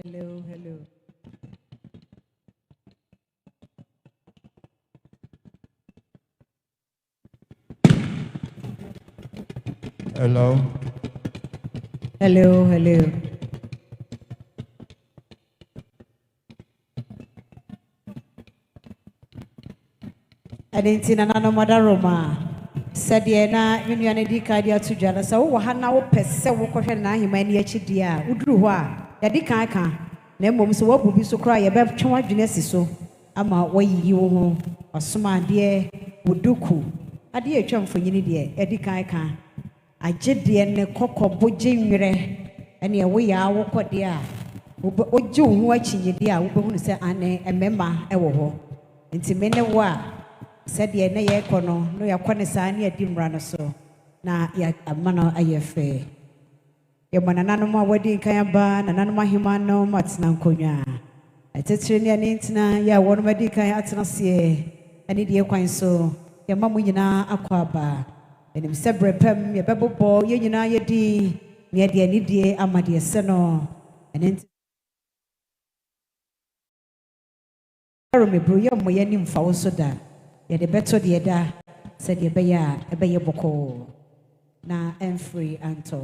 Hello, hello. Hello. Hello, hello. Adentina Nana Madaroma said, Diana, Union Edicadia to Jana. So, Hana, Pesa, Wokosha, Nahimani, Chidia, Udruwa, Yadika, Nemum, so what would be so cry about Chama Genesis? So, Ama, way you home, or Suma, dear, Wuduku, a dear chum for you, dear, Edika. I did the end the cocoa bojimire, and your way I walk out there. Ojo watching you, dear, who say, Anne, a member, a woho. Intimate wa said ye na ye kono no ya kwane sa na di mra no so na ya amana ayefe ye manana no ma wadi kan ba na nanu mahima no matna nkonwa atetire ne ani ntina ya wono madi kan atena se ani die kwan so ye mamu nyina akwa ba enim sebre pem ye bebobo ye nyina ye di ne de ani die amade se no ene me bro ye mo ye nim fa wo so da ye de beto de da said ye be ya e be ye boko na free anto.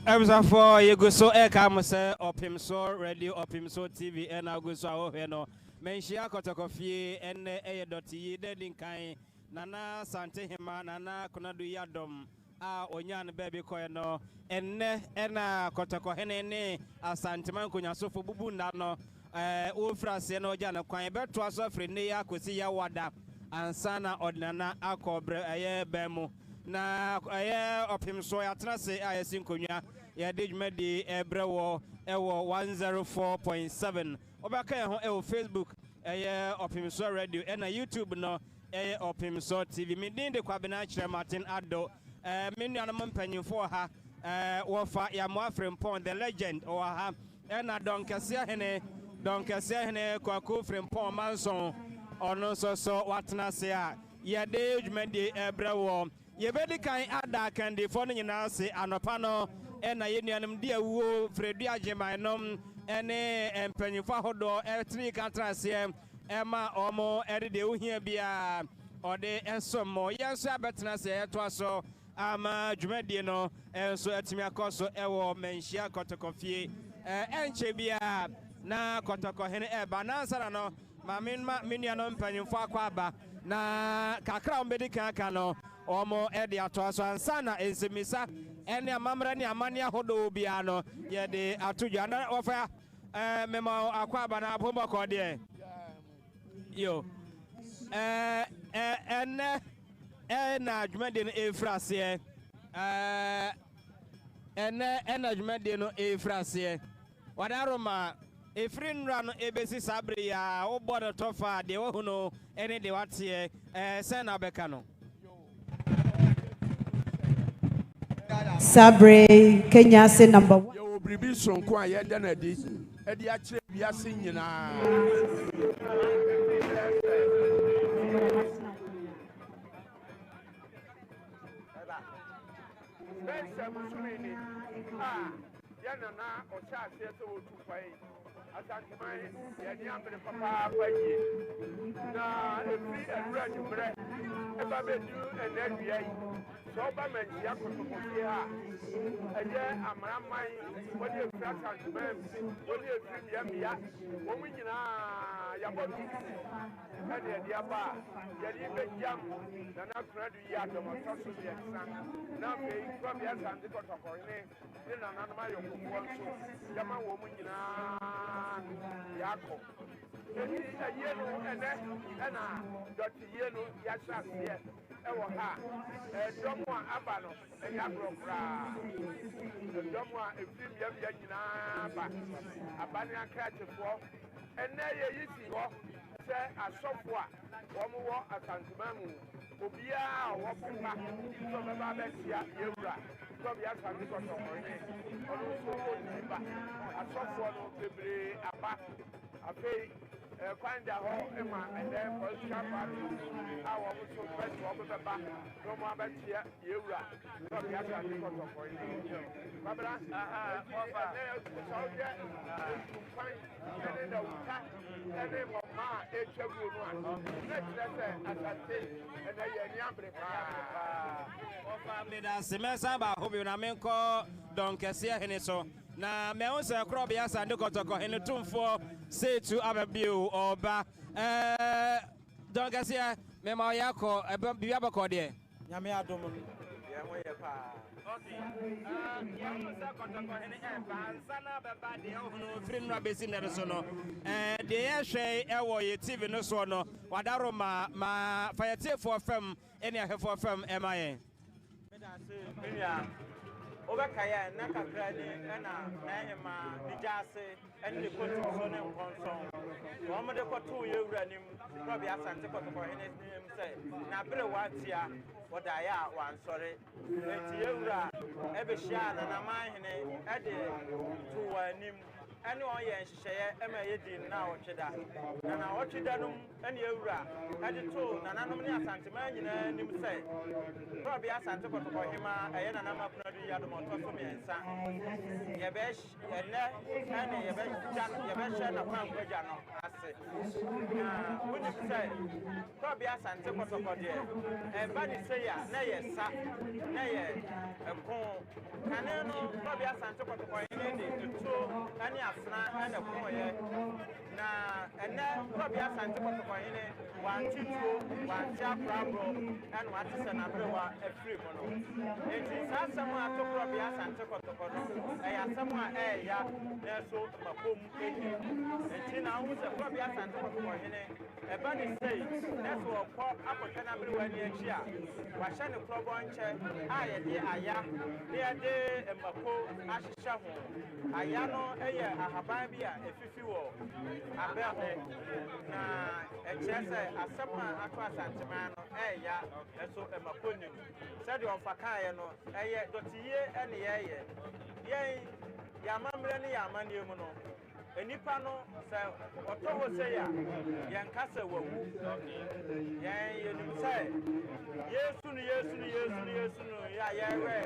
I'm for you go so air come say opim so radio opim so TV and I go so ho no Manhyia Kotokofi and Dɔte Yie dedin kan Nana Asantehemaa Nana Konadu Yiadom onyan baby koy no enne ena kotoko hene ne asanteman konyasofo bubu na no o frase no ja na kwan beto aso frɛ ne ya kosi ya wada ansana odnana akobre bemu na opim so ya trase sinkonwa ya dejmadi ebrewo ewo 104.7 obaka ho ewo Facebook opim so radio na YouTube no opim so TV midin de kwabena kire Martin Ado menu anam mpanyimfo ha wofa ya moafrempon the legend o ha na donkesia hene kwaku frempon manson ono so watena se a ye de dwumadi ebrewo ye bedi kan ada kan de fo no nyina se anopa no na ye nuanam de awuo fredu ageman ene mpanyimfo hodo tri kantrase ema omo de ohia bia ode ensomo yenso abetena se to aso ama dwumadi no enso atimi akoso ewo Manhyia kotokofie enche bia na kotoko hene eba na ansara no ma menua no mpanyimfo akwaba na kakra ombedi kan no omo de ato aso ansana ensemisa ene amamra ne amane ahodo bia no ye de atodwa na ofa mema akwaba na abombo kode yo na dwumade no efrase na dwumade no efrase wadaroma efrin run ebesi sabre ya obodo tofa de wo no ene de watie sen na beka no Sabre Kenya say number 1 yo bribi sonko a ye da na di e di a kire biase nyina Nana Konadu Papa Baye. Na every bread, eba bedu enedie. So ba Manhyia Palace. Aye amramai, wodi efrata ndem, wodi efri bia. Wo nyina ya bodu. Ade ade aba, yedi bejam Nana Konadu Yiadom III. Na be kwa bia Asante Kingdom. Nana no mayo ko so yama wo mu nyina yakọ aye no ene na Dɔte Yie no ya chase ewo ha dom a aba no ya grokra dom a efim ya nyina ba abane akrachefo ene ye yisi ho se asofo a wo mo wo Asantehemaa mu obia wo pema so be ba be tia yewura so be Asante Kingdom ono so oniba asofo no bebre aba afei kwanda ho ema ende for shapa awo mo so be to beba no mo abatia yewura so be Asante Kingdom babra ofa so je fine ene da uta ene mama echagu no Asante ene ye nyambre pa ofa me da semesa ba hobi na menko donkesia hene so na me won se kro bia Asante Kotoko hene tumfo say to ababio oba donkesia me ma yakọ bia bakọ de nyame adom ye ho ye pa okay Asante Kotoko hene ansana baba de hono free no besi ne so no de ye hwe ewo ye TV no so no wadaro ma fayete for fam ene ahefo fam emaye Minya obekaya na kakra ni na ehema dijase ene kotu so ne nkonson wo mo de kotu yewura nim no bia Asante Kotoko hene nim se na bere watia woda ya wansore enti yewura ebehia na man hene ede tuwa nim ene on ye nhyehyeye ema ye din na wotweda na wotweda num ene yewura ede to na nanom ne Asantehemaa nyina nim se no bia Asante Kotoko hema eye Nana Konadu Konadu Yiadom III Yebesh and Yebesh na Pan Gojano ase. When you say probably Asante Kotoko and Bani say ya na ye sa na ye kon kaneno probably Asante Kotoko the two any afna and a kon na and then probably Asante Kotoko one two one Jabro and what is an abrewa a free mono. It is someone to probably Asante Kotoko. I am someone ya so Mapum and now who's a probably Asante Kotoko. A body say that's what pop up a canary when you cheer. Washana club on chair, I dear Aya, dear day, and Mako, Ashishaho, Ayano, a Hababia, a 50 war, a bear, a chessa, a summer across Santamano, ya, and so a Mapuni. Said on Fakayano, Dɔte Yie and yea, Yamamani Yamaniono. Enipa no se otoho se ya yankasa wawu yan yenim se Yesu no ya yewe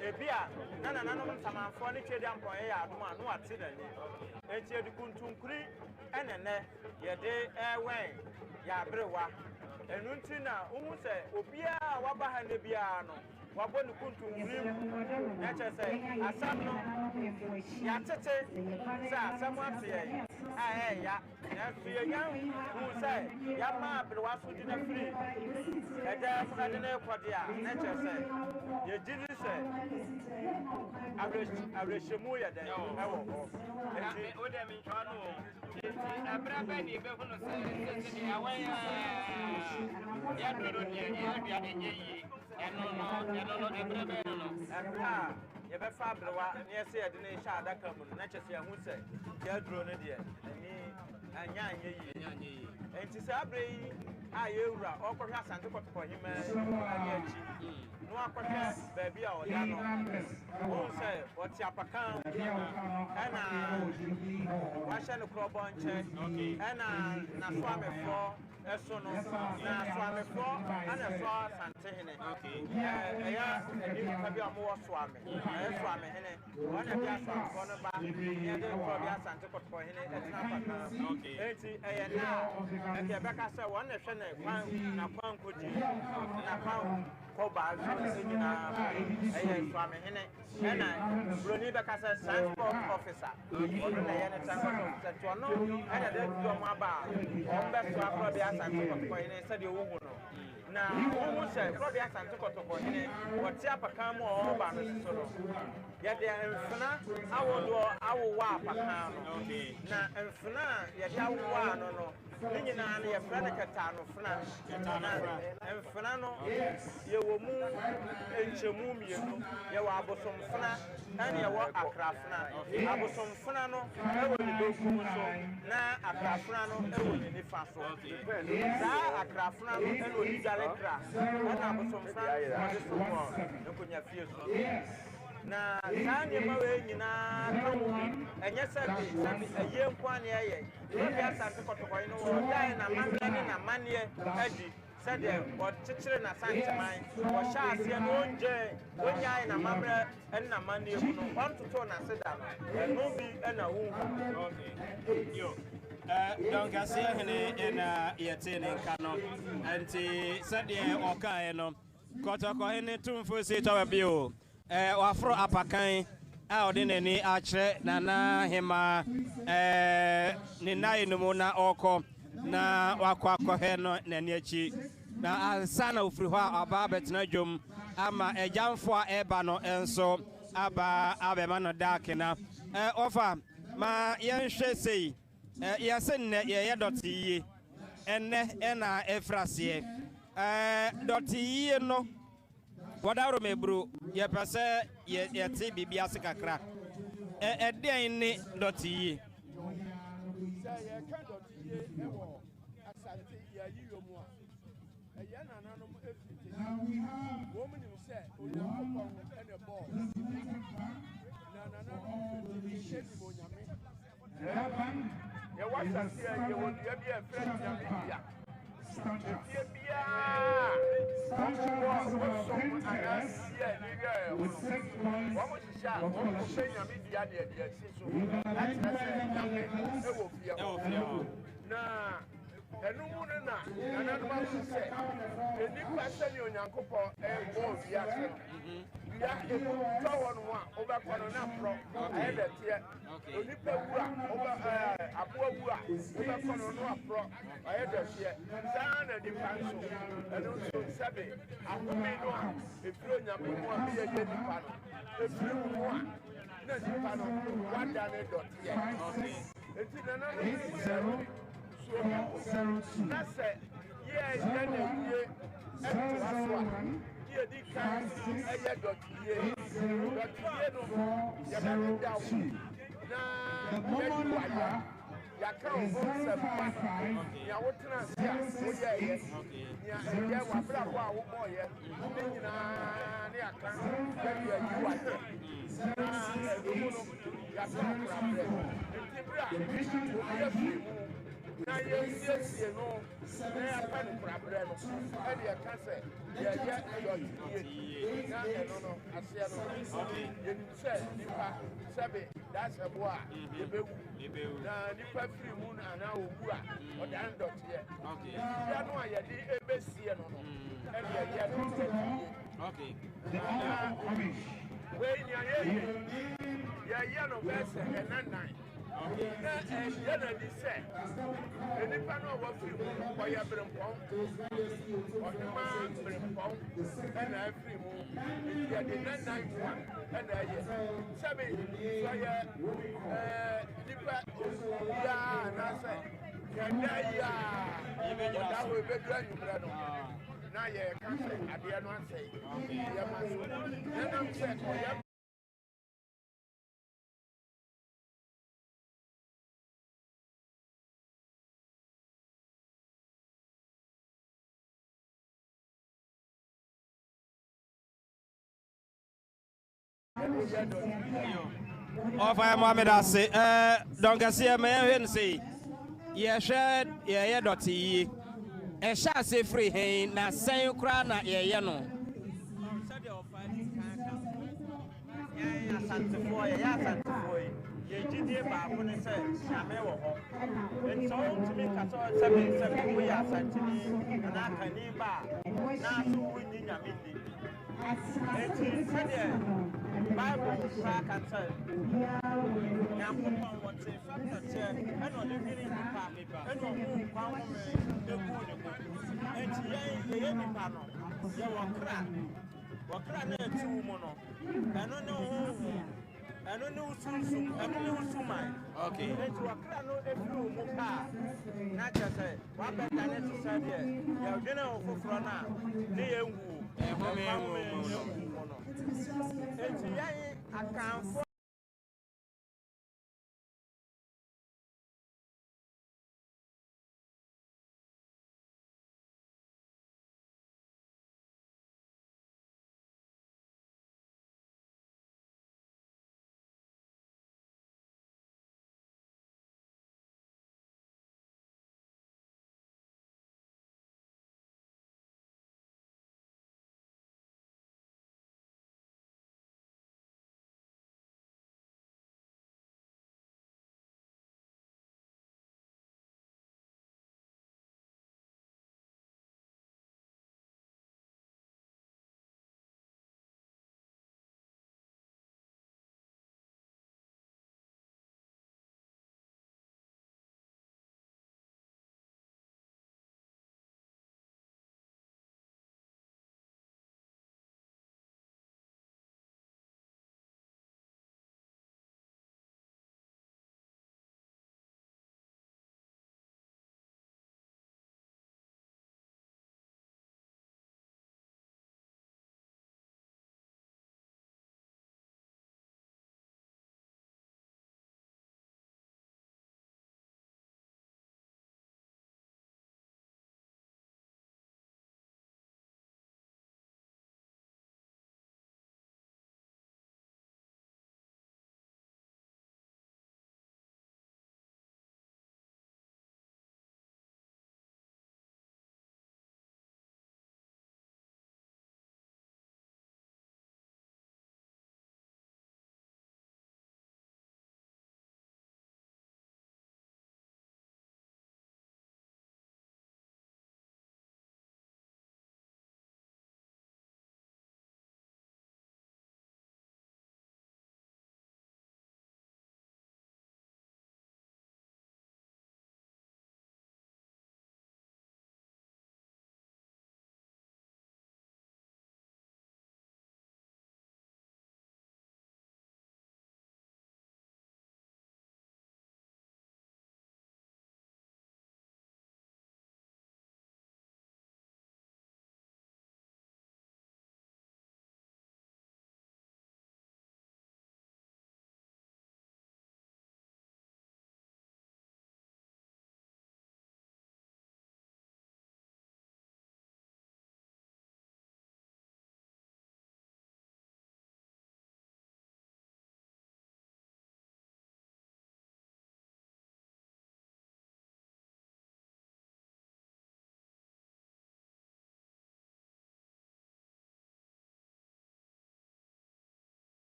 ebia na nanom tamanfo ne chedi ampon ya adoma no ate dani enti edukuntunkuri enene yede ewen ya brewa enunti na uhu se obia waba ha ne bia no wabo ne kuntunkuri na chese asam no ya tete sa asam ate ya na suya hu se ya ma brewa so di na free eda funa ne kwadia na chese ye jiri se abreshemu ya den ewo ho enti o de mi twanu abraba ni be hunu se awan ya dodo ni ya bia de yi eno abraba no ye be fa brewa na ye se ye de ne sha adaka mu na chese hu se ya dro ne de ni anya yi enti se abre yi a ye wura okohwa Asante Kotoko hima ani achi no akohwa baabi a oda no won se oti apakan ana washa ne krobo nche ana na so amefo eso no na so amefo ana so Asantehene ya ni ka bi amu so ame so ame hene wana bi aso amfo no ba ye de ko bi Asante Kotoko hene etina apakan enti na ke beka se won na hwe na kwan koji na kwan ko ba so nyina so ame hene na broni beka se transport officer ono na ye na transport officer to no ana de do mo aba on be so akro bi Asante Kotoko hene se de wo hu no na wo se akro bi Asante Kotoko hene woti apakan mo o ba no so no ye de mfuna awo wa apakan no na mfuna ye de awo no nyina na ye fra na katano funa mfuna no ye wo mu enchemu mienu ye wa abosom funa na ye wo akrafuna abosom funa no e wo ni doku so na akrafuna no e wo ni nifa so za akrafuna no e wo ni director na abosom funa no so mo nkonya fie so na tani mawe nyina kawo enye sabi eye nkwane eye obi Asante Kotoko no wo dai na manne na manne adi sade o chichire na santeman wo sha ase no onye na mamre na manne mu no ontoto na seda no bi na wu okay yo donc asia hene na yetene nkano anti sade okae no Kotoko hene tumfo se to bi o wafro apakan a odineni achre Nana Hema ni nai numu na oko na wakwa he no nani achi na ansana ofri ho aba betina dwom ama ejamfo a eba no enso aba abema no dakena ofa ma yenhwe sei yesenne ye Dɔte Yie enne na efrase Dɔte Yie no wadaro mebru ye pese ye ti bibia se kakra den ni Dɔte Yie say ye kan Dɔte Yie e wo Asante Yiyom a ye nananom efite wo mu nim se Onyankopɔn ene ball na nananom efite edi onyame ye wa Asante ye wo dia bi e friend nyame dia efie biara wɔsom anasi ɛniyɛ wɔn hyehyɛ a wɔn hyehyɛ nyame dua deɛ deɛ si so ɛkyerɛ sɛ nyame ɛwɔ fie hɔ na ɛnu mu no na nananom aso sɛ enipa sɛne onyankopɔn ɛwɔ wiase ya emu tɔ hɔ no a wobɛkɔ no na porɔ ɛyɛ dɛteɛ onipa wu a aboa wu a wobɛkɔ no no aporɔ ɛyɛ dɛteɛ saa na nipa nso ɛno nso sɛbe ahome no a ɛfiri onyame mu a meyɛyɛ nipa no ɛfiri mu mu a na nipa no wada ne dɔteɛ enti nananom sɛ na sɛ yɛyɛ na yie ɛtoa so a yɛdi kan ɛyɛ Dɔte Yie no yɛbɛne da wo na yɛyi wayɛ yɛaka wo ho nsɛmpa nea wotena ase a woyɛɛyɛ nea ɛyɛ wabrabɔ a wobɔɔyɛ ne nyinaa ne yɛaka yɛde ayi wayɛ na ɛno mu no yɛaka wo korabrɛ nti berɛ a obi afiri mu na yɛsiesie no na yɛapɛ no korabrɛ no ɛde yɛka sɛ yɛyɛ Dɔte Yie na ɛno no aseɛ no yɛnim sɛ nipa sɛbe daasɛbo a yɛbɛwu na nipa firi mu anaa ɔwu a ɔdane dɔteɛ ya no a yɛde ɛbɛsie no no ɛde yɛyɛ no Dɔte Yie wei nea yɛyɛ no bɛsɛ ɛnanan na ɛyɛ n'adi sɛ nipa no a wafiri mu no ɔyɛ berempɔn ɔhema berempɔn ɛna afiri mu yɛde nanan mu a ɛna ɛyɛ sɛbe sɛ ɔyɛ nipa biara anaasɛ yɛda yi a ɔda hɔ ɛbɛdu anwummerɛ no na yɛka sɛ adeɛ no asɛe yɛma so ɛnam sɛ ɔyɛ Ọfà Mohammed ase dọnkẹsẹ mẹhẹ nsẹ yẹhwẹ yẹyẹ Dɔte Yie ẹhyẹ ase firi hẹn na sẹn kura na yẹyẹ no. Asantefoɔ yɛyɛ asantefoɔ yi yɛgyidie baako ne sɛ nyame wɔ hɔ nti sɛ wontumi ka sɛ sɛbe woyɛ asanteni anaa akani ba a na so wonni nyame nni enti sɛdeɛ bible koraa ka sɛ nyankopɔn wɔte fam dɔteɛ ɛna ɔde dwene nipa ɛna ɔmo nkwa home ɛgu ne mu enti yɛyɛ nipa no yɛwɔ kra wɔkra na ɛtu mu no ɛno ne honhom ɛno ne wosunsum ɛno ne wosuman enti wɔkra no ɛfiri wo mu paa na kyerɛ sɛ woabɛda ne te sɛ deɛ yɛdwene wo foforɔ no a ne yɛnwu ɛhome mu no enti yɛn akamfo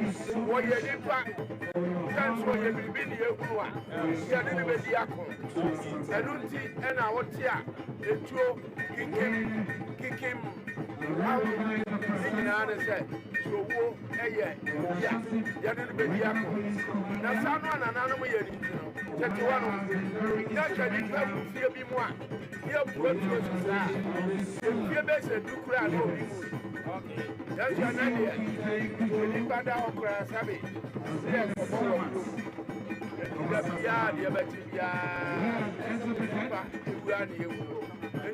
wɔyɛ nipa kanso wɔyɛ biribi ne yɛhunu a yɛde ne bɛdi ako ɛno nti ɛna wote a etuo kikim awo ne nyinaa ne sɛ owuo ɛyɛ ya yɛde ne bɛdi ako na saa no anananom yɛ ne nti no tete hɔ no yɛhwɛ nipa fie bi mu a yɛbua tuo so saa efie bɛsɛ dukura a na obi mu yɛhwɛ na deɛ nipa da hɔ koraa sabe sɛ yɛkɔbɔ wɔ ɛtuga biara deɛ bɛkyi biara nipa ewura ne ewu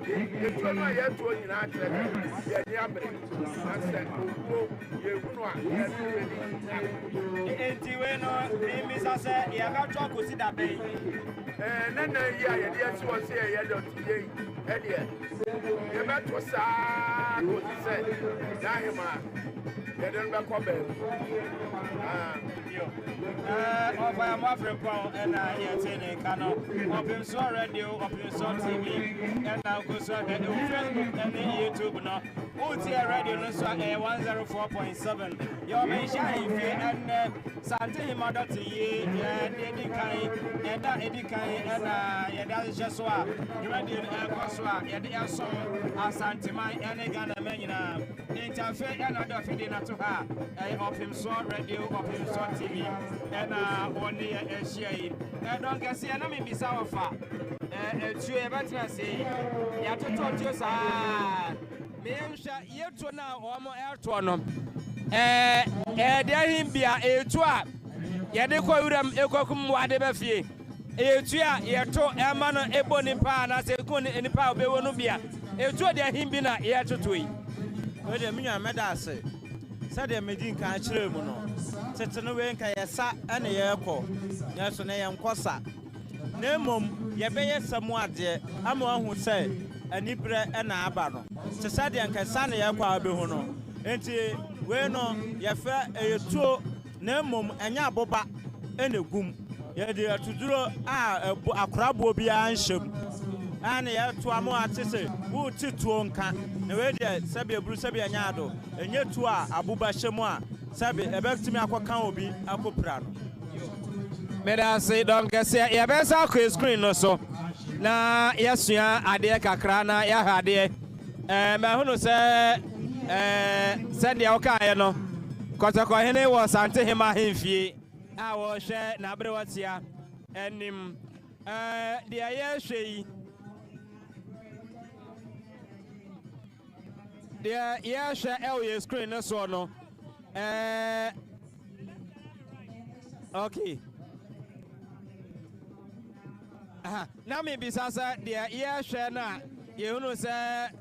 etuo no a yɛtuo nyinaa kyerɛ yɛni abere na sɛ owuo yɛwu no a yɛne bɛdi enti wei no mmisa sɛ yɛbɛtɔ kɔsi da bɛn nana yi a yɛde asi wɔ sɛ yɛyɛ Dɔte Yie ɛdeɛ yɛbɛto saa kɔsi sɛ n'ahemaa yɛde no bɛkɔ baabi ɔfaya mo afrempɔn ɛna yɛte ne nka no ɔpemso radio ɔpemso tv ɛna nkoso ahwɛ ɛwɔ Facebook ɛne YouTube no wotie radio no so a ɛyɛ 104.7 yɛwɔ Manhyia ahemfie ɛnɛ Asantehemaa Dɔte Yie yɛde edi kan ɛda edi kan ɛna yɛde ahyehyɛ so a radio no ɛkɔ so a yɛde ɛsom Asanteman ɛne Ghana ma nyinaa ntafe ɛna de ɔfidi na to ha ɛyɛ ɔpemso radio ɔpemso TV ɛna wɔne ɛhyia yi ɛdɔn kɛseɛ na mebisa wɔ fa ɛtuo yɛbɛtena se yɛatoto tuo saa meyɛnhwɛ yɛtuo no a wɔn ɛtoɔ no ɛde ahim bia ɛtu a yɛde kɔ wuram ɛkɔkum wade bɛfie ɛtu a yɛto ɛma no ɛbɔ nipa anaasɛ ɛku nipa a ɔbɛwɔ no bia ɛtuo de ahim bi na yɛtoto yi wɔde me nwa mɛda ase sɛdeɛ medi nka akyerɛ mu no tete no wei nka yɛsa ɛne yɛrekɔ nanso na yɛnkɔ sa na mmom yɛbɛyɛ sɛm adeɛ ama wahu sɛ aniberɛ ɛna aba no te sɛdeɛ nka sa ne yɛrekɔ a wobɛhu no enti wei no yɛfɛ ɛyɛtuo na mmom ɛnyɛ aboba ɛna gum yɛde atuduro a akoraboɔ biara nhyɛm ɛne yɛto amo ate sɛ wote tuo nka na wei deɛ sɛbi eburu sɛbi ɛnyɛ ado ɛnyɛ tuo a aboba hyɛ mu a sɛbi ɛbɛtumi akɔka obi akɔpira no meda se dɔn kɛseɛ yɛbɛsa akɔ screen no so na yɛsua adeɛ kakra na yɛahwɛ adeɛ mahono sɛ sɛdeɛ wokaeɛ no kɔtɔkɔhene wɔ Asantehemaa ahemfie a wɔhwɛ n'aberewatia anim deɛ yɛhwɛ yi deɛ yɛhwɛ ɛwɔ yɛ screen no so no okay na mebisa sɛ deɛ yɛhwɛ no a yɛhunu sɛ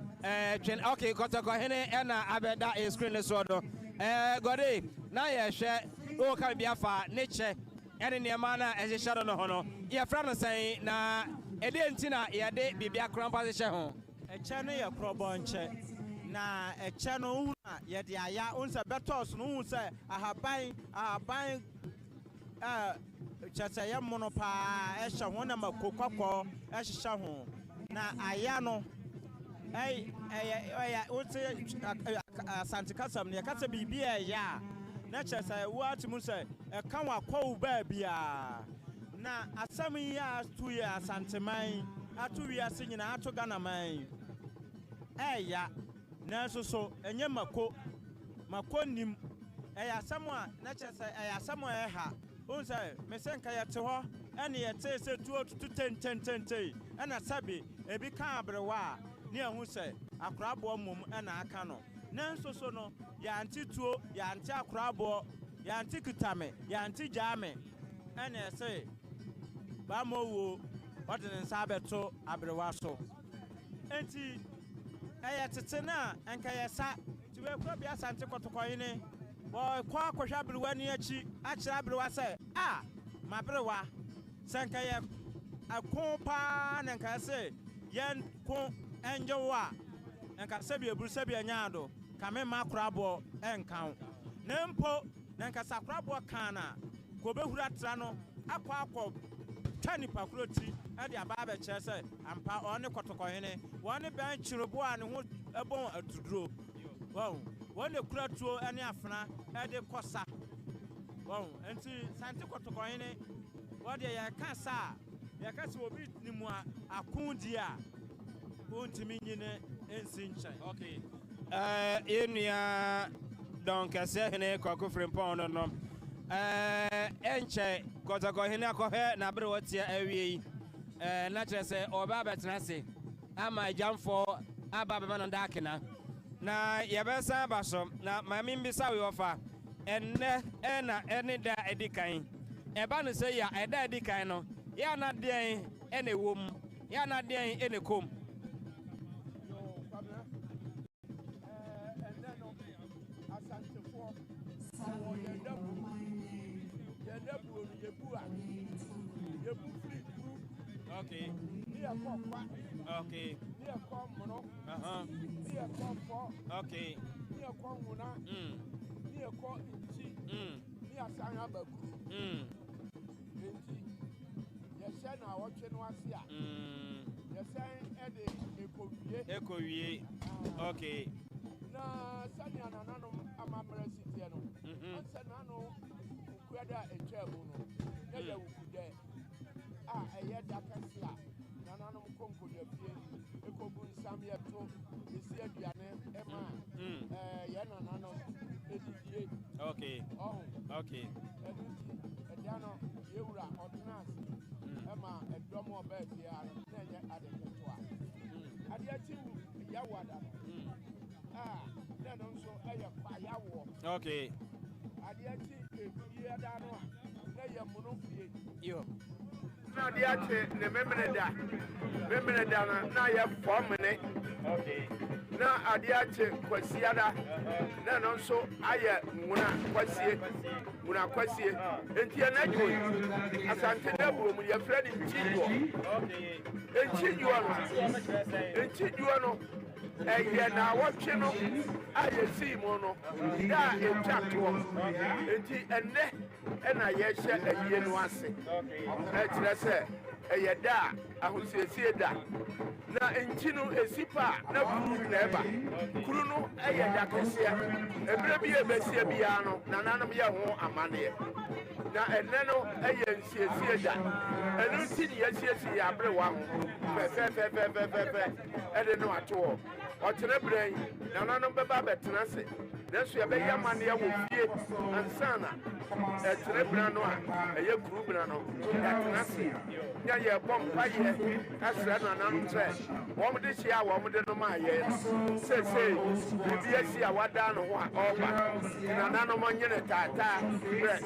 twɛn okay kɔtɔkɔhene ɛna abɛda yɛ screen no so no gɔde na yɛhwɛ wɔka biribi afa ne kyɛ ɛne nneɛma no a ɛhyehyɛ no no ho no yɛfrɛ no sɛn na ɛdeɛ nti na yɛde biribi akora mpa hyehyɛ ho ɛkyɛ no yɛ korɔbɔ nkyɛ na ɛkyɛ no wohu a yɛde aya wohu sɛ bɛtɔɔso no wohu sɛ ahaban kyɛ sɛ yɛ mono paa ɛhyɛ ho na mako kɔkɔɔ ɛhyehyɛ ho na aya no wote asante kasam no yɛkasa biribi a ɛyɛ a na kyɛ sɛ woatumi sɛ ɛka wakɔwo baabiaa na asɛm yi a ato yɛ asanteman ato wiase nyinaa ato Ghanaman ɛyɛ nanso so ɛnyɛ mako nim ɛyɛ asɛm a na kyɛ sɛ ɛyɛ asɛm a ɛha wohu sɛ mesɛ nka yɛte hɔ ɛne yɛtee sɛ tuo tutu tentententei ɛna sɛbe ebi ka aberewa a ne ɛhu sɛ akoraboɔ mmom ɛna aka no nanso so no yɛante tuo yɛante akoraboɔ yɛante kitame yɛante gyaame ɛne ɛsɛ baama wuo ɔde ne nsa abɛto aberewa so enti ɛyɛ tete no a ɛnka yɛsa nti wɔakura bi Asante kɔtɔkɔhene wɔkɔ akɔhwɛ aberewa ni akyi akyerɛ aberewa sɛ maberewa sɛ nka yɛ ako paa na nka sɛ yɛn ko ɛngye wo a nka sɛbi eburu sɛbi ɛnyaado kame ma akoraboɔ ɛnka wo na mpo na nka sɛ akoraboɔ ka na ko bɛhura tra no akɔ twa nipa koro ti ɛde aba abɛkyerɛ sɛ ampa ɔne kɔtɔkɔhene wɔne bɛn kyerebo a ne ho ɛbɔn atuduro wɔn ne kura tuo ɛne afena ɛde kɔsa Wow, and see Santa Cotocoine, what they are Cassa, Yakasi will be Nimua, Akundia, Untimine, and Sincha. Okay. In ya don't Cassene, Coco Frimpon, no. Enche, Cotocohina Cohe, Nabro, what's your area? Natural say, or Babette Nasi. I might jump for a Babaman on Dakina. Na Yabesa Basso, na my Mimbisa offer, and any da edikain. A banner say, ya a daddy kino, ya not there any womb, ya not there any comb. Okay. Okay. Okay. Okay. Okay. Okay. Okay. Yo. Now the actual remember that now you have 4 minutes. Okay. Now I the actual Kwasiada. Then also I Muna Kwasi. And here now Asante Kingdom, your friend in Chigo. Okay. And Chigo. And yet now what channel I see mono. That is Jack to and I yet said a year no answer. Let's say a yada, I would say that. Now in Chino a sipa, no group never. Kuruno, a yada, a baby a Bessia Biano, Nana Mia, a money. Now a nano, a yen see that. And no tin, yes, I bring one. I don't know at all. Or to the brain, Nana Baba Tenase. That's where they are money will be and Sana. At Rebrano, a year Grubrano, at Nasi. Yaya bomb fire, as Nana Trash. One this year, one with the Maya. Say, we see what down or Nana Money, Tata, bread,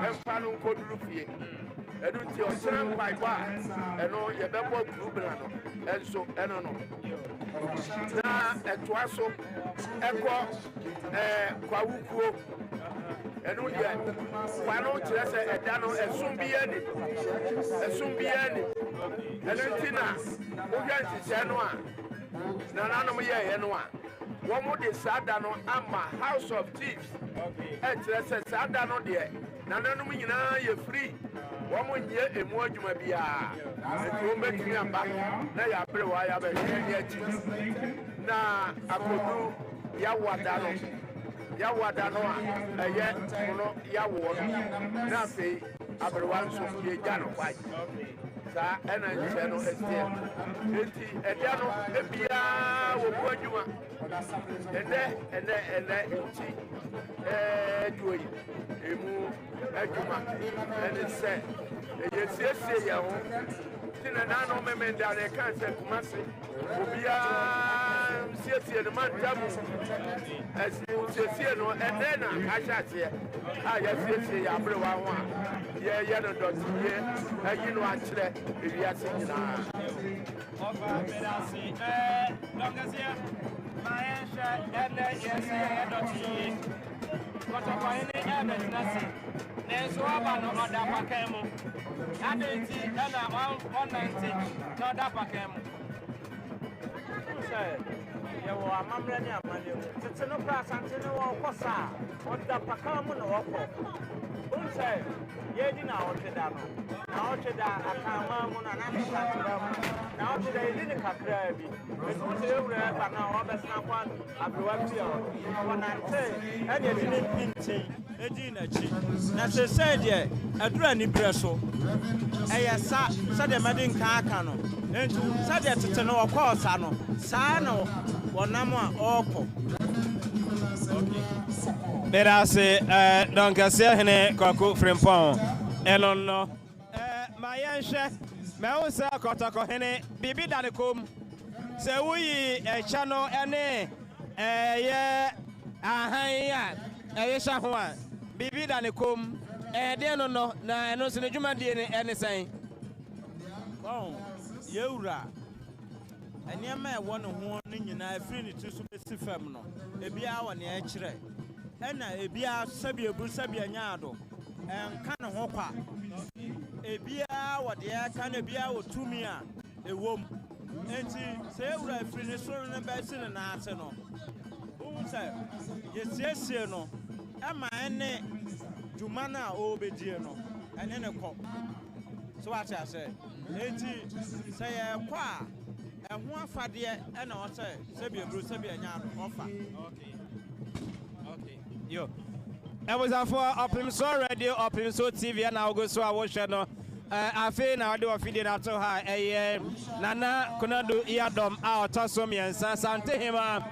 and Pano Code Rufi. I don't see a certain by bar, and all your double Grubrano, and so I don't know. Na etwaso ekọ kwawukuo enu ye kwano kire se eda no esum biya ni elentina ohwa nsise no a na nanom ye no a wo mo de sada no ama house of chiefs kire se sada no de na nanom nyina ye free wo mo nye emu adwuma bia etu betumi amba na ya bre wa ya be ye chi na akodu ya wada no a eye no ya wo na fe abrewa nso ye ja no kwai sa ena nche no estie enti eda no ebia wo bu adwuma ene nchi duoyi emu adwuma ene se eye siesie ye ho tina nano memenda ne kan se Kumasi obia siesie no mantamu siesie no ene na ahyatie a ya siesie ya brewa ho a ye no Dɔte Yie ayi no akyerɛ ewiase nyinaa Ofa medasi dongasia maesha ene yesi Dɔte Yie kotoko ene ebe nasi neso aba no oda pakemu adenti ena 190 no oda pakemu Say, you are Mamma Yamani. It's no grass until you walk. What the Pakamu no walk. Unse, Yedina Otedano, now Oteda, Akan, Nana Konadu, now today didn't crack. It's what you read, but now I'm a one of the web when I say, and you didn't pinch. Na se said adura ni breso eya sa de madin kan aka no entu sa de tete no okosa no sa no wonam a okọ berase donc se hene kwaku frimpon elon no mayenhwe me wo se kotoko hene bibi dane kom se wuyi echa no ene ye ahan ya eye sha ho a bibi dane kom de no na eno se ne dwuma die ne ene san bon yeura eniema e won ho no nyina afiri ni tu so besi fam no ebia wo ne e kire ena ebia sabi ebu sabi anyaado enka ne ho kwa ebia wo de aka na ebia wo tumi a ewom enti se yeura afiri ni so ne ba si ne na ase no wo se yesiesie no ama ene Jumana obedie no ene ne ko so what I say enti say kwa eho afade e na o say se bi ebru se bi anya offer okay yo it was for Opimso Radio Opimso TV and I go so I watch no afi na ode ofide na to ha Nana Konadu Yiadom III miensa Asantehemaa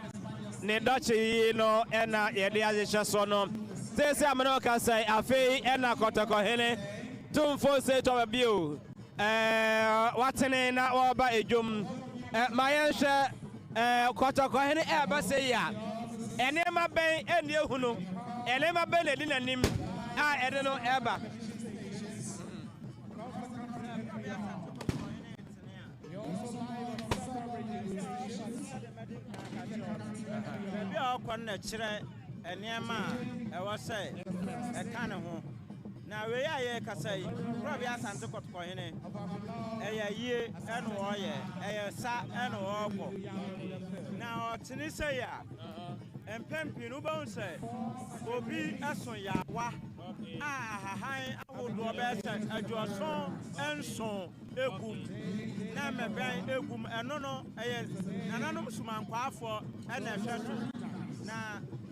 ne Dɔte Yie no ena ye de agye so no Tese ameno ka say afei ena kotoko hene tumfo se to bio watene na oba ejum mayenhwe kotoko hene ba say ya enema ben eni ehunu enema ben edi nanim a ede no eba bia okon na kire eniema ewo say eka ne ho na we ya ye kasai probi asante kotoko hene eya yie eno oye eya sa eno obo na otini say ya empempi no bon say obi eson ya wa ahahan awodo be say ajoson enson egum na meben egum eno no eye nananom sumankwaafo ena hweso na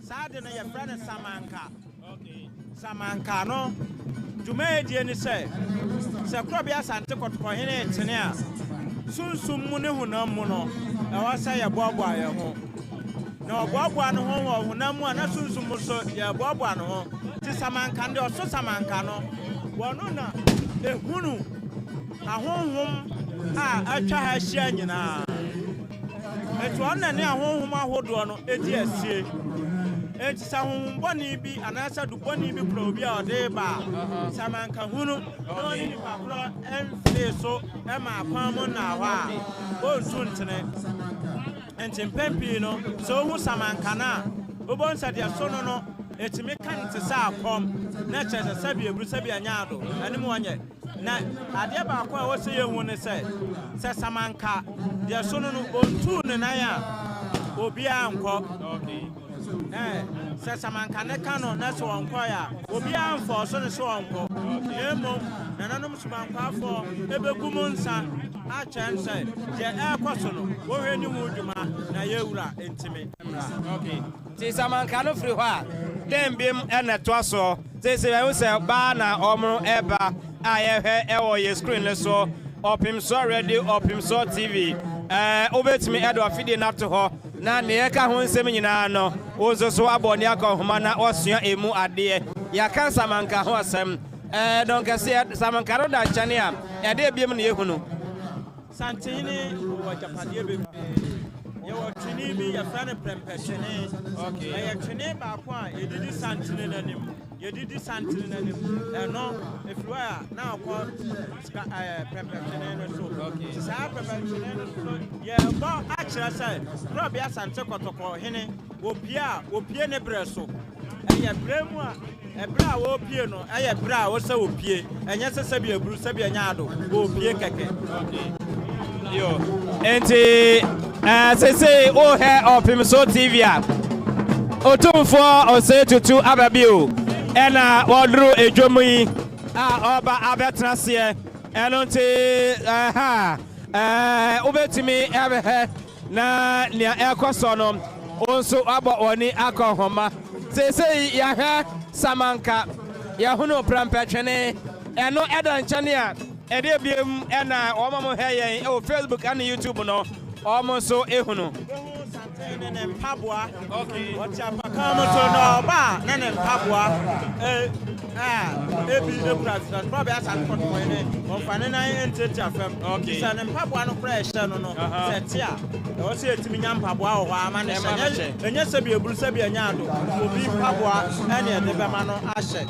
Sade na ye frane Samanka. Okay. Samanka no. Jume die ni se kro bia Asante kotoko hene tene a. Sunsum mu ne hunam mu no. E wa se ye boaboa ye ho. Na boaboa no ho hunam mu na sunsum mu so ye boaboa no ho. Ti Samanka ndi oso Samanka no. Wono na ehunu ahonhom a atwa ha hia nyina. Eto on na ne ahonhom ahodo no edi asie. Enti sa boni bi anasa du boni bi pro bi a ode ba Samanka hunu no ni pa pro enfe so e ma kwan mu na wa o ntuntene enti pempi no so hu Samanka na obon sa dia so no etimi kan te sa akom na chese sabi ebru sabi anyaado anim wanye na ade ba kwa wo se ye hu ne se Samanka dia so no ontu ne nan a obi anko okay se Samanka ne kano na so onko ya obi anfo so ne so onko emo nananom sumankwaafo ebegum nsa a chense je ekoso no wo hwe ni hu dwuma na yewura entime okay ti Samanka no firi ho a dembim ene to so se we se ba na omro eba a ye hwe e wo ye screen le so Opimso Radio Opimso TV obetimi edo afide na to ho na ne ka ho nsem nyina no ozo so aboni akọhoma na osua emu ade ya kan Samanka ho asem donc Samanka ro da chane a ede biem na ehunu santini wo japade be ye wo twini bi ya frane prempetene okay ya twini ba kwa edidi santini nanim yedidi santini nanim no efluwa na ko prempetene no so okay sa prempetene no so ye ba a kira sai probi Asante kotoko hene opie ne breso eye bremu a ebra wo opie no eye bra wo se opie enye se sabi ebru sabi anyaado wo opie keke okay yo enti say o he Opimso TV a otumfo o se tutu ababio ɛna wɔduru edwom yi a ɔba abɛtena seɛ ɛno nti wobɛtumi ɛbɛhɛ na nea ɛkɔ so no nso abɔ wɔne akɔ homa seesei yɛhwɛ samanka yɛhono prampɛtwene ɛno ɛda nkyɛne a ɛde biem ɛna ɔma mo hɛ yɛn ɛwɔ Facebook ɛne YouTube no ɔmo nso ehunu ne mpaboa wɔte apaka no so no ɔba ne mpaboa ebi ekura sɛ probably Asante kɔtɔkɔ ne ɔmfa ne nan ntete afam sɛ ne mpaboa no kora ɛhyɛ no no sɛ te a ɛwɔ sɛ yɛtumi nya mpaboa wɔ hɔ ama ne hyɛ ɛnyɛ sɛ bi eburu sɛ bi ɛnya ado obi mpaboa ɛne ɛde bɛma no ahyɛ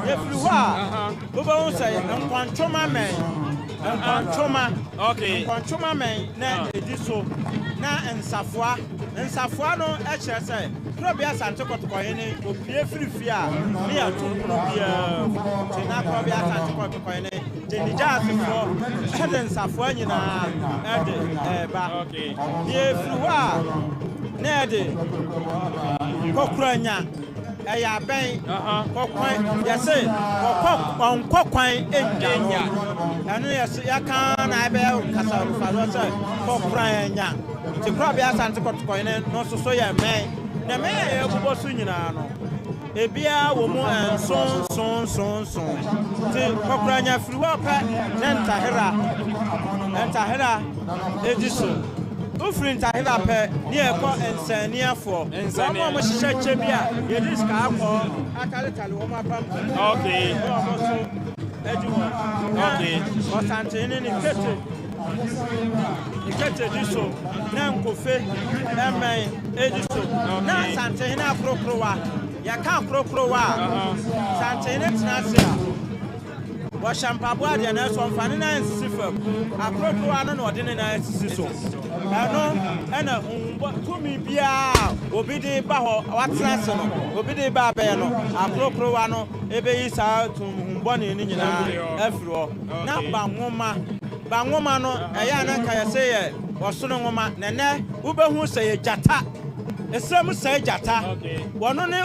yɛfiri hɔ a wobɛhu sɛ nkɔntoma mɛn nkɔntoma mɛn na ɛdi so na nsafoa no ɛkyerɛ sɛ kurɔbi Asante kɔtɔkɔhene ne opie firi fie a ne yɛto mpono biara nti na kurɔbi Asante kɔtɔkɔhene delegations ɛde nsafoa nyinaa ɛde ɛɛba yɛfiri hɔ a na ɛde kɔkuranya ɛyɛ abɛn kɔkwan yɛse ɔnkɔkwan ɛnya ɛno yɛse yɛka na ɛbɛyɛ kasarufadoɔ sɛ kɔkuranya nti kurɔbi Asante kɔtɔkɔhene no nso so yɛ mɛn na mɛn a yɛbobɔ so nyinaa no ebia wɔ mu nson nti kɔkuranya firi hɔ pɛ ne ntahera ɛdi so ufiri ntahera pɛ ne ɛkɔ nsaniafoɔ wɔn a wɔhyehyɛ kyɛ bi a yɛde sika akɔ akaletale wɔn apam wɔn so ɛdi wɔn ɔsantene ne kete di so na nkofe ɛmɛn ɛdi so na Asantehene akorokorowa yɛka akorokorowa a Asantehene tena ase a wɔhyɛ mpaboa adeɛ na ɛsɔ mfa ne nan sisi fam akorokorowa no na ɔde ne nan sisi so ɛno ɛna tumi biara obi de ba hɔ watena ase no obi de ba abɛyɛ no akorokorowa no ɛbɛyi saa humbɔne ne nyinaa afiri hɔ na ba nwoma no ɛyɛ ananka yɛsɛ yɛ wɔsono nwoma nɛnɛ wobɛhu sɛ yɛ gyata ɛsrɛ mu sɛ gyata wɔno ne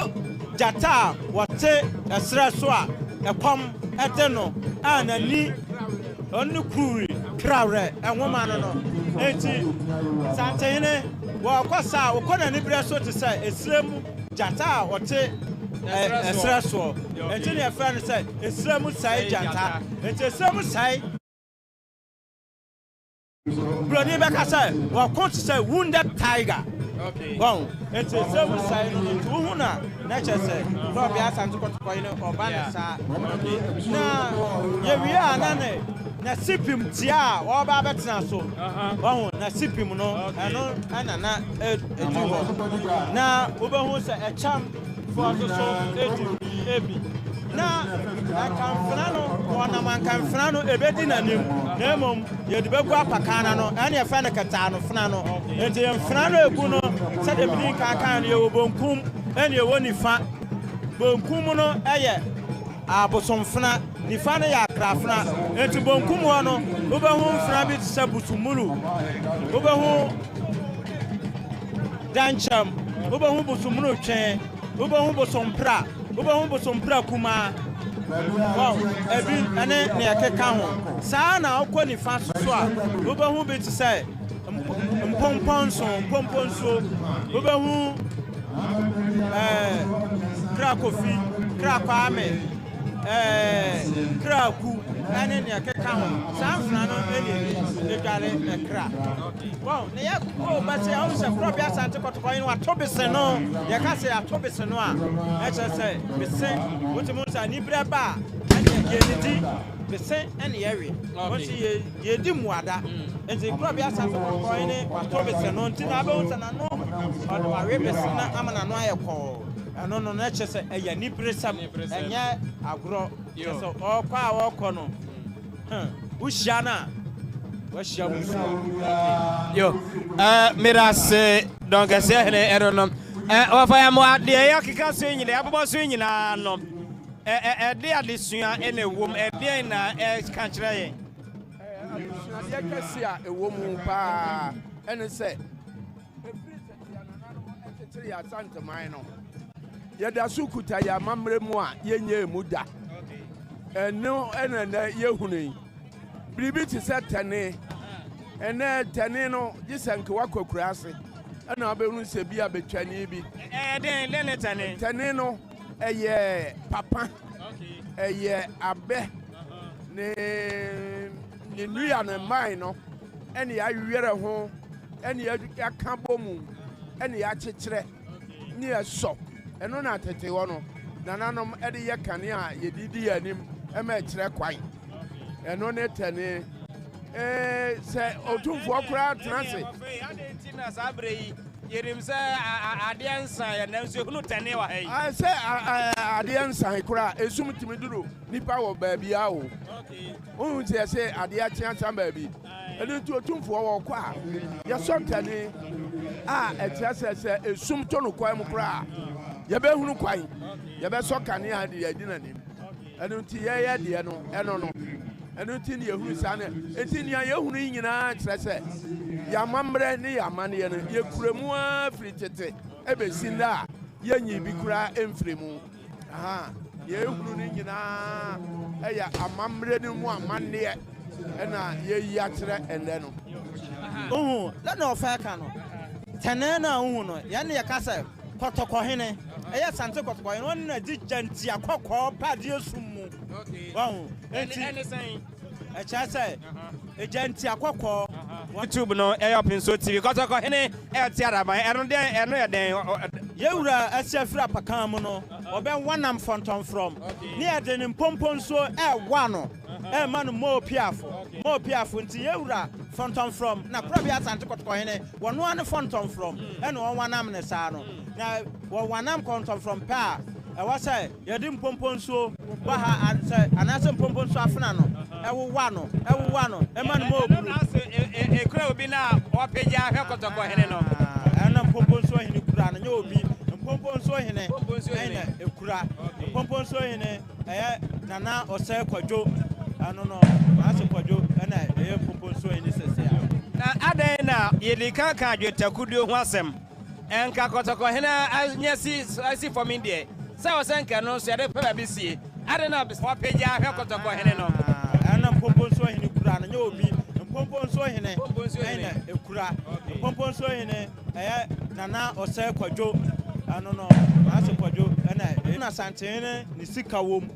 gyata a wɔte ɛsrɛ so a ɛkɔm ɛde no a n'ani ɔno kururi krawrɛ ɛnwoma no enti Asantehene wɔkɔ saa wɔkɔ n'ani berɛ so te sɛ ɛsrɛ mu gyata a wɔte ɛsrɛ soɔ enti ne yɛfrɛ no sɛ ɛsrɛ mu sɛe gyata enti ɛsrɛ mu sɛe Brody bɛka sɛ wɔko te sɛ wounded tiger wɔn enti ɛsrɛ mu sɛe no enti wohu na kyɛ sɛ kurɔbi Asante kɔtɔkɔhene ɔba ne saa na yɛwie a na sipim tia a wɔba bɛtena so wɔn na sipim no ɛno ɛna na ɛdi hɔ na wobɛhu sɛ ɛkyam fɔ so ebi na akamfena no wɔnam akamfena no ɛbɛdi n'anim na mmom yɛde bɛgu apakana no ɛne yɛfɛ no kɛtaa no fena no enti yɛmfena no ɛgu no sɛdeɛ medi nkankan no yɛwɔ bonkum ɛne yɛwɔ nifa bonkum no ɛyɛ abosomfena nifa no yɛ akrafena enti bonkum hɔ no wobɛhu mfena bi te sɛ busumulu wobɛhu dankyɛm wobɛhu busumulu twɛn wobɛhu bosompra wobɛhu bosompra kuma ebi ɛne ne ɛkeka ho saa na wokɔ nifa so a wobɛhu bi te sɛ mpɔmpɔnso wobɛhu krakofi krakwame kraku ɛne ne ɛkeka ho saa mfena no ɛne ɛdware ɛkra ne yɛkɔ bɛsɛ ɛwo sɛ kurɔbi Asante kɔtɔkɔhene wato bese no yɛka sɛ ato bese no a ɛkyerɛ sɛ bese wotumi sɛ nibrɛ ba a ɛne yɛdidi bese ɛne yɛwe wɔnsi yɛdi mmuada nti kurɔbi Asante kɔtɔkɔhene wato bese no nti na abɛhu sɛ nano ɔde wawe bese na ama nano ayɛ kɔɔ ɛno no ɛkyerɛ sɛ ɛyɛ nibrɛsɛm ɛnyɛ agorɔ sɛ ɔkɔ a wɔkɔ no wohyia no a wɔahyia mu yo mirase donc ɛsɛ hene ɛno no ɔfa yɛ mo adeɛ yɛkeka so nyinaa yɛbobɔ so nyinaa no ɛde adesua ɛna ɛwom ɛdeɛn na ɛka kyerɛ yɛn adesuadeɛ kɛse a ɛwɔ mu paa ɛne sɛ ɛfiri sɛ yɛnananom ɛtetere yɛ Asanteman no yɛda so kuta ya mamre mu a yenye mu da ɛno ɛna yɛhunu biribi te sɛ tɛne ɛnɛ tɛne no gyesanke wakɔkura ase ɛna abɛhunu sɛ bi a betwani bi den tɛne tɛne no ɛyɛ papa ɛyɛ abɛ ne nua ne man no ɛne yɛawerɛ ho ɛne yɛaka bɔ mu ɛne yɛakyekyerɛ ne yɛsɔ ɛno na tete hɔ no nananom ɛde yɛ kane a yɛdidi anim ɛma ɛkyerɛ kwan ɛno ne tɛne sɛ otumfoɔ koraa tena se yɛrim sɛ adeɛ nsan yɛ nanso ehunu tɛne wɔ ha yi sɛ adeɛ nsan koraa esum tumi duro nipa wɔ baabi a o ohun tiɛ sɛ adeɛ kyɛn san baabi ɛno nti otumfoɔ wɔ kɔ a yɛsɔ tɛne a ɛkyerɛ sɛ esum tɔ no kwan mu koraa yɛbɛhunu kwan yɛbɛsɔ kanea de yɛdi n'anim ɛno nti yɛyɛ deɛ no ɛno no ɛno nti ne yɛhunu saa ne enti nea yɛhunu yi nyinaa kyerɛ sɛ yɛamammerɛ ne yɛamanneɛ no yɛkura mu a firi tete ɛbɛsi nda a yɛnyi bi koraa ɛmfiri mu yɛhunu no nyinaa ɛyɛ amammerɛ no mu amanneɛ ɛna yɛyi akyerɛ ɛnnɛ no ohu lɛna ɔfɛ ka no tɛnɛ na ohu no yɛne yɛka sɛ kɔtɔkɔhene ɛyɛ sante kɔtɔkɔhene ɔne na di gyantia kɔkɔɔ padeɛ sum mu wahu enti ɛkyɛ sɛ gyantia kɔkɔɔ YouTube no Pinso TV kɔtɔkɔhene ɛte adaban ɛno yɛ den yɛwura asia firi apakan mu no ɔbɛn wanam fɔntɔn from ne yɛde ne mpompo nso ɛwa no ɛma no mo piafo nti yɛwura fɔntɔn from na kora bi asante kɔtɔkɔhene wɔno ane fɔntɔn from ɛna wɔn wanam ne saa no na wɔn wanam kɔntɔn from pɛ a ɛwɔ sɛ yɛde mpompo nso ba ha anaasɛ mpompo nso afena no ɛwowa no ɛma no mo oburu ekura obi na ɔpɛgya ahwɛ kɔtɔkɔhene no ɛna mpompo nso hene kura no nyɛ obi mpompo nso hene ɛna ekura mpompo nso hene ɛyɛ nana ɔsɛ kwadwo ano no asɛ kwadwo ɛna ɛyɛ mpompo nso hene sɛsɛ na adan na yɛde ka adwetakuduo ho asɛm ɛnka kɔtɔkɔhene anyɛ si fam deɛ sɛ ɔsɛ nka no so yɛde pɛ baabi sie adan na ɔpɛgya ahwɛ kɔtɔkɔhene no ɛna mpompo nso hene kura no nyɛ obi mpompo nso hene ɛna ekura mpompo nso hene ɛyɛ nana ɔsɛ kwadwo ano no asɛ kwadwo ɛna Asantehene ne sika wom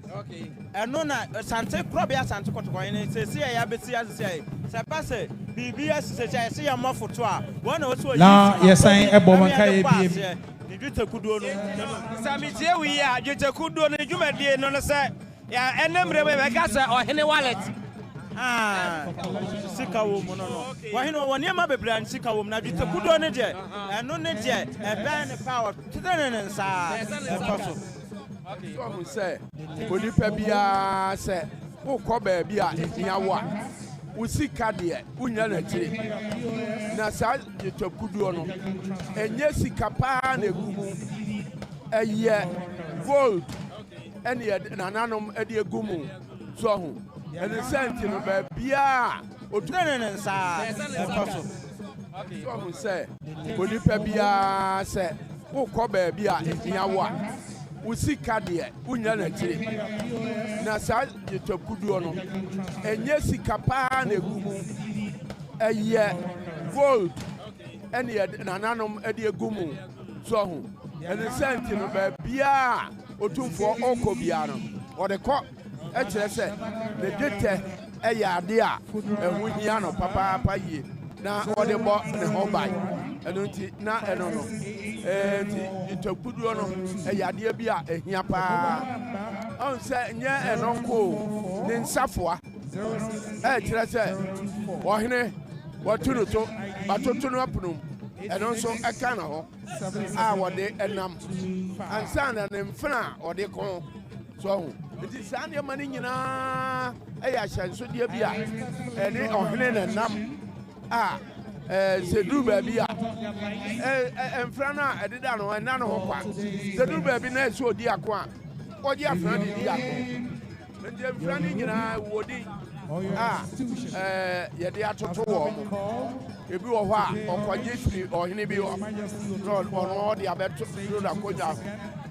ɛno na Asante probia Asante kɔtɔkɔhene sɛsi yɛ abɛsi asɛ sɛ pase biribi asɛ sɛ yɛ mɔfoto a wɔn na wɔso na yɛsan ɛbɔ manka yɛ biem ne dwetekuduo no samitie wi a dwetekuduo no dwumadie no sɛ ɛnɛmrɛ bɛ bɛka sɛ ɔhene wallet sika wo mu no wahene wɔ nneɛma bebree an sika wo mu na dwetekuduo no deɛ ɛno ne deɛ ɛbɛn ne power tete ne nsa ɛkɔ so ɔhu sɛ onipa biara sɛ wokɔ baabi a ehia wo a wo sika deɛ wonya n'akyiri na saa dwetekuduo no ɛnyɛ sika paa na egu mu ɛyɛ gold ɛne nananom ɛde egu mu so ɔhu ɛne sɛnti no baabiaa ɔtune ne nsa ɛkɔ so ɔhu sɛ onipa biara sɛ wokɔ baabi a ehia wo a wo sika deɛ wonya n'akyiri na saa dwetekuduo no ɛnyɛ sika paa na egu mu ɛyɛ gold ɛne nananom ɛde egu mu so ɔhu ɛne sɛnti no baabiaa otumfoɔ ɔkɔ biara no ɔde kɔ ɛkyerɛ sɛ ne dwetɛ ɛyɛ ade a ɛho hia no papaapa yie na ɔde bɔ ne ho ban ɛno nti na ɛno no nti dwetekuduo no ɛyɛ adeɛ bi a ɛhia paa ɔn sɛ nyɛ ɛno nko ne nsafoa ɛkyerɛ sɛ ɔhene wɔto no to batoto no aponom ɛno nso ɛka na hɔ a wɔde ɛnam ansa na ne mfena a ɔde kɔn so ɔho nti saa nneɛma no nyinaa ɛyɛ ahyɛnsodeɛ bi a ɛne ɔhene na nam a sɛ duru baabi a mfra no a ɛdeda no ɛna no ho kwa sɛ duru baabi na ɛsɛ ɔdi ako a ɔgye afra de di ako nti mfra no nyinaa wɔdi a yɛde atoto wɔ mo ebi wɔ hɔ a ɔkɔgye firi ɔhene bi hɔ na ɔno ɔde abɛto duro da akonnwa ho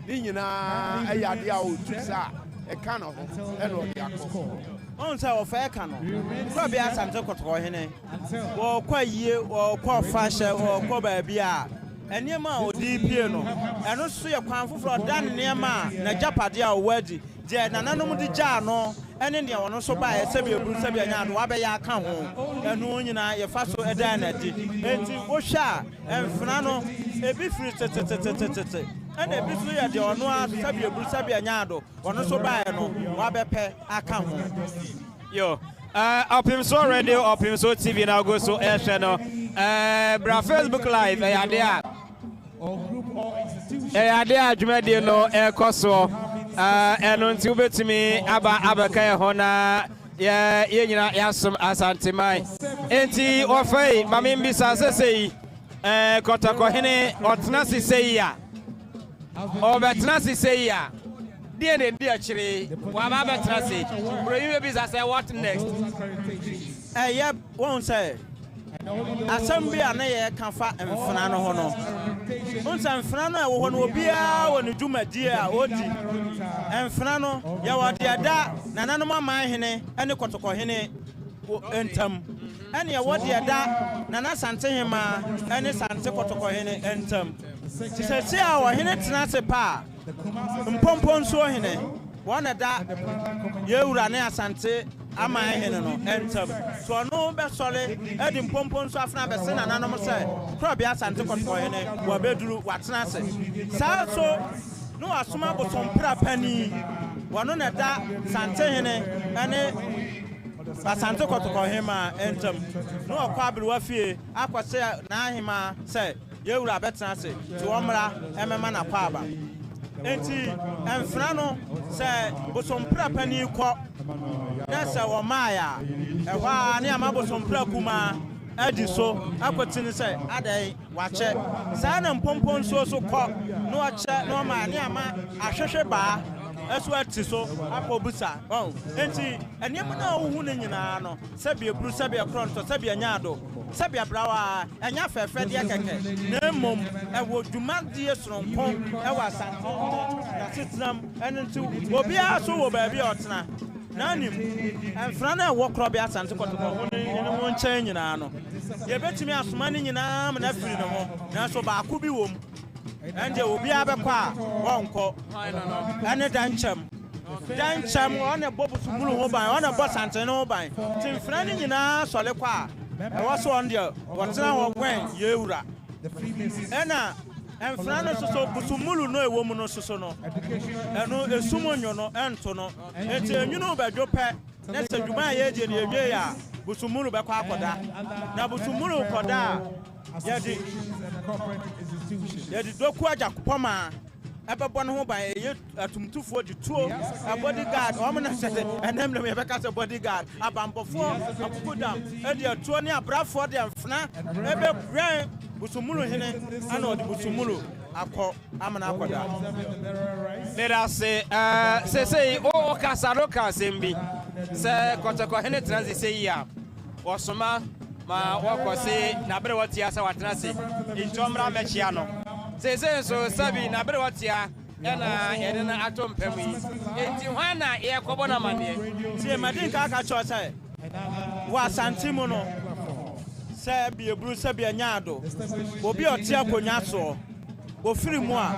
ne nyinaa ɛyɛ ade a ɔtu sa ɛka no ho ɛna ɔde akɔ on say of Akan ko be Asante kotoko hene wo kwa yie wo kwa fashe wo kwa baabi a enema odi pie no eno so ye kwan foforo dan nema na japade a owadi je nananom di ja no ene ne wono so ba ese be eburu se be anya do wa be ya aka ho eno nyina ye fa so eda na di enti wo hwa emfena no ebi firi tete and a bit of the honor, Sabia, Sabia Yado, or no so by no, Wabepe, Akan. Yo, up him so radio, up him so TV now go so air channel. Bra Facebook Live, a idea. A idea, Jumedia no air coso, and until bet to me, Abaka Hona. Yeah, Yasum Asantehemaa. Enti Ofe, Mamim Bisa say, Kotako Hene, or Tnasi say ya. Or Betnasi say ya. Dear Chiri, Wama Betnasi. Bro, say what next? Yep, won't say. Assembly and a comfort and Fanano Hono. Once and Frano, one will be out when you do my dear Odi and Frano, Yawadia, Nananoma Mahine, and the Kotokohine entum. And Yawadia, Nana Santehemaa, and the Sante Kotokohine entum. She said, see our Hinet Nase Pa, Pompon Sohine, one at that, Yurane Asante. Am I enter? So no best solid, Edim Pompon Safna Bessin and Animal say, probably Asante Kingdom, Wabedru, what's Nasa. So, no, Asuma was some penny, one on at that, Santehene, and Asante Kingdom, enter. No, Quabu Wafi, Aqua say, Nahima say, you are better, to Omra, Emma Paba. Enti Enfrano say bosom pra pani ko na say wo maya e hwa ne ama bosom pra kuma adi so akotini say adai wache sa na mpompon so ko no ache no ma ne ama ahwehwe ba esu ati so akobusa enti eniem na ohu ne nyina no sabi ebru sabi ekronto sabi anyado sabi abrawa anya fefe de keke na mom ewo dwuma de soronko ewa Asante na titram enentu obi aso wo ba bi otena na nim enfra na ewo kro bi Asante kotoko ne won chen nyina no ye betimi asoma ne nyina na firi no ho na so ba ko bi wom ende obi abekwa wonko ene danchem on a bobu sumulu ho ban on a boss Asante no ban tin fra ne nyina sole kwa e was on there what na wen yewura ena enfra no so busumulu no ewo mu no so no eno esumonyo no ento no enti enwunu badwo pe na se dwuma ye je ne ewie ya busumulu be kwa akoda na busumulu koda yedi doku ajakopoma ebebo no ho ban ye atumtufo di tuo bodyguard o mena sete enem no me be ka se bodyguard abambofo akukudam edi atuo ne abrafo de mfna ebe brand busumulu hene ana odi busumulu akọ amana akoda let us say o kasaro kasembi se kotoko hene transi say ya osoma ma wakose na bere watia sa watrase intomra mechia no sese so sabi na bere watia ena yedena atompem yi enti hwana ye kobo na mane tie madin ka aka cho sai wa Asante mu no se bi ebru se bi anyado obi otie akonya so ofiri mu a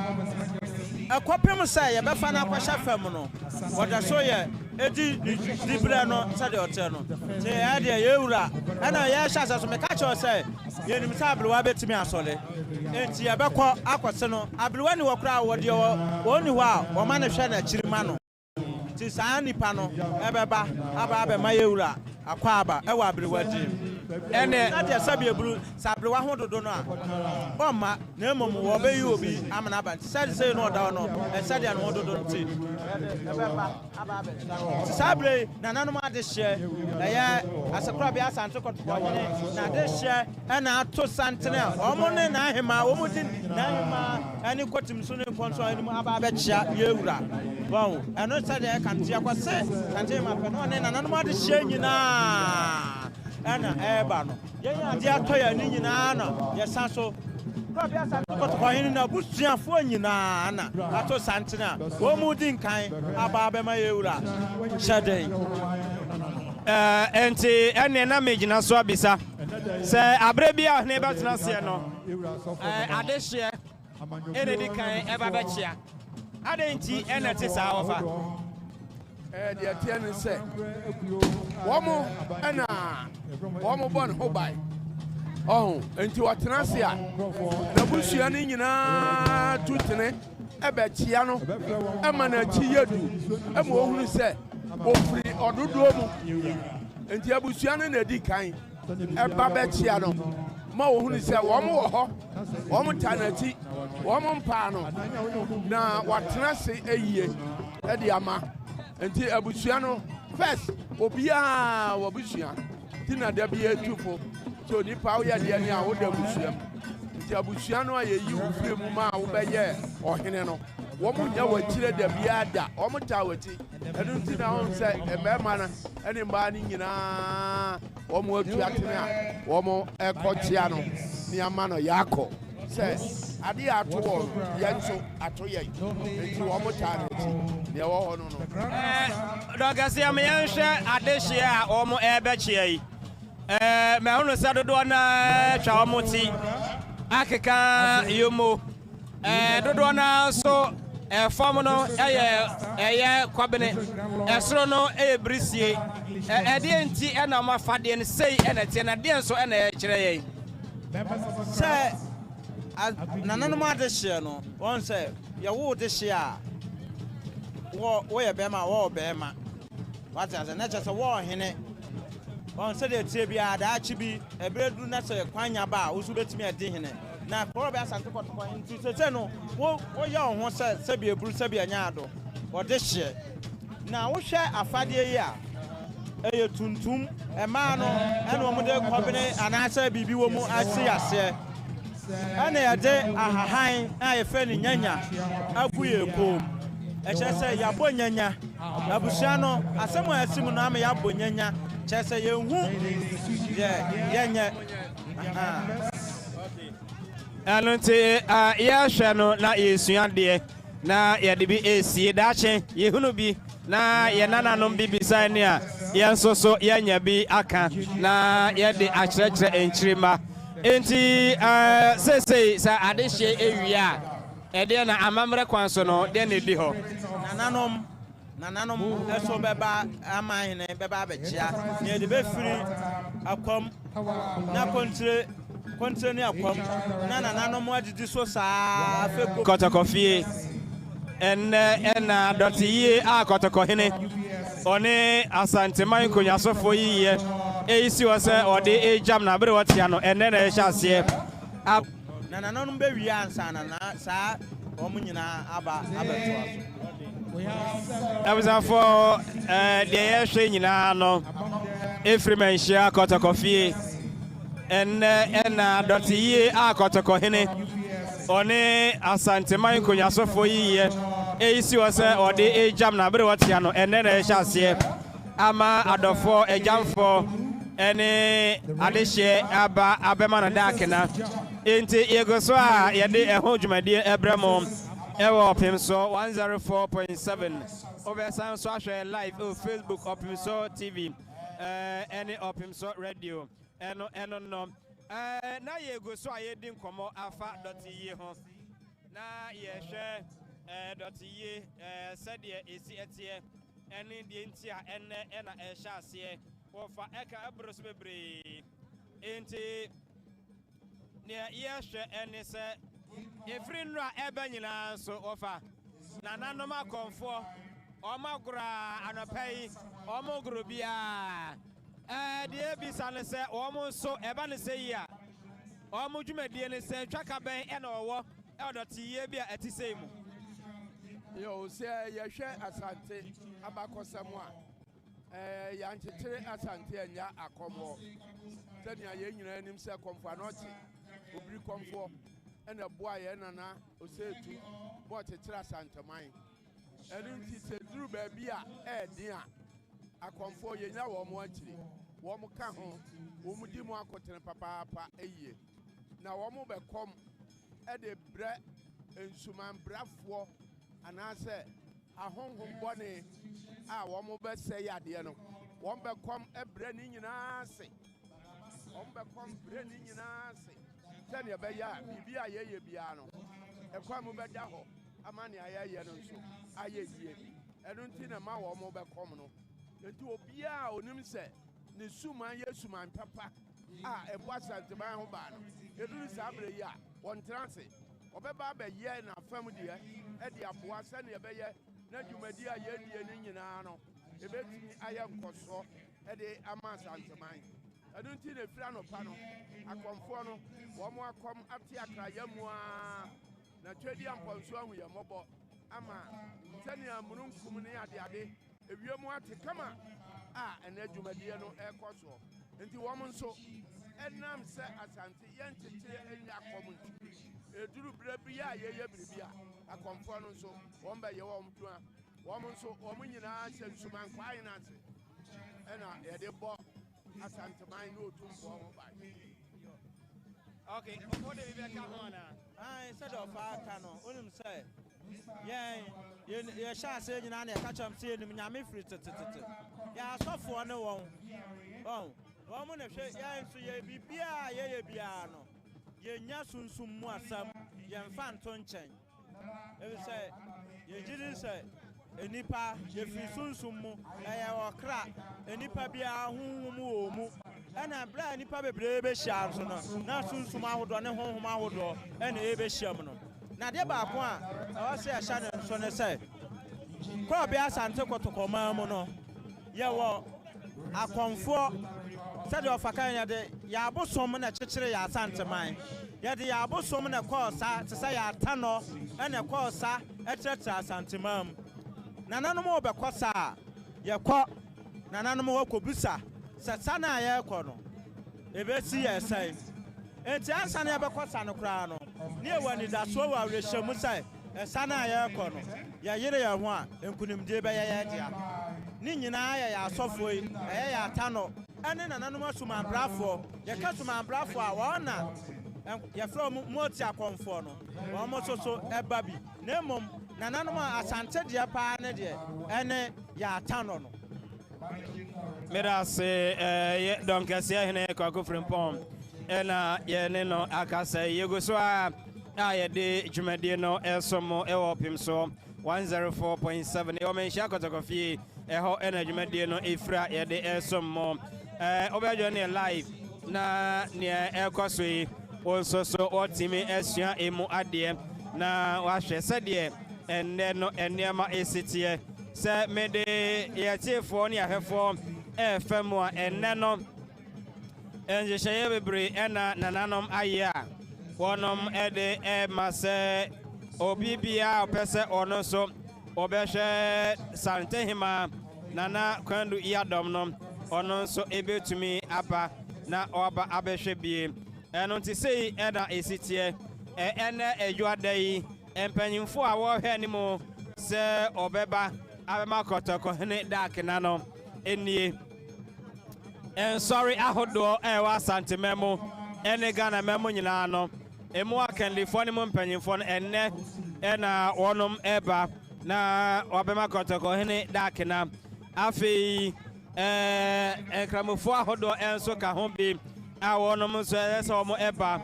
akopem sai ye befa na akwasha fam no woda so ye edi dibre no se de otie no te ya de yewura ana ye sha so me ka cho sai ye nim sa ablewa betimi asole enti ye bekọ akwose no ablewa ni wokra wode woni ho a wo ma ne hwe na chirima no ti sa nipa no ebeba aba ma yewura akwa aba ewa ablewa di ene na de sabi ebru sablewa ho dodo no a bomma na emom wo be yi obi amana ba say no da no sabi an ho dodo ti ebeba aba sabre na nanom ade hye na ye asakra bi Asante kotoko hene na de hye na ato santene omo ne na ahema wo mudi na ahema ani kotim so ne konso ani aba chia yewura bon eno sade kan tia kwase kante ma pe no ne na nanom ade hye nyina ana eba no ye ade atoya ni nyina no ye sanso Probably Asante Kotoko na busuafo nyina na ato santena. Wo mu din kan aba abema yewura. Shadai. Enti ene na megina so abisa. Se abre bia ne betena se no. Adehye ene di kan eba bechia. Adenti ene te sa ofa. The attendant said, Womo, and Womo born Hobai. Oh, and to Atanasia, the Bushiani Tutene, Ebeciano, Emana Chiedu, and who said, O free or do Domo, and Tiabusian and the Decine, Ebabeciano. Mo who said, Womo Tanati, Womo Pano. Now, what Tanasi a year, Ediama. Enti abusuano first obia wabusuan tina da bia tufo so ni pa wo ya de ni a wo da abusuam enti abusuano aye yi wo fire mu ma wo beye ohene no wo mu nya wakire da bia da wo mu ta wati enu tina on say e mema na eni mba ni nyina wo mu atu atene a wo mu ekotia no ni ama no yakọ say ade ato wo yenso ato ye enti wo mu ta na ti ne wo ho no Dɔgasi ameyanhwɛ adehye a ɔmo ɛbɛkyea yi me hunu sɛ dodoɔ na twa ɔmo ti akeka yomo dodoɔ na so fam no ɛyɛ kwabene ɛsoro no ɛyɛ brisie ɛdeɛ nti ɛna ɔmo afadeɛ no sei ɛna tie na deɛ nso ɛna ɛkyerɛ yɛn sɛ nananom adehye no wɔn sɛ yɛwo dehye a wo ye bema wo bema what as na chese wo hene on se de tie bia da achi bi ebredu na se kwanya ba wo su betimi ade hene na ko be Asante Kotoko nti se no wo ye ho se bia buru se bia nya ado wo de hye na wo hwe afade yi a eye tuntum ema no ene wo mo de kobene anasa bibi wo mu ase ase ana ya de ahahan a ye fe ni nyanya aguye kom Echese ya bonyanya abusiano asemu asimu na ama ya bonyanya chese yehu yenye Alunte ya hwe no na yesuade na ye de bi esie dache yehunu bi na ye nananom bi bisane a ye nsoso yenya bi aka na ye de akyerɛkyerɛ enkyirima enti sesei sa adehye ewia ede na amamre kwanso no de na di ho nananom eso beba amahene beba abechia ne de be firi akom na kontre ni akom na nananom adidi so saa feko Kotoko fie ena Dɔte Yie a Kotoko hene one Asante man konyasofo yiye eisi wo se ode ejam na bere wotia no ene na ehya ase na nananom be wi ansa na saa omu nyina aba abeto aso for de yehwe nyina no efri Manhyia Kotoko fie ena Dɔte Yie a Kotoko hene one Asante man konyasofo yiye eisi wo se ode ejam na bere wotia no ene na ehya ase ama adofo ejamfo ene adehye aba abema na dakena enti yegoso a yede eho dwumadie ebremo ewo pimso 104.7 oversan so ahwe live on Facebook opimso TV any opimso radio eno no na yegoso a yedi nkomo afa Dɔte Yie ho na yehwe Dɔte Yie sede esi etie ene die nti a ena ehya ase wofa eka abros bebre enti ne yehwe ene se efri nra eba nyina so wofa na nanom akonfo omagura anopai omoguru bia de bisa ne se omo so eba ne se ya omo dwumadie ne se twaka ben ena owo Dɔte Yie bia etisei mu yo se yehwe Asante abakosam a yanchetere Asante anya akomo tania ye nyina anim se komfo anoche obiri komfo ena boa ye nana osetu bo chetere Asante man enu ti se duru ba bia edin a akomfo ye nya wo mo akiri wo mo ka ho wo mo di mo akotere papa eye na wo mo be kom ɛde brɛ nsumanbrafoɔ anaasɛ ahonhom bɔne a wɔn bɛsɛ yadeɛ no wɔn bɛkɔm ɛbrɛ ne nyinaa ase wɔn bɛkɔm brɛ ne nyinaa ase sɛnea ɛbɛyɛ a biribi a yɛyɛ biara no ɛkwan mu bɛda hɔ ama nea yɛyɛ no nso ayɛ yie ɛno nti na ma wɔn bɛkɔm no nti obiara a onim sɛ ne suman yɛ suman papa a ɛbɔ asanteman ho baa no ɛduru saa berɛ yi a wɔntena ase ɔbɛba abɛyɛ n'afam deɛ ɛde aboa sɛnea ɛbɛyɛ na dwumadi a yɛdie no nyinaa no ɛbɛtumi ayɛ nkɔsoɔ ɛde ama asanteman ɛno nti na ɛfiri anɔpa no akɔmfoɔ no wɔn akɔm ate akrayɛ mu a na twɛdi ampɔnso ahu yɛ mmɔbɔ ama sɛnea mununkum ne adeade ewiem ate kama a ɛnɛ dwumadie no ɛrekɔ soɔ nti wɔn nso ɛnam sɛ asante yɛntetere ɛnyɛ akɔm nti eduru berɛ bi a yɛyɛ biribi a akɔmfoɔ no nso wɔn bɛyɛ wɔn dua wɔn nso wɔn nyinaa hyɛ nsuman kwaa na ase ɛna yɛde bɔ asanteman ne otumfoɔ ho ban. Okay, what do you come on? Instead of Akan, only say, yeah, shall say, you know, catch them saying, Yami free to. Yeah, so for no one. Oh, woman, if she, yeah, so ye be piano. Ye nyasun sum more some, yan fan ton chain. Every say, ye didn't say. Enipa ye free sunsumu or crack enipa bia mu ana bra nipa bebrebe hia so no na sunsuma hodo ne honhoma hodo ana ebe hia no na de ba ko a se ahia ne so ne se ko bia asante kotokoma mu no ye wo akonfo se de ofakan ya de ya abosom na kekere ya asante man ye de ya abosom na kosa te se ya atano ana kosa etratra asante man nananom obekɔsa yɛkɔ nananom wakɔbusa sɛ sana yɛkɔ no ebesi yɛ sɛ enti ansa na yɛbɛkɔsa no koraa no ne ɛwɔ nidasoɔ wɔ awerɛhyɛ mu sɛ ɛsana yɛkɔ no yɛyere yɛn ho a nkunimdie bɛyɛ yɛ dea ne nyinaa yɛ asɔfoɔ yi ɛyɛ yɛ ata no ɛne nananom asumanbrafoɔ yɛka sumanbrafoɔ a wɔn na yɛfrɛ mu oti akɔmfoɔ no wɔn mo soso ɛba bi na mmom nananom asante deɛ paa ne deɛ ɛne yɛ ata no no Medase donkɛseɛ hene kɔkɔ frimpɔn ɛna yɛne no akasa yɛgu so a yɛde dwumadie no ɛsom ɛwɔ pim so 104.7 ɛwɔ Manhyia kɔtɔkɔfie ɛhɔ ɛna dwumadie no ɛfira yɛde ɛsom mo wobɛdwo ne live na nea ɛkɔ so yi wo nso so wɔtumi asua emu adeɛ na wahwɛ sɛdeɛ ɛnnɛ no ɛnneɛma ɛsiteɛ sɛ mede yɛtiefoɔ ne ahwɛfoɔ ɛfɛ mu a ɛnnɛ no nhyehyɛeɛ bebree ɛna nananom ayɛ a wɔnom ɛde ɛma sɛ obi biara ɔpɛ sɛ ɔno nso ɔbɛhwɛ Asantehemaa Nana Konadu Yiadom no ɔno nso ɛbɛtumi aba na ɔba abɛhwɛ bie ɛno nti sei ɛna ɛsiteɛ ɛnɛ adwada yi empanyimfo a wɔhwɛ ne mu sɛ ɔbɛba abɛma kɔtɔkɔhene daakena no enie ensɔre ahodoɔ ɛwɔ Asantemaa mu ɛne Ghana mɛmo nyinaa no emu akandifoɔ ne mu mpanyimfoɔ no ɛnɛ ɛna wɔnom ɛba na wɔbɛma kɔtɔkɔhene daakena afei nkramofoɔ ahodoɔ ɛnso ka ho bi a wɔnom nso ɛsɛ sɛ wɔn ɛba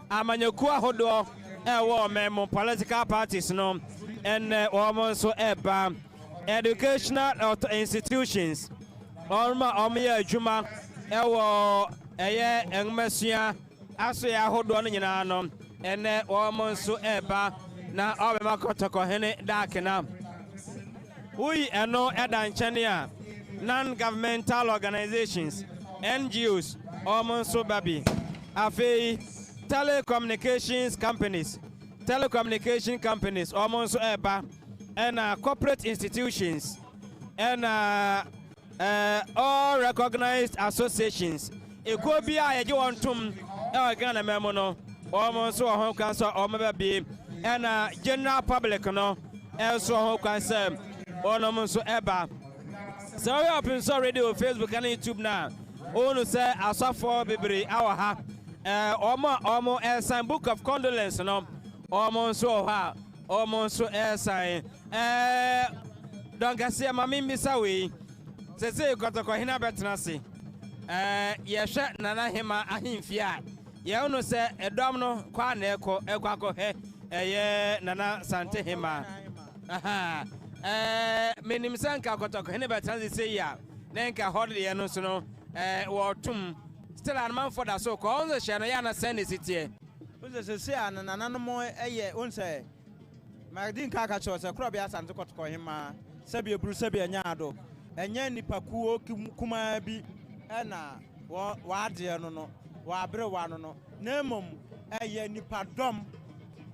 amanyakuo ahodoɔ ɛwɔ mɛmo political parties no ɛnɛ wɔn nso ɛba educational institutions wɔn a wɔyɛ adwuma ɛwɔ ɛyɛ nwomasua asoyɛ ahodoɔ no nyinaa no ɛnɛ wɔn nso ɛba na ɔbɛma kɔtɔkɔhene daakena wuyi ɛno ɛda nkyɛn a non-governmental organizations NGOs wɔn nso babi afei telecommunication companies wɔn nso ɛba ɛna corporate institutions ɛna all recognized associations ekuo bi a yɛgye wɔn tom ɛwɔ Ghana mɛmo no wɔn nso wɔ ho kwan sɛ wɔn bɛbi ɛna general public no ɛnso wɔ ho kwan sɛ wɔn nso ɛba sɛ wɔyɛ open source radio Facebook ɛna YouTube na wɔn sɛ asɔfoɔ bebree awɔ ha wɔn a wɔn ɛsan book of condolence no almost so ha, almost so air sign. Don't get see my mimisa way. Say, got a kohina betnasi. Yes, Nana Hema ahimfia. Ye no say a domino kwa neko ekwako he Nana Asantehemaa. Aha. Menim sanka kotoko he ne betanzi say ya. Nenka holiday no so no wotum still an man for that so ko on se no ya na send city. Unse say an Nana no mo unse Magdin kaka cho se kro bia Asante kotoko hema se bia bru se bia nyaado. Enye nipakuo kuma bi na wa de no wa bre wa no nemom nipadom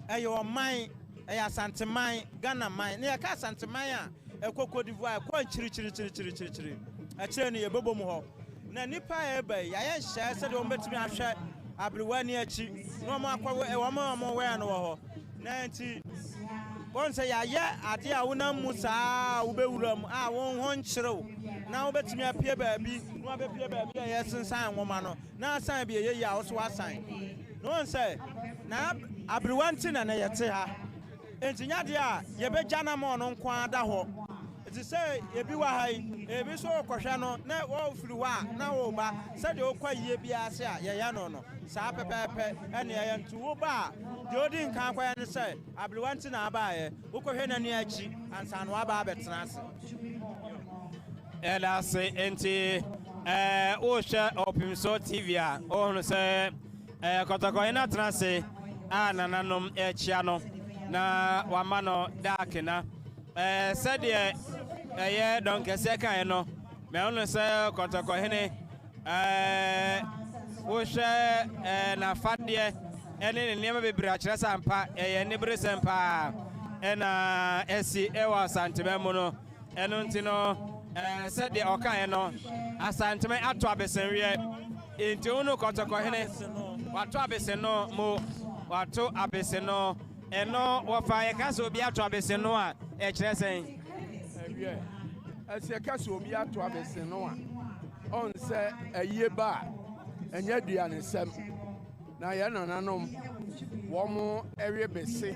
o man Asante man Ghana man ne ka Asante man a ekoko divoire ko chiri a kire ne yebobom ho na nipa eba ya hye se de o betimi ahwe abrewani achi no mo akwa e mo we no ho na nti kon se ya ade a wonam musa wo bewuram a won ho nkyerɛw na wo betimi apie baabi no abepie baabi a yesensan nwoma no na asan bi ye ya wo so asan no se na abrewanti na yete ha enti nyade a ye begya na mo no nkwa da ho enti se ebi wa hai ebi so kɔhwɛ no na wo firi wa na wo ba se de okwa yie bia ase a ye ya no saa pepepe ene ye ntu wo ba de odi nkan kwa ne se abrewanti na aba ye wo kɔhwɛ na ni achi ansa no aba abetena ase ela se enti o hwɛ Opimso TV a o no se kotoko ina transe a nananom echia no na wama no dark na said ye don kese kan no me onu se kotoko hene wo hwe na fade ene ne nema bebre a kire sampa ye ne bre sampa na esi ewa Asantehemaa no eno ntino said the Akan no Asantehemaa ato abesenwe enti unu kotoko hene wato abeseno mo wato abeseno eno wofa ye kaso obi ato abeseno a kire sen ewie ase kaso obi ato abeseno a on se aye ba enya duane sem na ye nananom wo mo ewe bese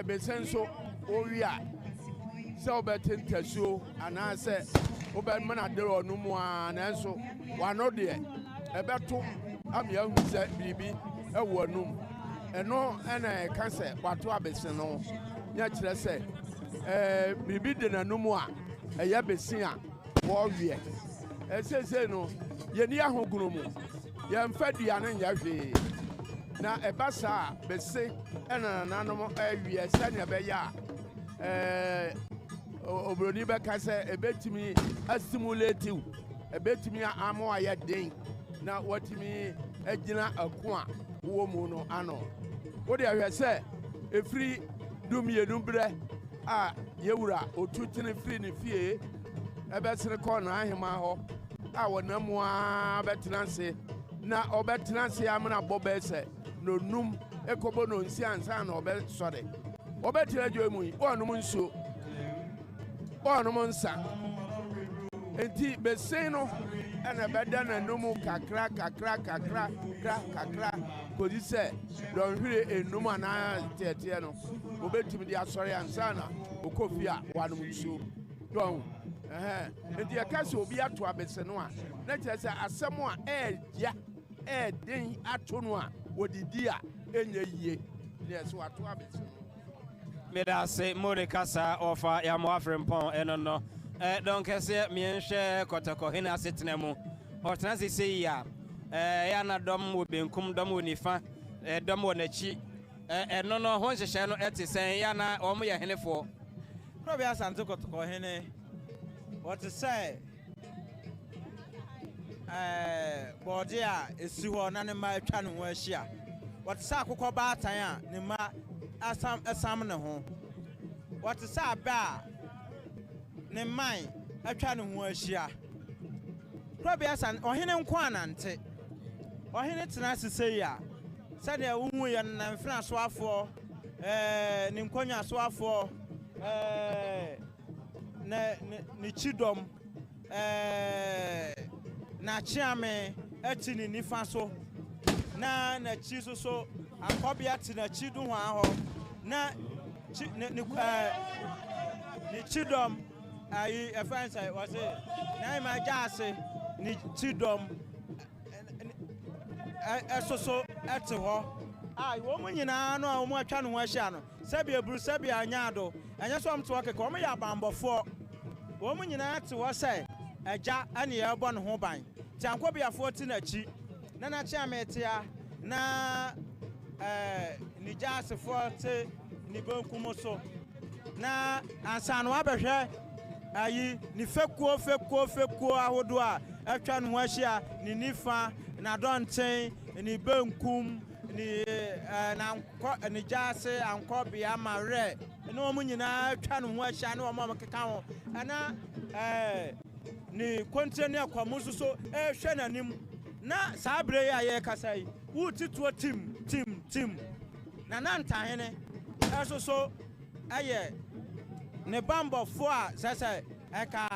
bese nso owi a se obetentasuo ana se obemana de onu mu a na nso wano de ebeto amia hu se bibi ewo anum eno ena ka se wato abese no nya kire se bibi de nanum a eya bese a wo wie esese no ye ni ahogunu mu ye mfa duane nya hwe na ebasa bese ena nanom awie se ne be ya obroni be ka se ebetimi astimulate ebetimi amo aye den na watimi agina ako a wo mu no ano wo de ahwe se efri dumienu bre a yewura otutene fri ne fie ebesere ko na ahema ho a wonamu a betenanse na obetenanse amna bobese no num ekobo no nsi ansa na obesore obetira jomu yi onum nso onum nsa enti bese no ena beda na num kakra kodi se don hwire enum ana tete no obetimi di asore ansa na okofia wanum nso don enti yakase obi ato abese no a na kyerese asemo a den ato no a wodidi a enye yie ne so ato abese meda se Morekasa ofa ya mo afrempon eno no don kese mienhwe kotoko hina asetenemu otena se ya ya na dom wo benkum dom wo nifa dom wo nachi eno no ho hyehye no etisen ya na omo ye henefo probe Asante kotoko hene what to say body a esi ho na ne ma atwa ne ho ahia what say akokɔ baatan a ne ma asam ne ho what say ba ne man atwa ne ho ahia probe Asante ohene nko anante ohene tena sese ya sade uhu ye na mfina so afo ne nkonya so afo ne chidom na chiame eti ni nifa so na chi so akɔbea te na chi do ho na ni chidom ayi efansa was na ma jase ni chidom esoso ete ho wo mu nyina no a wo mu atwa no ho ahia no sabi eburu sabi anyado anya so amto keke wo mu ya bambofo wo mu nyina ate wo sai agya ane ya bɔ no ho ban ti ankɔbiafo ti na chi na chi ametia na ni jasefo te ni bankum so na ansano abɛhwɛ ayi ni fekuo ahodo a atwa no ho ahia ni nifa na dɔnten ni bankum ni ni jase ankɔbia mare na wɔn nyinaa atwa no ho ahia na wɔn keka ho ana ni kontrani akwamu so hwɛ nanim na sabre ya ye kasai wutituo tim na nantahene so aye ne bambofo a sese eka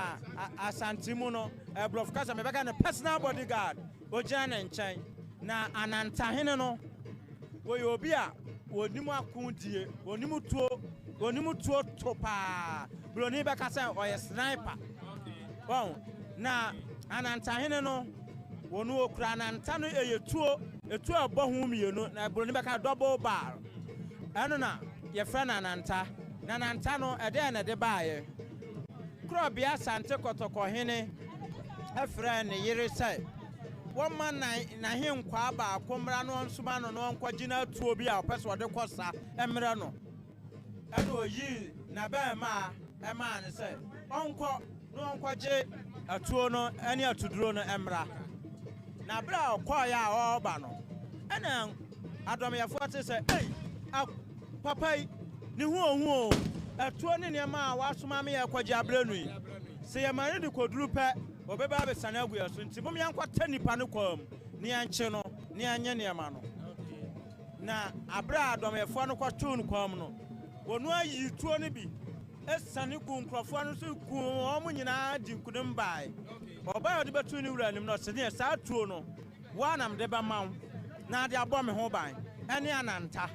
Asante mu no ebrof kasa mebeka ne personal bodyguard ogina ne nkyɛn na anantahene no wo ye obi a wonimu akundie wonimu tuo topa broni beka sɛ ɔyɛ sniper bon na anantahene no wonu okura nanta no etu abɔ ho mienu na broni beka double bar ɛno na ye frɛ na nanta no ɛde na de baaye krobia Asante kɔtɔkɔhene ɛfrɛ ne yere sɛ wɔma na henkwa ba akomra no nsoma no nkɔgyina tuo bi a ɔpɛsɛ ɔde kɔsa ɛmrɛ no ɛno oyi na bɛɛma ɛma ne sɛ ɔnkɔ no nkɔgye atuo no ɛne atuduro no ɛmra na bra ɔkɔɔ ya ɔba no ɛna adomyɛfo te sɛ papa yi ne hu atuo ne nneɛma a wasoma me yɛ kɔgye abrɛnu yi sɛ yɛmane de koduru pɛ obɛba abɛsane agu yɛ so nti mom yɛnkɔta nipa no kwam ne yɛnkye no ne yɛnyɛ nneɛma no na abrɛ adomyɛfoɔ no kɔtoo no kwam no wɔno ayi tuo no bi esane gu nkrɔfoɔ no so ku wɔn nyinaa di nkunim bae ɔbaa ɔde bɛtu ne wura nim no sɛ ne saa tuo no wɔanam de bɛma wo na de abɔ me ho ban ɛne ananta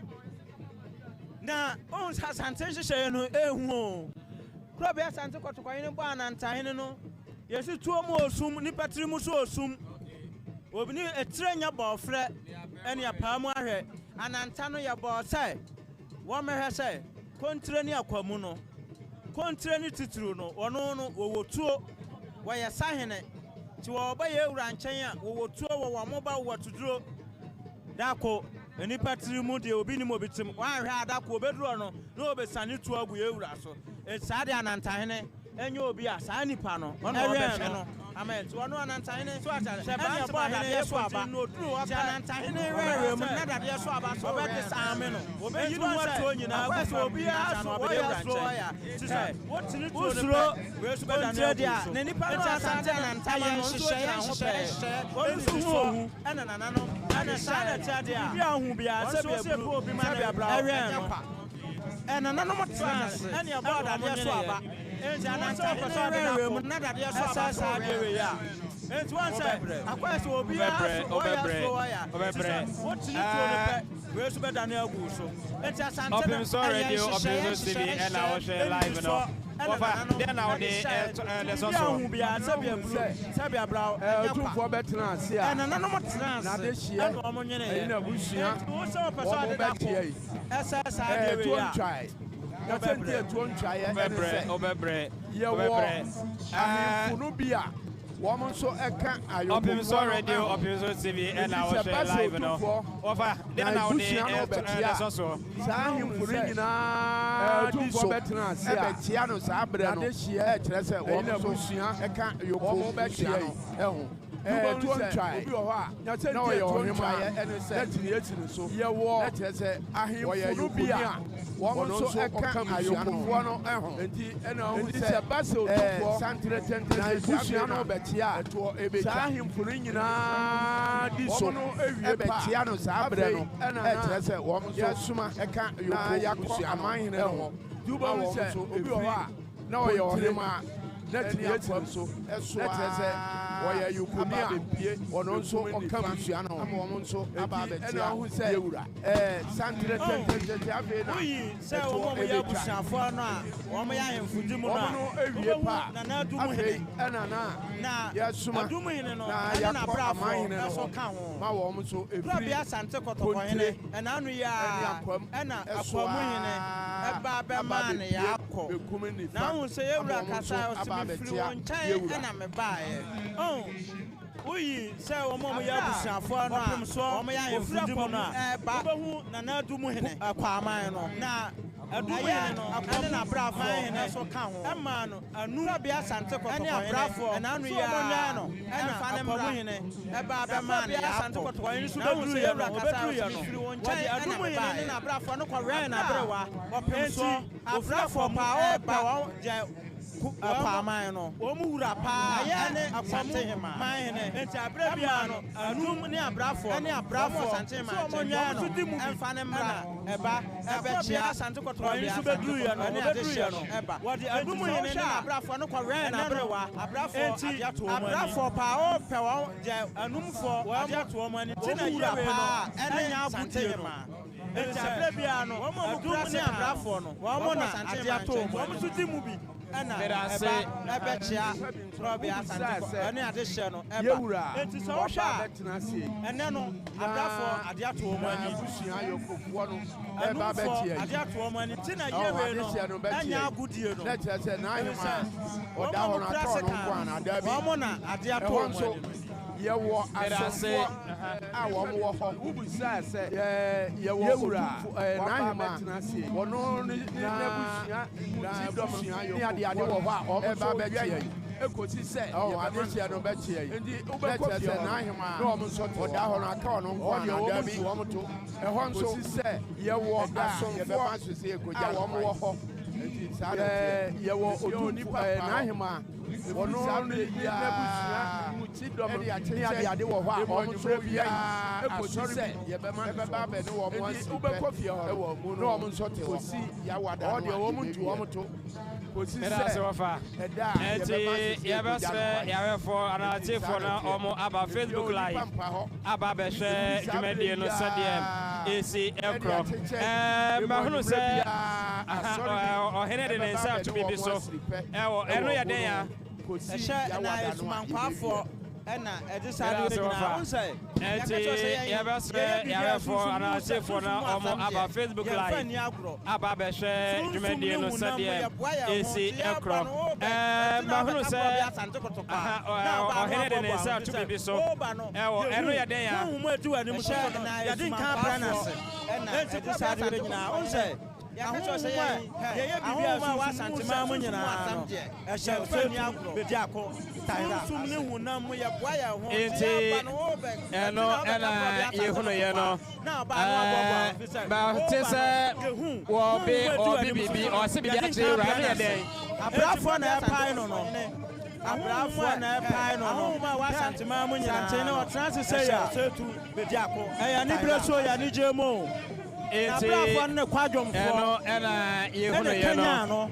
na on Asante hyehyɛ no ehu probe Asante kɔtɔkɔhene bɔ anantahene no yesi tuo mu osum nipa tiri mu so osum obi ni etire nya bɔfrɛ ɛne apaa mu ahwɛ ananta no yɛ bɔ sɛ wɔn mɛhwɛ sɛ kontre ne akwamu no kontre ne titiri no ɔno no wɔwɔ tuo wɔyɛ sahene ti wɔba yɛ ewura nkyɛn a wɔwɔ tuo wɔwɔ moba wɔwɔ tuduro dako nipa tiri mu de obi ni mo bitim wɔahwɛ adako obeduro no na obesane tuo agu yɛ ewura so saa de anantahene enye obi a saa nipa no ɔno ɔbɛhwɛ no amen so ɔno anantahene so ata sɛ ba bɔ adadeɛ so aba no duru wɔka anantahene rɛrɛ mu na dadeɛ so aba so ɔbɛte saa me no obeyi no wɔtuo nyinaa gu so obi a so wɔyɛ so ya sɛ wɔtini tuo no pɛ wɛsu bɛda no dia ne nipa no Asante anantahene no hyehyɛ ɔnso hu ɛna nana no ɛna saa na tade a bi ahu bia sɛ bi obi ma na ɛwɛ no ɛna nana mo trans ɛne ɛbɔ dadeɛ so aba enti anantahene rɛrɛ mu na dadeɛ so aba so ɔbɛwe ya enti wɔn sɛ akɔyɛ sɛ obi a so wɔyɛ so wɔyɛ wɔtini tuo no pɛ wɛsu bɛda no agu so enti Asante no Open Source Radio, Open Source TV, and I was live no. Then I would lesson so. Sabia Brow, two for better and none of what's now this year. And also a person that SSI won't try. That's a won't try. Obebre. Woman so Akan, Open Source Radio, Open Source TV, and I was live no. Then I would lesson so. Sahim Furina, two for better and Tiano Sabre, this year, Tressa, woman so Akan, your home back here. Don't try. No, you're try and set so. Yeah, war, say, I hear you be a woman so Akan, one and it's a basso for Santa Luciano Betia to a him Furina, this one, Tiano Sabre, and I said, woman so Suma, Akan, you are mine. Do so, no, you're him. Let me so, as wɔyɛ yukunia ɔno nso ɔka busua no ama wɔn nso aba abɛtia yewura santere tɛntɛntɛntɛ afei na sɛ wɔn yɛ abusuafoɔ no a wɔn yɛ ahemfo di mu no a ewie pa afei ɛna na yɛsoma na yɛakɔ amahene no ma wɔn nso efiri Asante kɔtɔkɔhene ɛna ano yɛ ɛna akɔmuhene ɛba bɛma ne yɛakɔ na ahu sɛ yɛwura kasa ɔsɛmefiri wɔn nkyɛn ɛna mebaeɛ woyi sɛ wɔn yɛ abusuafoɔ no a wɔn yɛ ahemfo di mu no a ɛba wobɛhu Nana Adumuhene akwaman no na Adumuhene no ɛne n'abrafo so ka ho ɛma no anu Asante kɔtɔkɔhene ɛne abrafo ɛna ano yɛ no ɛna akwamuhene ɛba bɛma ne Asante kɔtɔkɔhene nso bɛduru yɛ no obɛduru yɛ no wɔde Adumuhene ne n'abrafo no kɔwɛn n'aberewa wɔpem so abrafo pa ɔba wɔn gye Apaman no wɔn wura paa ɛne Asantehemaa nti abere bia no anum ne abrafo Asantehemaa nti wɔn di mu ɛnfa ne mmra ɛba ɛbɛkyia Asante kɔtɔkɔhene nso bɛduru yɛ no wɔbɛduru yɛ no ɛba wɔde Adumuhene ne abrafo no kɔwɛn n'aberewa abrafo paa ɔpɛ wɔn gye anumfo ade ato wɔn ani ti na wura paa ɛne Asantehemaa nti abere bia no adum ne abrafo no wɔn na ade ato wɔn nso di mu bi ɛna ɛbɛkyia Robi Asante ɛne ade hyɛ no ɛba enti sɛ wohwɛ a ɛnɛ no abrafo ade ato wɔn ani abusua yɔkofoɔ no ɛba bɛkyia ade ato wɔn ani ti na yɛwe no ɛnya agudie no na kyerɛ sɛ n'ahema ɔda hɔ no atɔ no nko a na ada bi wɔn na ade ato wɔn ani yɛwɔ asɔfoɔ a wɔn wɔ hɔ wubusa sɛ yɛwɔ n'ahema wɔno ne n'abusua ne adeade wɔ hɔ a ɔba bɛkyia yi ekosi sɛ adehyia no bɛkyia yi bɛkyia sɛ n'ahema na wɔn nso ɔda hɔ no aka ɔno nko a na ada bi ɛhɔ nso sɛ yɛwɔ asɔfoɔ a wɔn wɔ hɔ yɛwɔ onipa n'ahema wɔno ne n'abusua ne adeade wɔ hɔ a wɔn nso bia yi ekosi sɛ yɛbɛba abɛne wɔn asi wobɛkɔ fie hɔ na wɔn nso te hɔ yawada ɔdeɛ wɔn ntu wɔn to kosi sɛ ɛda yɛbɛsrɛ yɛwɛfoɔ anaatefoɔ na wɔn aba Facebook live aba bɛhwɛ dwumadie no sɛdeɛ esi ɛkorɔ mahunu sɛ ɔhene de ne nsa ato biribi so ɛno yɛ den a ɛhyɛ na esumankwafoɔ ɛna ɛde saa de nyinaa ɔnsɛ ɛti yɛbɛsrɛ yɛwɛfoɔ anaatefoɔ na wɔn aba Facebook live aba bɛhwɛ dwumadie no sɛdeɛ esi ɛkorɔ mahunu sɛ ɔhene de ne nsa ato biribi so ɛno yɛ den a ɛhyɛ na yɛde nka abra n'ase ɛna ɛde saa de nyinaa ɔnsɛ ahoma wa Asantehemaa mu nyinaa no ɛhyɛ fɛni bedi ako taira sum ne hunam mu yɛ boa yɛ ho enti ɛno ɛna yɛhunu yɛ no bate sɛ wɔbi bibi ɔse bibi akyerɛ wura no yɛ dɛn abrafoɔ na ɛpae no no abrafoɔ na ɛpae no no ahoma wa Asantehemaa mu nyinaa ne ɔtena se sɛ yɛ sɛtu bedi ako ɛyɛ ne berɛ so yɛ ne gye mu eti ɛno ɛna yɛhunu yɛ no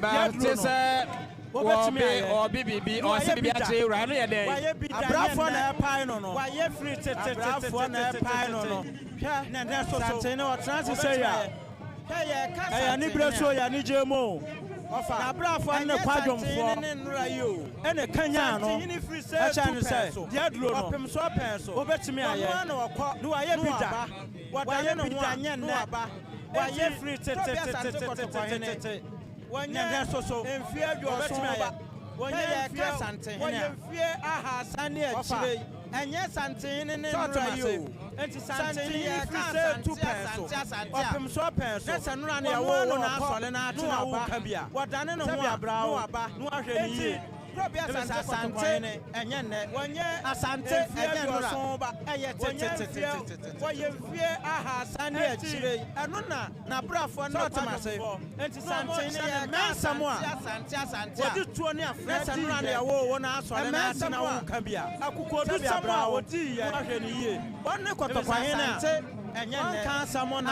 bate sɛ wɔbi bibi ɔse bibi akyerɛ wura no yɛ dɛn abrafoɔ na ɛpae no no abrafoɔ na ɛpae no no hwɛ ne soso ne ɔtena se sɛ yɛ ɛyɛ ne berɛ so yɛ ne gye mu na abrafoɔ ne kwadwomfoɔ ɛne kanyaa no ɛkyɛ ne sɛ deɛ aduro no wobɛtumi ayɛ ne wayɛ bi da wɔayɛ no ho a nyɛ nnɛ wɔayɛ firi tetetetetetete wɔnyɛ soso mfie aduɔso wɔnyɛ mfie Asantehene mfie ahasa ne akyire ɛnyɛ Asantehene ne nnura yi o enti Asantehene yɛ ka Asante ɔpem so ɔpɛn so ne sɛ nnura ne ɛwɔ wo na asɔre na ate na aba wɔdane ne ho abra wo na wahwɛ ne yie Asante ɛnyɛ nnɛ wɔnyɛ Asante ɛnyɛ nnura ɛyɛ tetetetete wɔyɛ mfie ahasa ne akyire ɛno na n'abrafoɔ ne ɔtemase enti Asantehene yɛ mɛnsɛm a wɔde tuo ne afrɛ di nnura ne ɛwɔ wo na asɔre na ate na wo ka bia akokodu sɛm a wɔdi yɛ wahwɛ ne yie wɔne kɔtɔkɔhene a ɛnyɛ nnɛ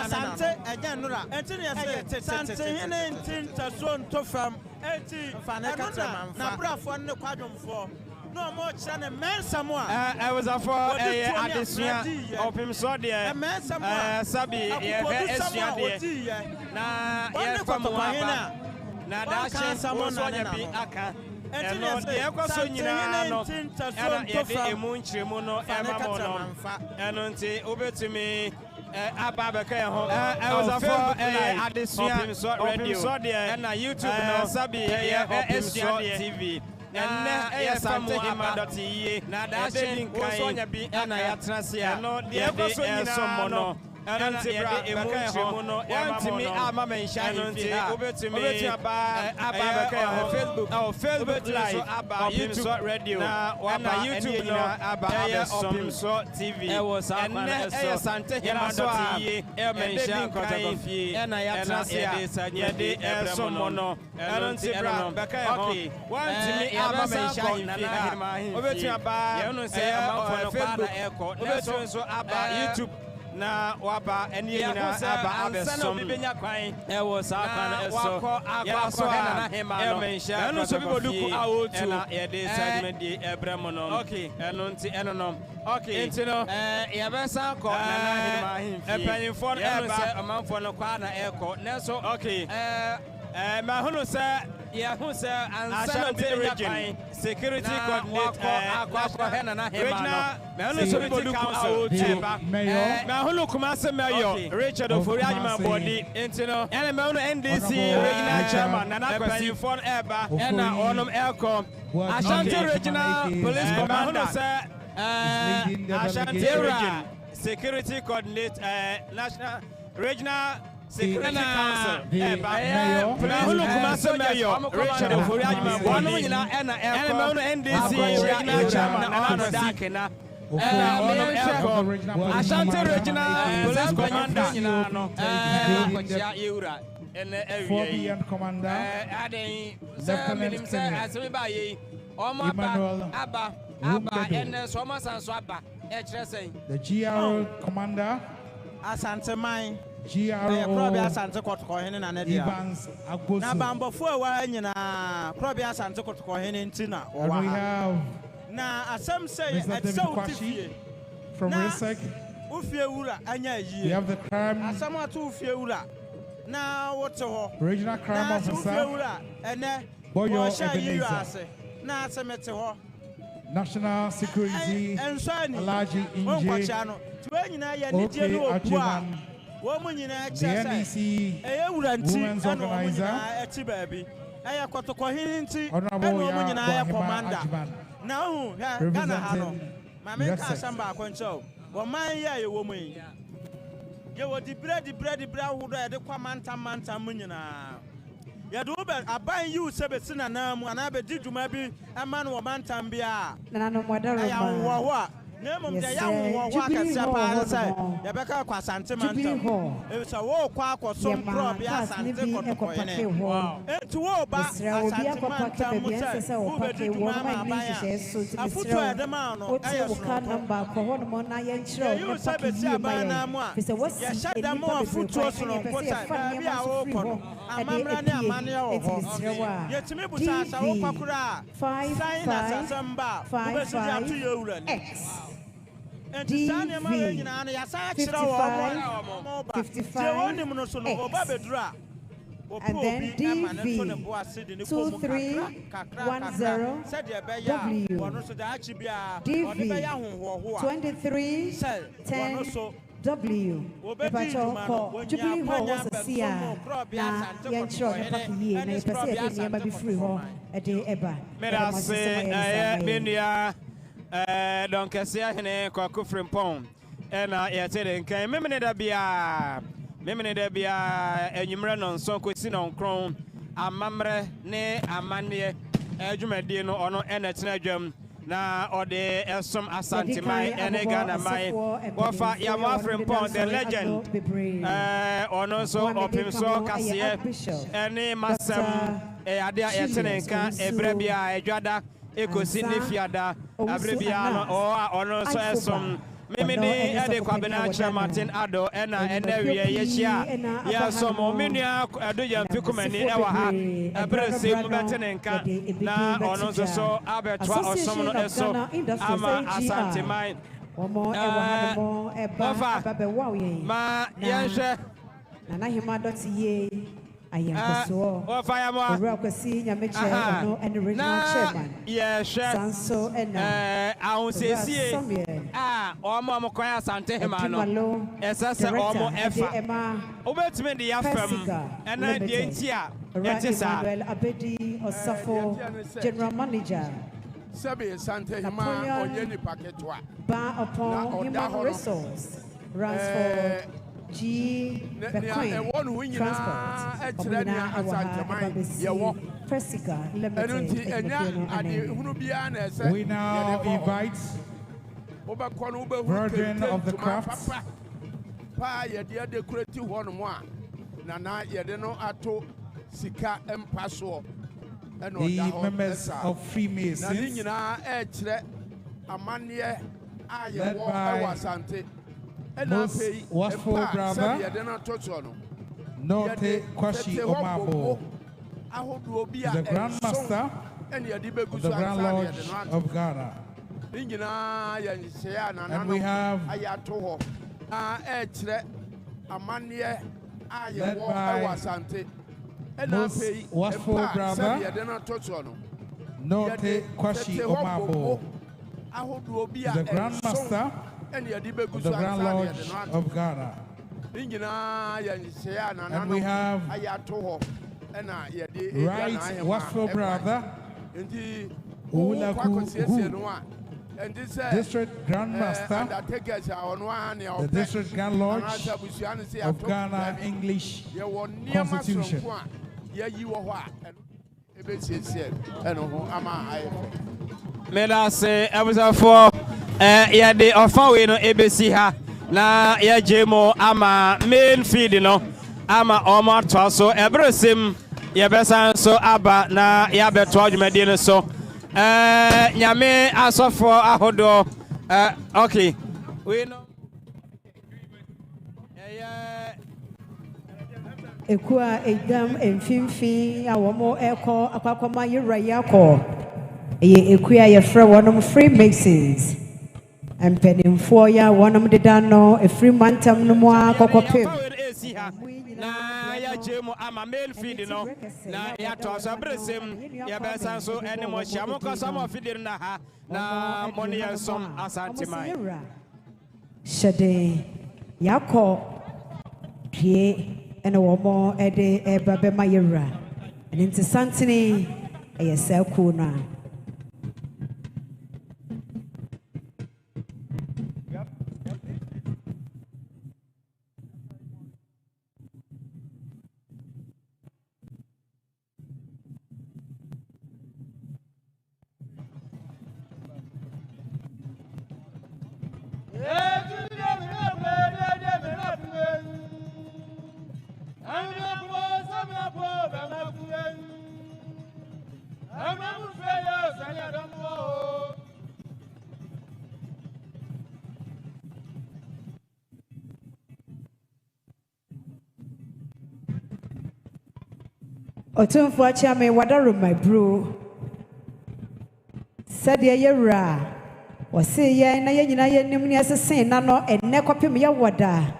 Asante ɛnyɛ nnura enti ne yɛsɛ Asantehene nti ntasuo nto fam enti ɛno na n'abrafoɔ ne kwadwomfoɔ No more channel, man, someone. I was a for addition of him, so dear. Sabi, na yes, from na that's someone on your Akan. And no, the Equasonian, and a moon chimuno, and until over to me. I was a for addition, so radio, and a YouTube, Sabi, TV. Asantehemaa Dɔte Yie na daashe nso bi na yatrasia no de ekoso no and the emotion no want me ama Manhyia no obetumi aba Facebook live aba YouTube radio na YouTube no aba so TV and Asantehemaa Dɔte Yie Manhyia Kotokofie na yatrasia ye eso no okay want me ama Manhyia obetumi aba ye no say ama Facebook obetumi aba YouTube na waba eni nyina aba abesom bibenya kwan e wo sa kwan eso ya so Asantehemaa Manhyia eno so biboduku awotu na ye de segment di ebrem no okay eno nti eno no okay nti no ye be san ko Nana Epanyimfo eba amanfo no kwa na eko neso okay ma hunu se ya hu se Ashanti region security coordinator akwa Nana me hunu so biboduku awotu me hunu Kumasi mayor Richard of Oriajima body intino ene me hunu NDC regional chairman Nana Epanyimfo eba ena onom elko Ashanti regional police commander Ashanti region security coordinator national regional Security Council. Hulu Kumasi mayor Richard of Oriajima body ena NDC regional chairman Nana Dakena Ashanti regional police commander no Yura and commander the GRO commander Asantehemaa GRO Asante Kotoko na Nadia Evans Agbosu na bambofo wa nyina Probe Asante Kotoko ntina and we have na asem say Mr. from Rites. Ufie wura anya yie We have the crime asem atu ufie wura na wote ho regional crime officer ufie wura ene Boyo Ebenezer na asemete ho National Security Alaji Inje tuwe nyina ya nije no opua wo mu nyina kyesa eye wura nti ana wo nyina eti baabi eye Kotoko nti ana wo mu nyina ya commander na hu Ghana ha no ma me ka asamba akwancho wo man ya ye wo mu yi ye wo di bread wudo ye de kwa manta mu nyina ya do be aban yi usebe na na mu ana be di dwuma bi ama no wo manta bia na no modaro ya wo ho Name de ya wo akasa pa say ya beka kwa Asantehemaa e so wo kwa akosom Probe Asante Kotoko ene enti wo ba Asantehemaa mu say wo be di dwuma ma ba ya afuto edema no ayo so number ko hono mo na ye nchiro you sabe si abana mu a ya shada mo afuto so no kota bi a wo kono amamra ne amane wo ho yetimi busa sa wo kwakura sign asasamba wo be si atu ye wura ni DV 55 and then DV 2310 W DV 2310 W Jubilee Hall was a seer na yenchro na pakiye na yepese ya nyamba bi free ho ede eba menua donc c'est hene kwa kufrimpon ena yete nkan memene da bia enyumre no nso kwesi no nkron amamre ne amane adwumadi no ono ena tena adwam na ode esom Asantehemaa ene Ghana mai wofa ya mafrimpon the legend ono so opim so kase ene masem ade a yete nkan ebre bia edwada ekosi ne fiada abrebia no ono so esom Mimini ede kwabena cha Martin Ado ena enewie yeshia ya somo minua ado yamfikumani ewa ha ebrese mu betenenka na ono so abetwa osomo no eso ama Asantehemaa ma yenhwe Nana Dɔte Yie ayamkoso Urakwasi Nyameche no and regional chairman Sanso ena ahunsesie omo amokoya Asantehemaa no esese omo efa obetime de yafam ena de entia yetisa Abedi Osafo general manager Sabi Asantehemaa onyeni paketwa ba upon human resource runs for G. Becoin Transport We now invite Virgin of the Crafts the members of Freemasons led by most watchful brother Dɔte Yie, the Grandmaster of the Grand Lodge of Ghana. And we have led by most watchful brother Dɔte Yie, the Grandmaster of the Grand Lodge of Ghana. And we have Rites watchful brother District Grandmaster, the District Grand Lodge of Ghana English Constitution. Let us say, I was for the offer no ABC ha na ya jemo ama main feed no ama oma to so ebresim ya besan so aba na ya beto adwumade no so nyame asofo ahodo okay we know Ekua edam emfimfi awomo eko akwakoma yura yako ekua yefra wonom Freemasons and penimfo ya wonom dedano e free mantam no mo akokopem na ya jemu ama main feed no na ya to so bresem ya besan so enemo hyamo ko some feed na ha na money som Asantehemaa shade yako pie ene womo ede eba be mayura and into santini ayesa ku na Otumfo achame wadaro my bro said ye yera wose ye na ye nyina ye nim ne asesen na no enne kopem ye wada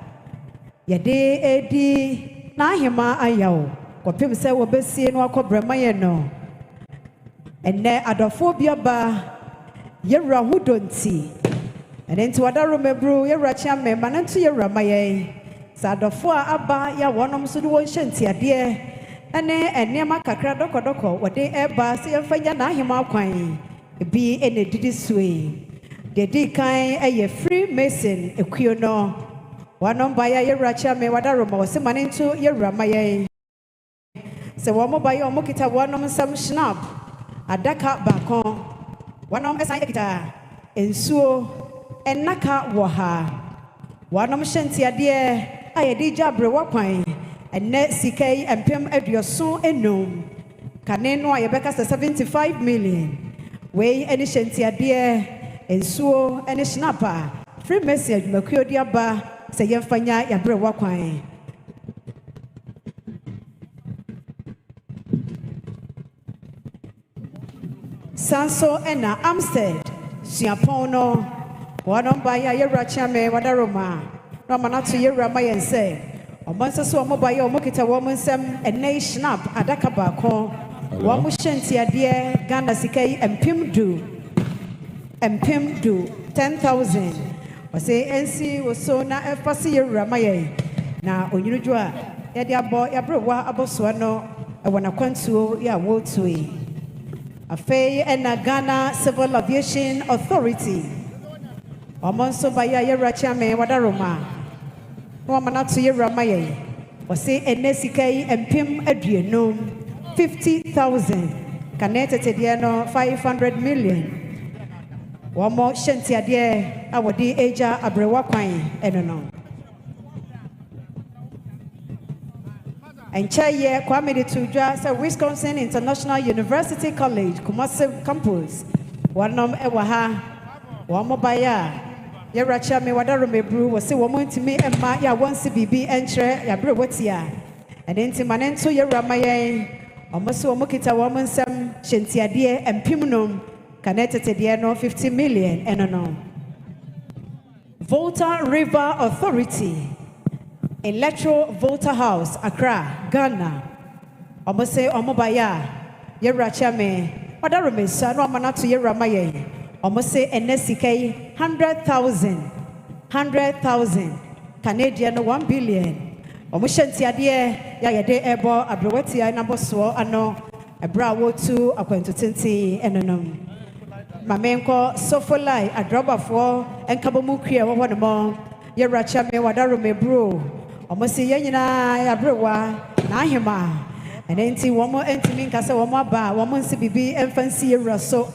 ye de edi na ahema ayawo kopem se wo besie no akobrama ye no enne adofo biaba yera hudonti enne nti wadaro my bro yera chame manantu yera maye sa adofo aba ya wonom so de won hyanti ade ene enema kakra doko wode eba se yemfanya na ahema kwan bi ene didi sue dedi kan eye Freemason ekuo no wanom ba ya yewracha me wadaroma wose manentu yewrama ye se wo mo ba ye omo kita wanom sam snap adaka bakon wanom esan kita ensuo enaka wo ha wanom hyanti ade ayedi jabre wakwan ene sikai empem aduoso enum kane no ayebeka 75 million we eni hyanti ade ensuo eni snapper free message makuo di aba se yemfanya yabre wakwan Sanso ena Amstead Siapono wanomba ya yerachame wadaroma no manatu yerama yense omanso so omoba ya omokita womensem ene snap adaka baako womo hyentia de Ghana sikai empimdu 10,000 ose ensi woso na efase yerama ye na onyuruju a yede abo yabrewa aboso no ewona kwantuo ya wotue Afei ena Ghana Civil Aviation Authority Omonso baya yerachame wadaroma no manatu yerama ye ose enesikai empim aduenum 50,000 kanete de no 500 million womo hyentia de awodi eja abrewa kwan eno no Enchaye Kwame de Tujwa sa Wisconsin International University College Kumasi campus wanom ewaha wamo baya yeracha me wadaro mebru wose womo ntimi emma ya wonsi bibi enchre ya bre watia enti manento yerama yen omoso womo kita womo nsem hyentiade empimnom kanetete de no 50 million enono Volta River Authority Electro Volta House, Accra, Ghana. Omose omobaya yeracha me wadarome sa no manatu yerama ye omose enesike 100,000 Canadian 1 billion omuhyentia de ya yede ebo abrewatia naboso ano ebra wotu akwantu tenti enonom mamenko sofolai adrobafo enkabomu kria wo no yeracha me wadarome bro Omosi yenyina yabrewa na ahema enti womo entimi nkase womo aba womo nsi bibi emfansi yeraso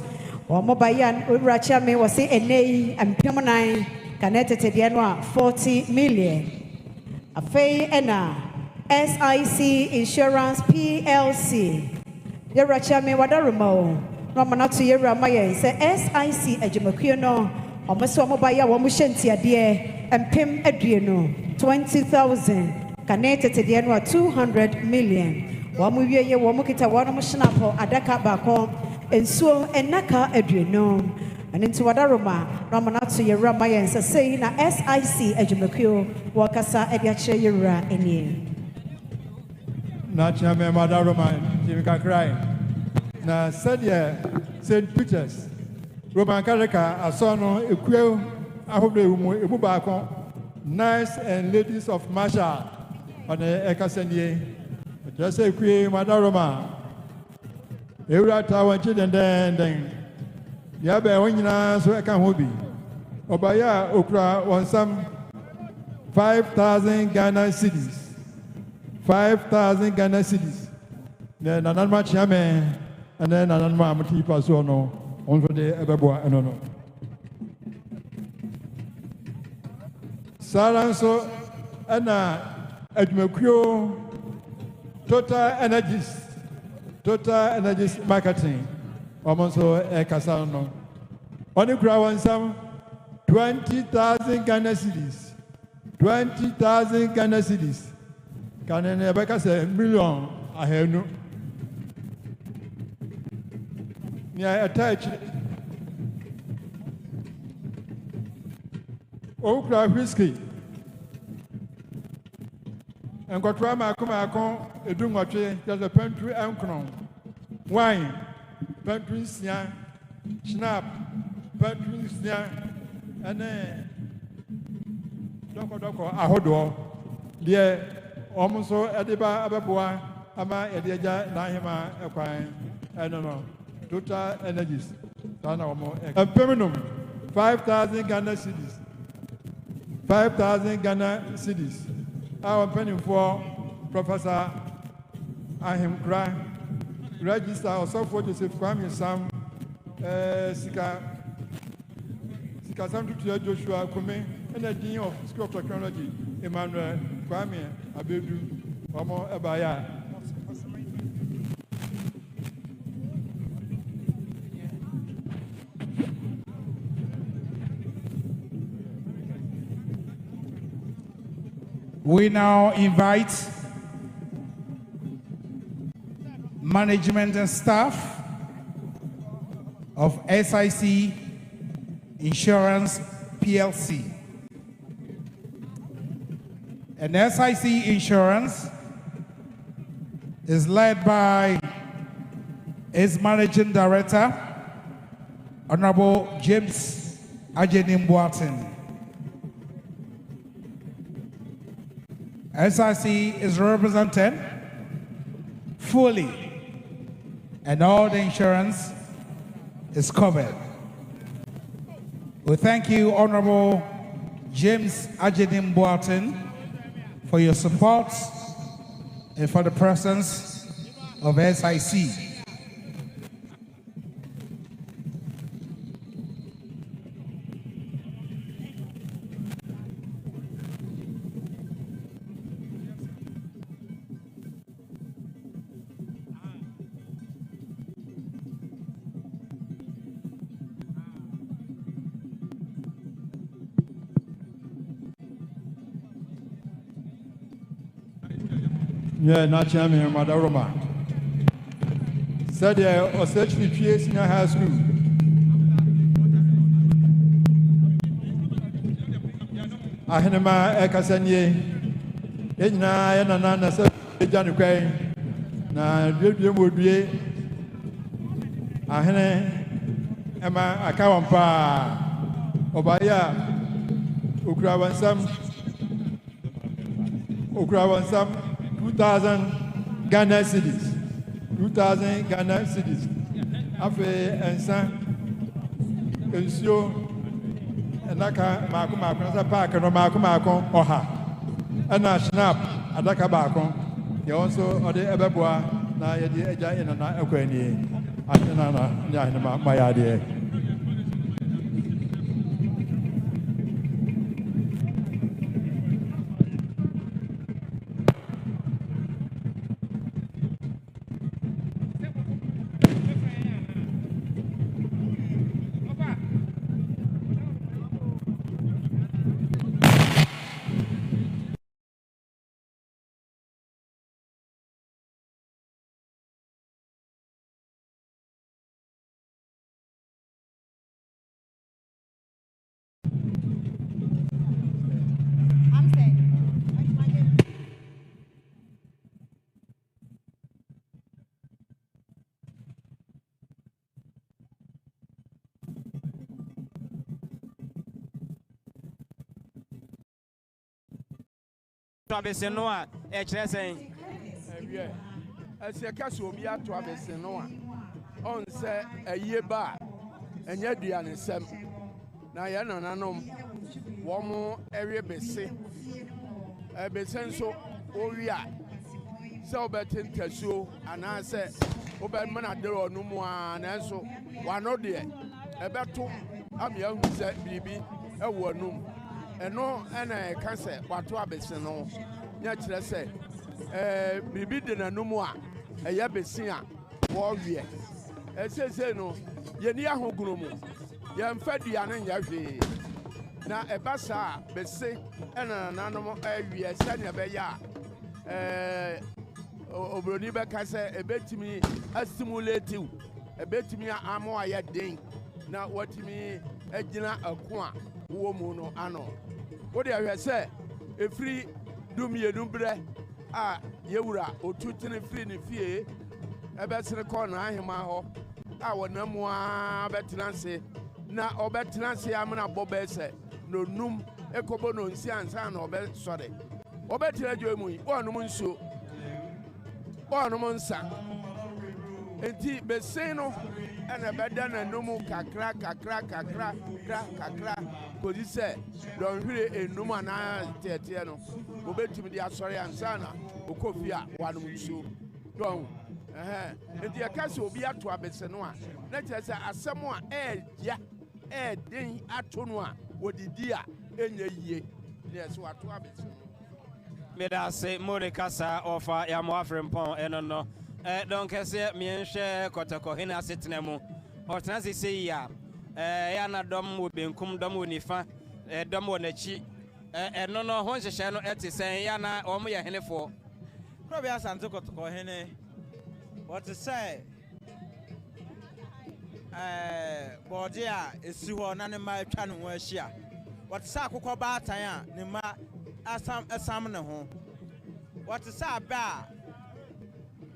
womo bayan uracha me wose enei empemnan kanetete de no 40 million afei ena SIC Insurance PLC yeracha me wadarumo no manatu yerama ye se SIC ajumakuo no omosi womo baya womo hyentia de empem adueno 20,000 kanetete de no 200 million wamu wieye wamu kita wano mshinapo adaka bako ensuo enaka adueno anenti wadaroma na manatu yerama yense sei na SIC ajumekio wakasa ediache yera enie na chame wadaroma jimika cry na said St. Peter's Roman Catholic asono ekuo ahobe emu baako Knights and Ladies of Marshall on the Ekasenie. Just a queen, Madaroma. Every tower children then. Yabe Wina, so I can hobby. Obaya Okra on some 5,000 Ghana cities. 5,000 Ghana cities. Then another much yame, and then another mamati pasono on for the Ebeboa and no. Saranso ana adwumakuo Total Energies Marketing omonso ekasa no oni kura wansam 20,000 Ghana cedis 20,000 Ghana cedis kanene ebeka se million ahenu ni attach okra whiskey and got rama come edungotwe just a pantry ankron wine pantry sia snap pantry sia and doko ahodo de omso ediba abeboa ama edeja na hema ekwan no Total Energies sana omo permanum 5,000 Ghana cedis 5,000 Ghana cedis. Our penny for Professor Ahim Kra register also for Joseph Kwame Sam Sika Sam to Joshua Kume and the Dean of School of Technology Emmanuel Kwame Abedu Omo Ebaya. We now invite management and staff of SIC Insurance PLC. And SIC Insurance is led by its Managing Director, Honorable James Ajenim-Boateng. SIC is represented fully, and all the insurance is covered. We thank you, Honorable James Ajenim-Boateng, for your support and for the presence of SIC. Yeah, not chairman, Madam Roma. Said there was actually senior high school. Asantehemaa Ekasanye, Ejna, Nana Konadu Yiadom III, Asantehemaa Akan Obaya, Ukrawansam. 2,000 Ghana cedis. 2,000 Ghana cedis. Afe ensa ensio enaka mako na park no mako oha. Ana snap adaka baako. Ye also ode ebeboa na ye de eja ina na ekwani. Atena na nya hina mayade. Abesenoa, HSN. As a castle be at to Abesenoa. On say a year bar, and yet the ansem. Nayana Nanom, one more area bese. A besenso, Oria. So betin Tesu, and I said, Oberman at the no more, and so one or dear. A better, I'm young, said BB, a one. And no, and I can't say what to Abeseno. Naturally, say, Bibi did no more, a Yabesia, warrior. As I say, no, Yenia Hogurumu, Yan Fedian and Yavi. Now a bassa, Bessie, and an animal area, Sanya Beya. Obroniba can say, a bet to me, a stimulative, a bet to me, I'm more yet ding. Now what to me, a dinner a quan, woman ano. What do I say? A free do me a number. Ah, Yura, or 2 free in fear. A better corner, I am my hope. I want no more better Nancy. Now, or better Nancy, I'm not Bob said. No noom, a cobono in Sian or better sorry. Or better Joy, or no monso. Or no monsa. And tea, Besseno, and a better than no more crack. Because he said, don't really a no man, Tiano, who bet to me the sorry and Sana, who cofia one so. Don't. And the castle will be at to Abesenoa. Let us say, as someone, ding at Tonua, what the dear, ye. Yes, what to Abesenoa. May I say, Monicasa offer Yamoafrim Pon, and no. Don't say me and share Kotako in a sitnemo. Or Tansi say, Yana Dom would be cum dom unifa, Dom on a cheek. ɛno no ho nhyehyɛ no ɛte sɛn ya na wɔn yɛ henefoɔ. Kuro bi Asante Kotoko hene wɔte sɛ bɔɔde a esi hɔ na ne mma atwa ne ho ahyia. Wɔte sɛ akokɔ baatan a ne mma asam ne ho. Wɔte sɛ abɛ a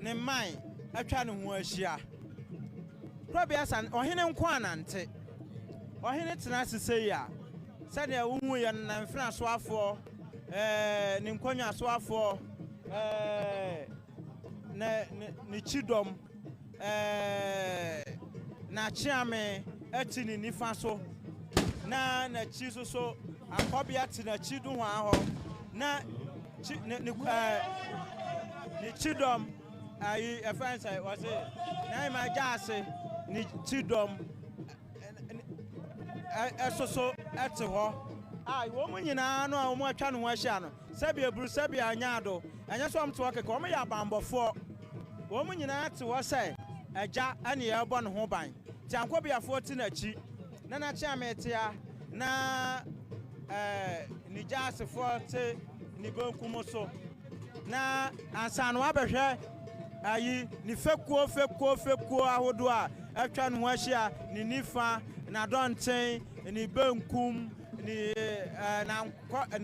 ne mman atwa ne ho ahyia. Kuro bi Asante ɔhene nko anante. Ɔhene tena sise yi a sɛdeɛ wohu yɛ no na mfena soafoɔ ne nkonya soafoɔ ne chidom na chiame ati ne nifa so na chi so akɔbea te na chi do ho ahɔ na ne chidom ayi ɛfɛn sɛ wɔse na ma gyaase ne chidom ɛsoso ɛte hɔ wɔn nyinaa no a wɔn atwa ne ho ahyia no sɛbi eburu sɛbi anyado ɛnyɛ sɛ wɔn te hɔ kɛkɛ wɔn yɛ abanbɔfoɔ wɔn nyinaa te hɔ sɛ ɛgya ɛne ɛbɔ ne ho ban te ankɔbiafoɔ te n'akyi na n'akyi ametea na ne gyaasefoɔ te ne benkum so na ansa no abɛhwɛ ayi ne fekuo ahodoɔ a atwa ne ho ahyia ne nifa na dɔnten ne benkum ne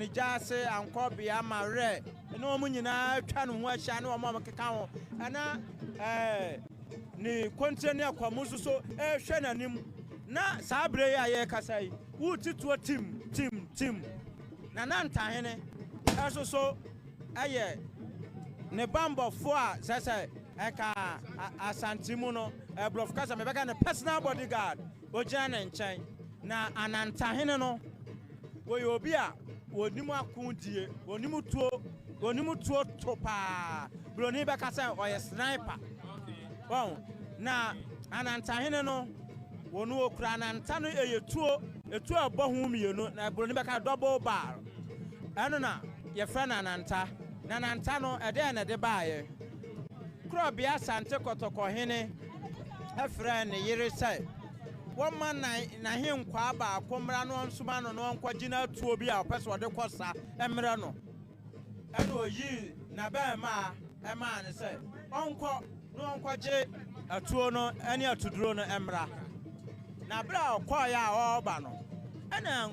gyase ankɔbea marɛ ne wɔn nyinaa atwa ne ho ahyia ne wɔn a wɔkeka ho ɛna ne kontre ne akwamu nso so ɛhwɛ n'anim na saa abere yi a yɛrekasa yi wotituo tim na nantahene ɛso so ɛyɛ ne bambɔfoɔ a sɛsɛ ɛka asante mu no ɛbrɔfo kasa mɛbɛka ne personal bodyguard ogyina ne nkyɛn na anantahene no wɔyɛ obi a wɔnim akodie wɔnim tuo to paa broni bɛka sɛ ɔyɛ sniper wɔn na anantahene no wɔn okura ananta no ɛyɛ tuo ɛbɔ ho mmienu na broni bɛka double bar ɛno na yɛfrɛ no ananta na ananta no ɛdeɛ na ɛde baayɛ kuro bi Asante Kotoko hene ɛfrɛ ne yere sɛ wɔn ma n'ahenkwa baako mmra no nsoma no na ɔnkɔ gyina tuo bi a ɔpɛ sɛ ɔde kɔ sa ɛmmerɛ no ɛna oyi na bɛɛma ɛmaa ne sɛ ɔnkɔ na ɔnkɔ gye atuo no ɛne atuduro no ɛmmra na abere a ɔkɔɔyɛ a ɔreba no ɛna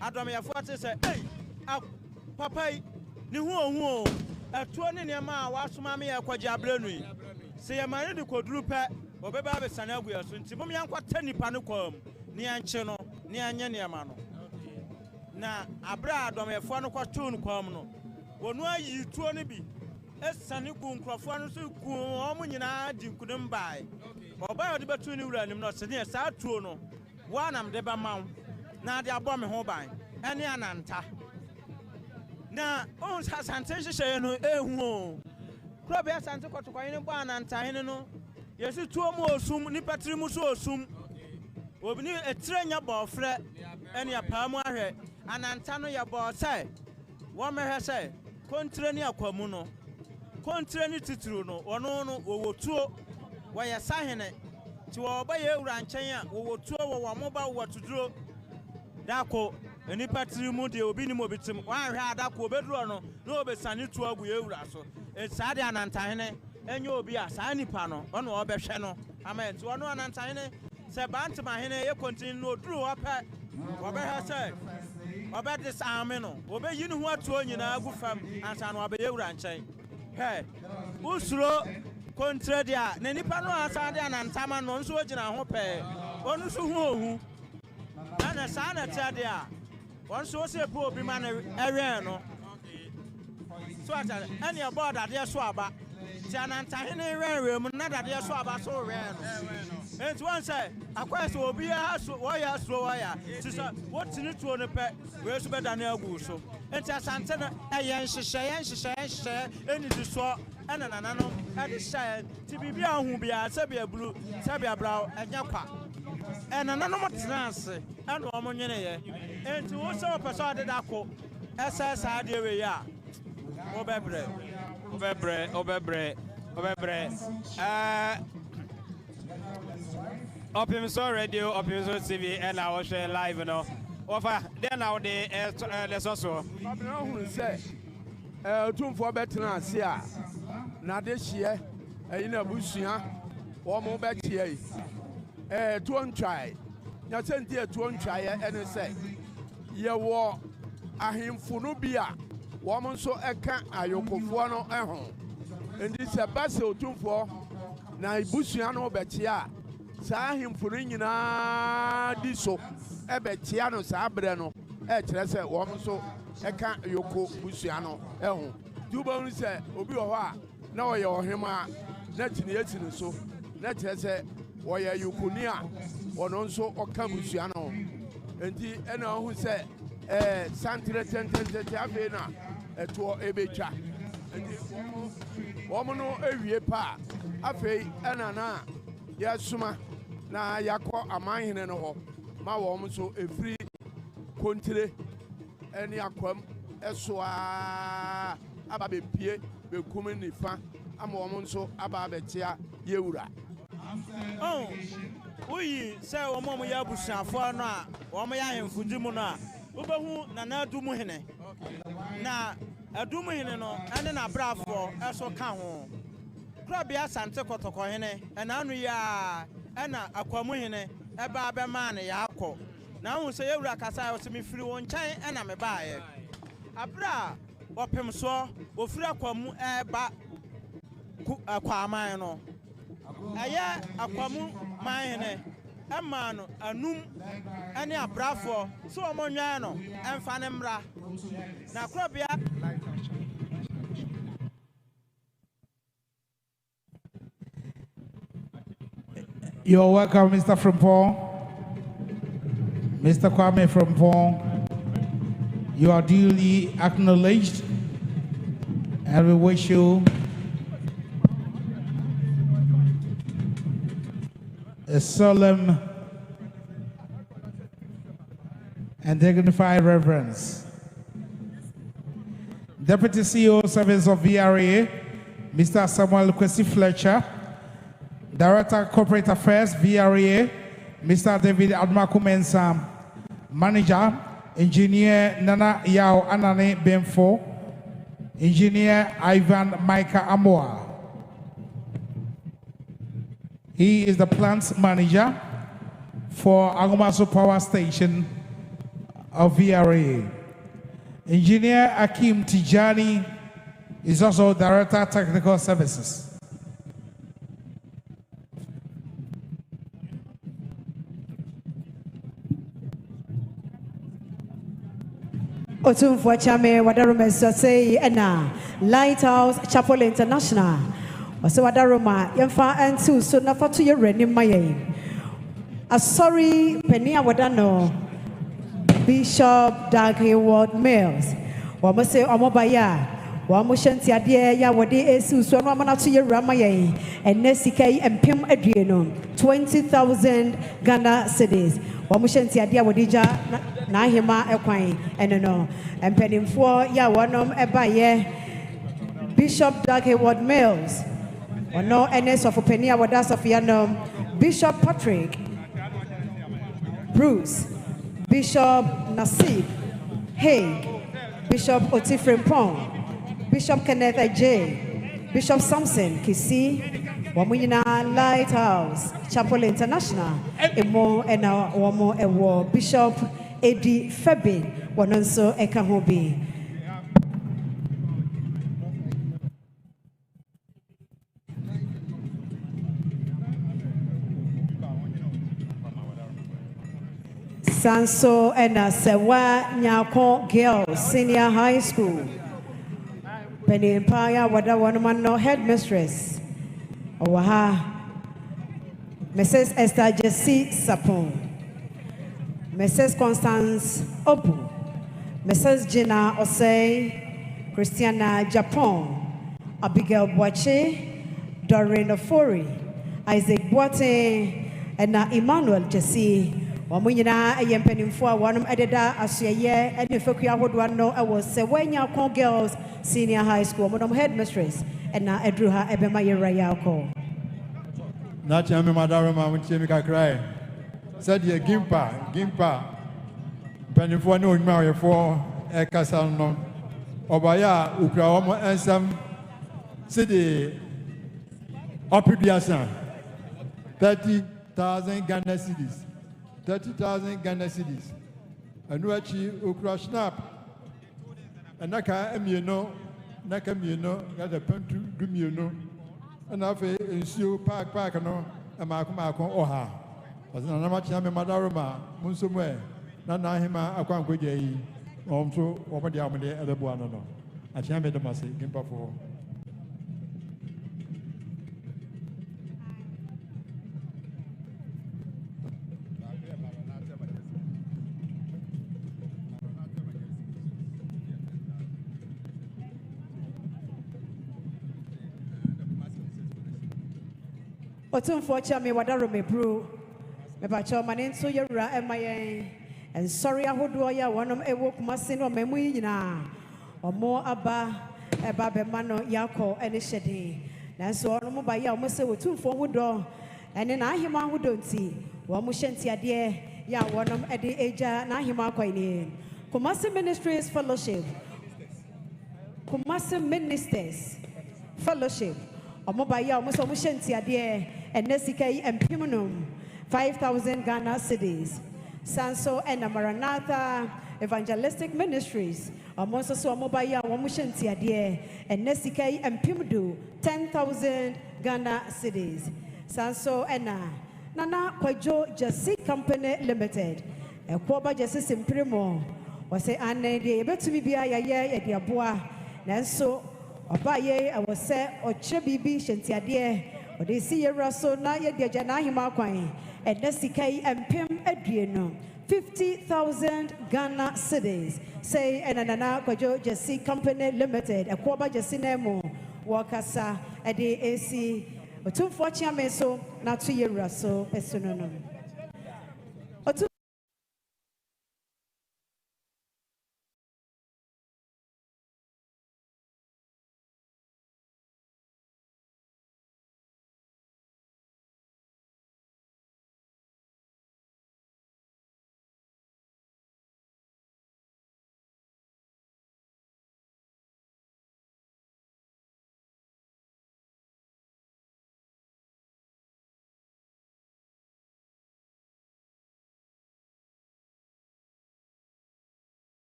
adɔmyɛfoɔ te sɛ papa yi ne ho ohu atuo ne nneɛma a wasoma me yɛ kɔgye abere no yi sɛ yɛma ne de kɔduru pɛ obɛba abɛsane agu yɛ so nti mom yɛnkɔta nipa no kwam ne yɛnkye no ne yɛnyɛ nneɛma no na abere a adɔmyɛfoɔ no kɔtoo no kwam no wɔno ayi tuo no bi ɛsane gu nkurɔfoɔ no so gu wɔn nyinaa di nkunim bae ɔbaa yɛde bɛtu ne wura anim no ɔsɛ ne saa tuo no woanam de bɛma wo na de abɔ me ho ban ɛne ananta na ɔhu sɛ asante nhyehyɛeɛ no ɛhu o kuro bi Asante Kotoko hene bɔ anantahene no yɛsi tuo mu osum nipa tiri mu so osum obi ne etire nya bɔfrɛ ɛne apaa mu ahwɛ ananta no yɛ bɔ sɛ wɔn mɛhwɛ sɛ kontre ne akwamu no kontre ne titiri no ɔno no wɔwɔ tuo wɔyɛ sahene ti wɔba yɛ ewura nkyɛn a wɔwɔ tuo wɔ wɔn mo ba wɔ tuduro dako nipa tiri mu de obi nim obi tim wɔn ahwɛ adako obeduro no na obesane tuo agu yɛ ewura so saa de anantahene enye obi a saa nipa no ɔno ɔbɛhwɛ no amen ti ɔno anantahene sɛ bantemahene yɛ kontinu no oduru ɔpɛ ɔbɛhwɛ sɛ ɔbɛde saame no ɔbɛyi ne ho atuo nyinaa gu fam ansa no ɔbɛyɛ ewura nkyɛn hɛ usuro kontre de a ne nipa no asa de anantama no nso gyina ho pɛ ɔno nso ho ohu ana saa na tia de a ɔno nso ɔsɛ po obi ma no ɛwɛn no so ata ɛne ɛbɔ dadeɛ so aba ti anantahene wɛnwɛn mu na dadeɛ so aba so wɛn no enti wɔn sɛ akɔyɛ sɛ obi wɔyɛ asuro wɔyɛ ti sɛ wɔtene tuo no pɛ wei so bɛda ne agu so enti Asante no ɛyɛ nhyehyɛ ɛne di soɔ ɛna nananom ɛde hyɛ ti biribi a ho biara sɛbi abulu sɛbi abraw ɛnyɛ kwa ɛnananom tena ase ɛna wɔn nweneyɛ enti wo sɛ wɔpɛ sɛ ɔde da ko ɛsɛ saa deɛ wei a wɔbɛbrɛ Opimso Radio, Opimso TV, and I was live, Ofa, then now the also. Who say, Tumfo Betna, Sia, Nadeshia, in a bushia, or more betia. To one try. Now send here to one try and say, Ye war a him funubia, woman so Akan Ayokofuano at home. And this a basso Tumfo, na busiano betia, saw him furinina diso, a betiano sabrano, a woman so Akan Yoko busiano at home. Two bones say, Obiwa, now you're him, net in the so, net say. Waya yukunia ononso okabusiano enti ena hu se santre tentente avena eto ebecha enti womono ewie pa afei ena na yasuma na yakọ amanhene no ho ma wo so efiri kontire eni akwam esoa aba bepie bekumi nifa ama wo so aba betia yewura. Oh, we say, O Mama Yabusa for na, O Maya and Fujimuna, Ubahu, Nana Dumuhene. Na a Dumuhene, and then a bravo, as so can. Grabia Santa Cotocohene, and Anuya, and a Aquamuhene, a Baba man, Yako. Now we say, Rakasa to me free one chai, and I'm a buyer. A bra, or Pemso, or Fraquamu, a ba Aquamano. Aya akwamu mahene emano anum ane abrafo so omonwan no emfa ne mra na krobia. You're welcome, Mr. Frimpong. Mr. Kwame Frimpong, you are duly acknowledged, and we wish you a solemn and dignified reverence. Deputy CEO Service of VRA, Mr. Samuel Kwesi Fletcher. Director Corporate Affairs, VRA, Mr. David Admakumensam. Manager, Engineer Nana Yao Anane Benfo. Engineer Ivan Micah Amoa. He is the plant manager for Agomaso Power Station of VRA. Engineer Akim Tijani is also Director Technical Services. Otumfo Chame Wadaruma Sosei Ena Lighthouse Chapel International. So Wadaruma Yemfa Antu so Nafatu Yereni Maye. A sorry Penia Wadano Bishop Doug Hayward Mills. Wamase Omobaya. Wamushanti Adia ya Wadi Esu so Ramanatu Yeramaye and Nesike and Pim Adriano 20,000 Ghana cedis. Wamushanti Adia Wadija Nahima Equine and no and penning for ya wanom ebaye Bishop Doug Hayward Mills or no NS of Penia Wadas of Yanum Bishop Patrick Bruce Bishop Nasib Haig Bishop Otifrim Pong Bishop Kenneth J Bishop Samson Kisi Wamuyina Lighthouse Chapel International Emo and our Wamo Ewo Bishop Eddie Febin Wanonso Ekahobi. Sanso and Sewa Nyako Girls Senior High School. Penny Empire Wada Wanamano Headmistress. Owaha Mrs. Esther Jessie Sapon. Mrs. Constance Opu, Mrs. Gina Osei, Christiana Japon, Abigail Boache, Doreen Ofori, Isaac Boate, and Emmanuel Jesse. Wamunyina Ayempenimfua, one Edida, Asiaye, and if you would know, I was Sewanya Con Girls Senior High School, Madam Headmistress, and now Edruha Ebemaya Rayako. Nachame Madarama, when Chemika cry. Said ye Gimpa, Pennyfone on my for a casano. Obaya, Ukraomo and some city Opidiasa 30,000 Ghana cities. 30,000 Ghana cities. And Nuachi Ukra Snap. And Naka Emino, Naka Mino, got a pen to do Mino. And I've a park, no, and Marco Oha. As an amateur Madaroma, Munsumwe, Nana Akan Gujay, also over the Amade at the Buano. I can't make the Masi, Gimpa for. Unfortunately, what I remember, about your man so you're right, and sorry, I would do ya one of a walk massing or memory or more about mano yako and a shady. That's all by ya must say with 2 forward door, and then I him who don't see one mushanti idea, ya one of at the age, Nahima Quaini. Kumasi Ministries Fellowship, Kumasi Ministers Fellowship. Omobaya almost omushanti ade and Nesika and Pimunum 5,000 Ghana cedis. Sanso and Maranatha Evangelistic Ministries almost so Omobaya omushanti ade and Nesika and Pimudu 10,000 Ghana cedis. Sanso and Nana Konadu Yiadom Company Limited. A Quaba Justice in Primo was say Anne de Betumi Bia ya diaboa Nanso Obaye, I was say, or Chebibi, Shantiade, or they see a Russell, Naya de Janahima Quine, and Nessica and Pim Adriano, 50,000 Ghana cedis. Say, and Nana Konadu Yiadom Company Limited, a Quaba Jacinemo, Wakasa, a DAC, or 2 fortune meso, not 2 year Russell, a synonym.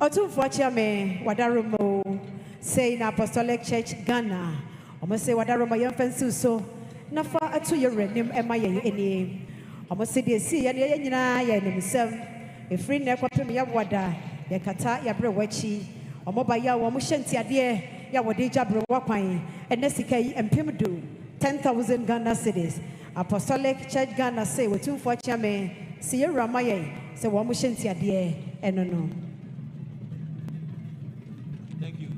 Otumfo Chiame Wadaromo say in Apostolic Church Ghana. Almost say Wadaromo Yamfansu so Nafa atu yerenim emaye eni. Almost say the sea and yena ya himself. A free neck wapim ya wada ya kata ya brewachi. Omoba ya wamushanti adie ya wadija brewakwan and nesika empimdu 10,000 Ghana cedis. Apostolic Church Ghana say Otumfo Chiame see Ramaye say wamushanti adie enono. Thank you.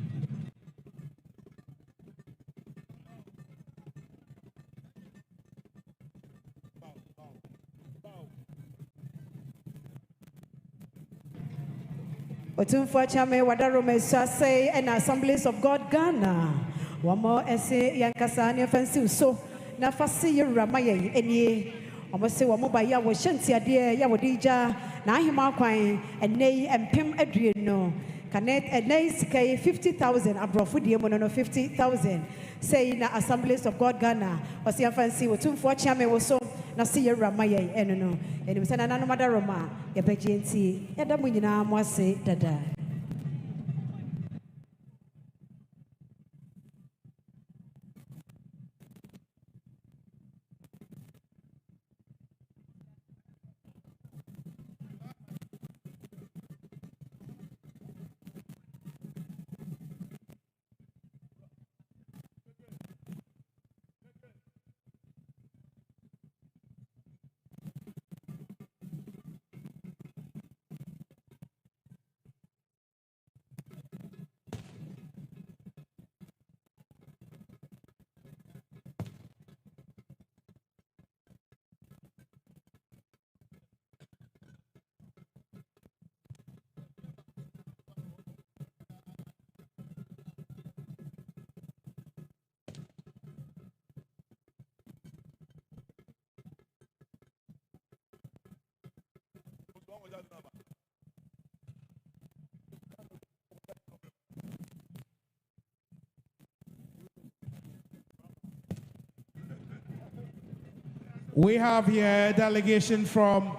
Otumfo Chame Wadarome say and Assemblies of God Ghana. One more essay Yankasani offensive so Nafasi Ramaye any almost say Wamoba ya was Shantia dear Yawadija Nahima Quine and Nay and Pim Adriano Canet and Nay 50,000 abroad for the mono 50,000 say in Assemblies of God Ghana was the fancy Otumfo Chame was so Nasi Ramaye and no and it was an another Roma Yabajanti Yadamunina Mwase Dada. We have here a delegation from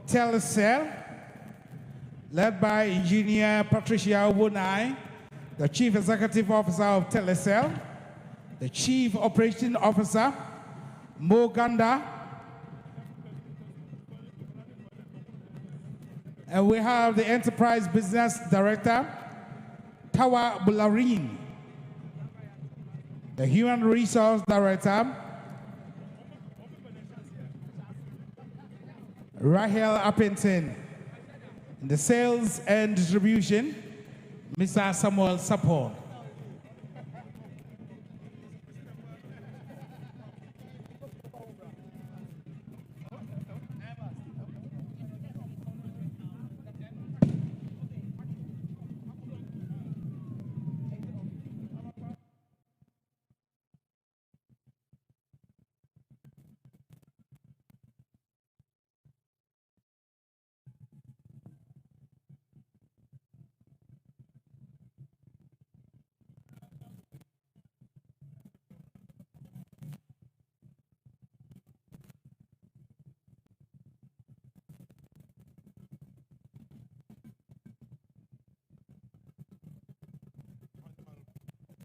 Telecel, led by Engineer Patricia Wunai, the Chief Executive Officer of Telecel, the Chief Operating Officer, Mo Ganda, and we have the Enterprise Business Director, Tawa Bularin, the Human Resource Director, Rahel Appington, in the Sales and Distribution, Mr. Samuel Sapon.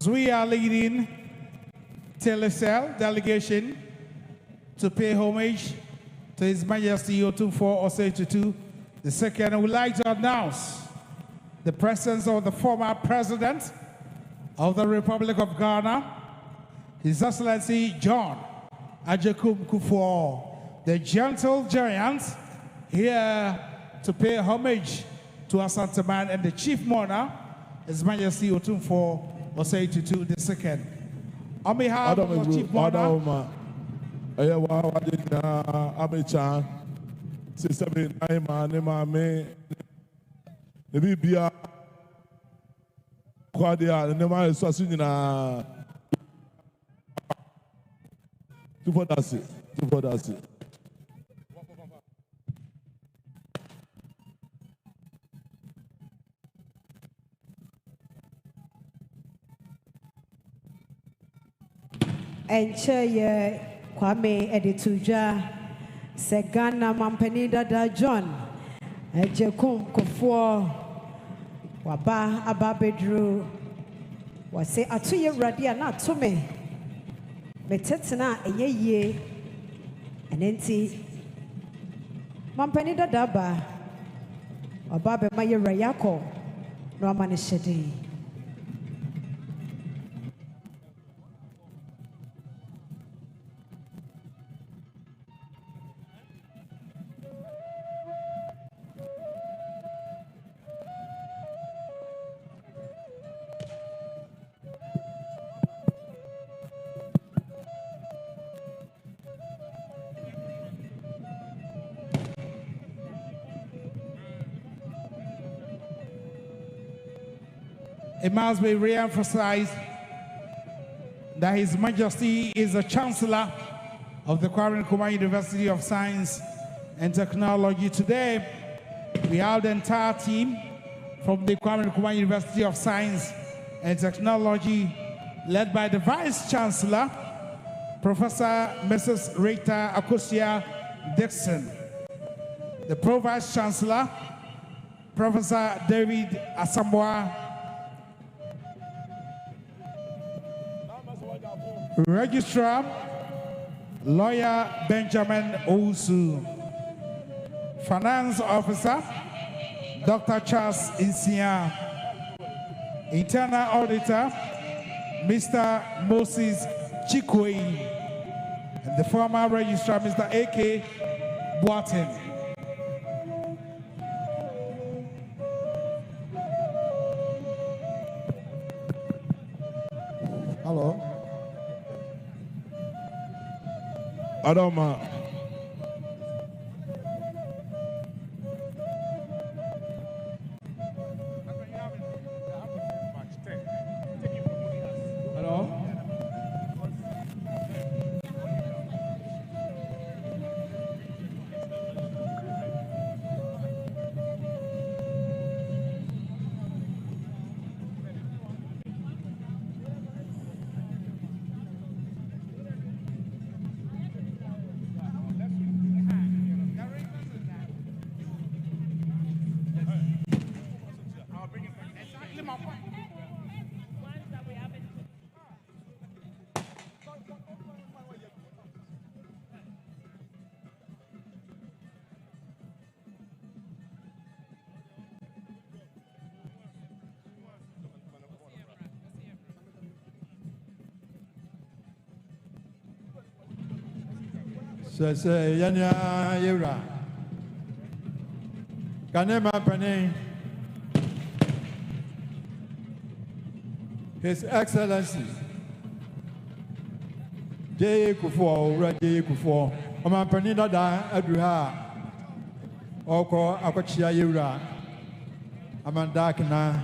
We are leading Telecel delegation to pay homage to His Majesty Otumfo Osei II. I would like to announce the presence of the former President of the Republic of Ghana, His Excellency John Ajakum Kufuor, the gentle giant, here to pay homage to Asantehemaa and the Chief Mourner, His Majesty Otumfo Osei II. On behalf of the Chief Mourner, Enche Kwame Edituja Segana Mampeni Dada John Ejekum Kufuor Waba aba bedru. Wase atu ye wrade na ato me. Metetena eye yie. Enenti Mampani dadaba. Waba be ma ye rayako. No amane hyede. It must be re-emphasized that His Majesty is the Chancellor of the Kwame Nkrumah University of Science and Technology. Today, we have the entire team from the Kwame Nkrumah University of Science and Technology, led by the Vice Chancellor, Professor Mrs. Rita Akosia Dixon, the Pro-Vice Chancellor, Professor David Asamoah, Registrar, Lawyer Benjamin Ousu, Finance Officer, Dr. Charles Insia, Internal Auditor, Mr. Moses Chikwe, and the former Registrar, Mr. A.K. Boatin. Hello. Adama. Hello. Say, Yanya Yura. Kanema Pane, His Excellency J. Kufo, J. Kufo, Omapanida da Adruha, Oko Akochia Yura, Amandakina,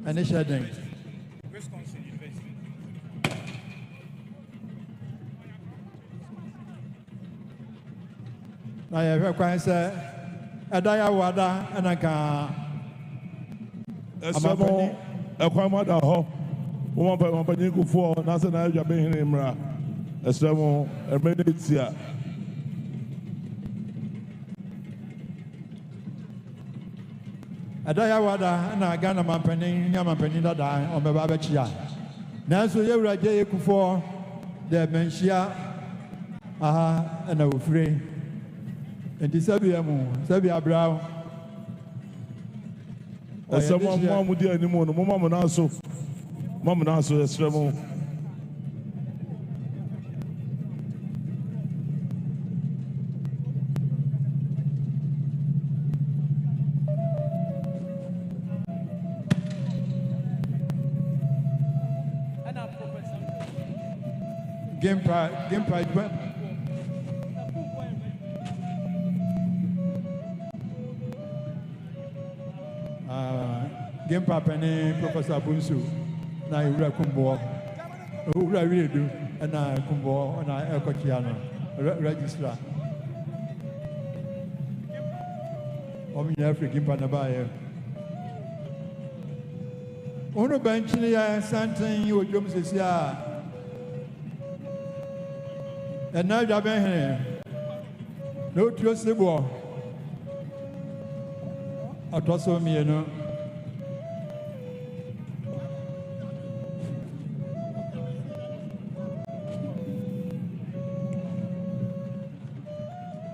and Ishading. I have quite said, Adaya Wada and Akan. Esamo ekwamada ho. Wo ma panyin kufo na se na adwa be hene mra. Esamo emenetia. Adaya Wada na Ghana mampanin yamampanin dada o meba be chia. Nanso yewura je kufo de Manhyia aha na ofre. Enti Sabia Brown. Esamo mamu di animu no mamu na so. Mamu na so esremo. Game Game Papani, Professor Bunsu, na Ura Kumbo, Ura Redu, and I Kumbo, and I Ekochiano, Registrar. Omi African Panabaya. Ono Benchilia, Santin, you Jums is ya. And now Jaban, no trust the war. Atoso Mieno.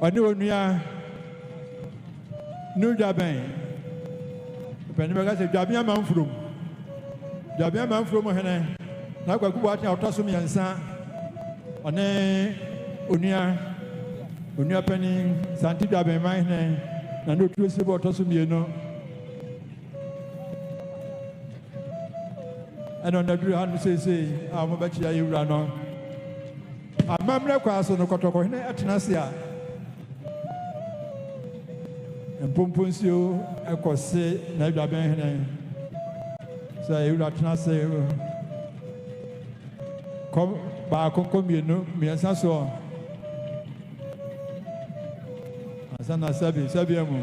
ɔne onua New Japan pɛni bɛka sɛ dwabea manfurom hene na kwaku boate a ɔtɔ so mmiɛnsa ɔne onua panin Asante Dwaben man hene na ne otuo si bɔ ɔtɔ so mmienu ɛna ɔnaduru ha no seesei a wɔbɛkyia yɛwura no amammerɛ kwa so no kɔtɔkɔ hene ɛtena se a mpomponsuo ɛkɔ se na Dwaben hene sɛ yɛwura tena se baako kɔ mmiɛnsa soɔ ansa na sɛbi mu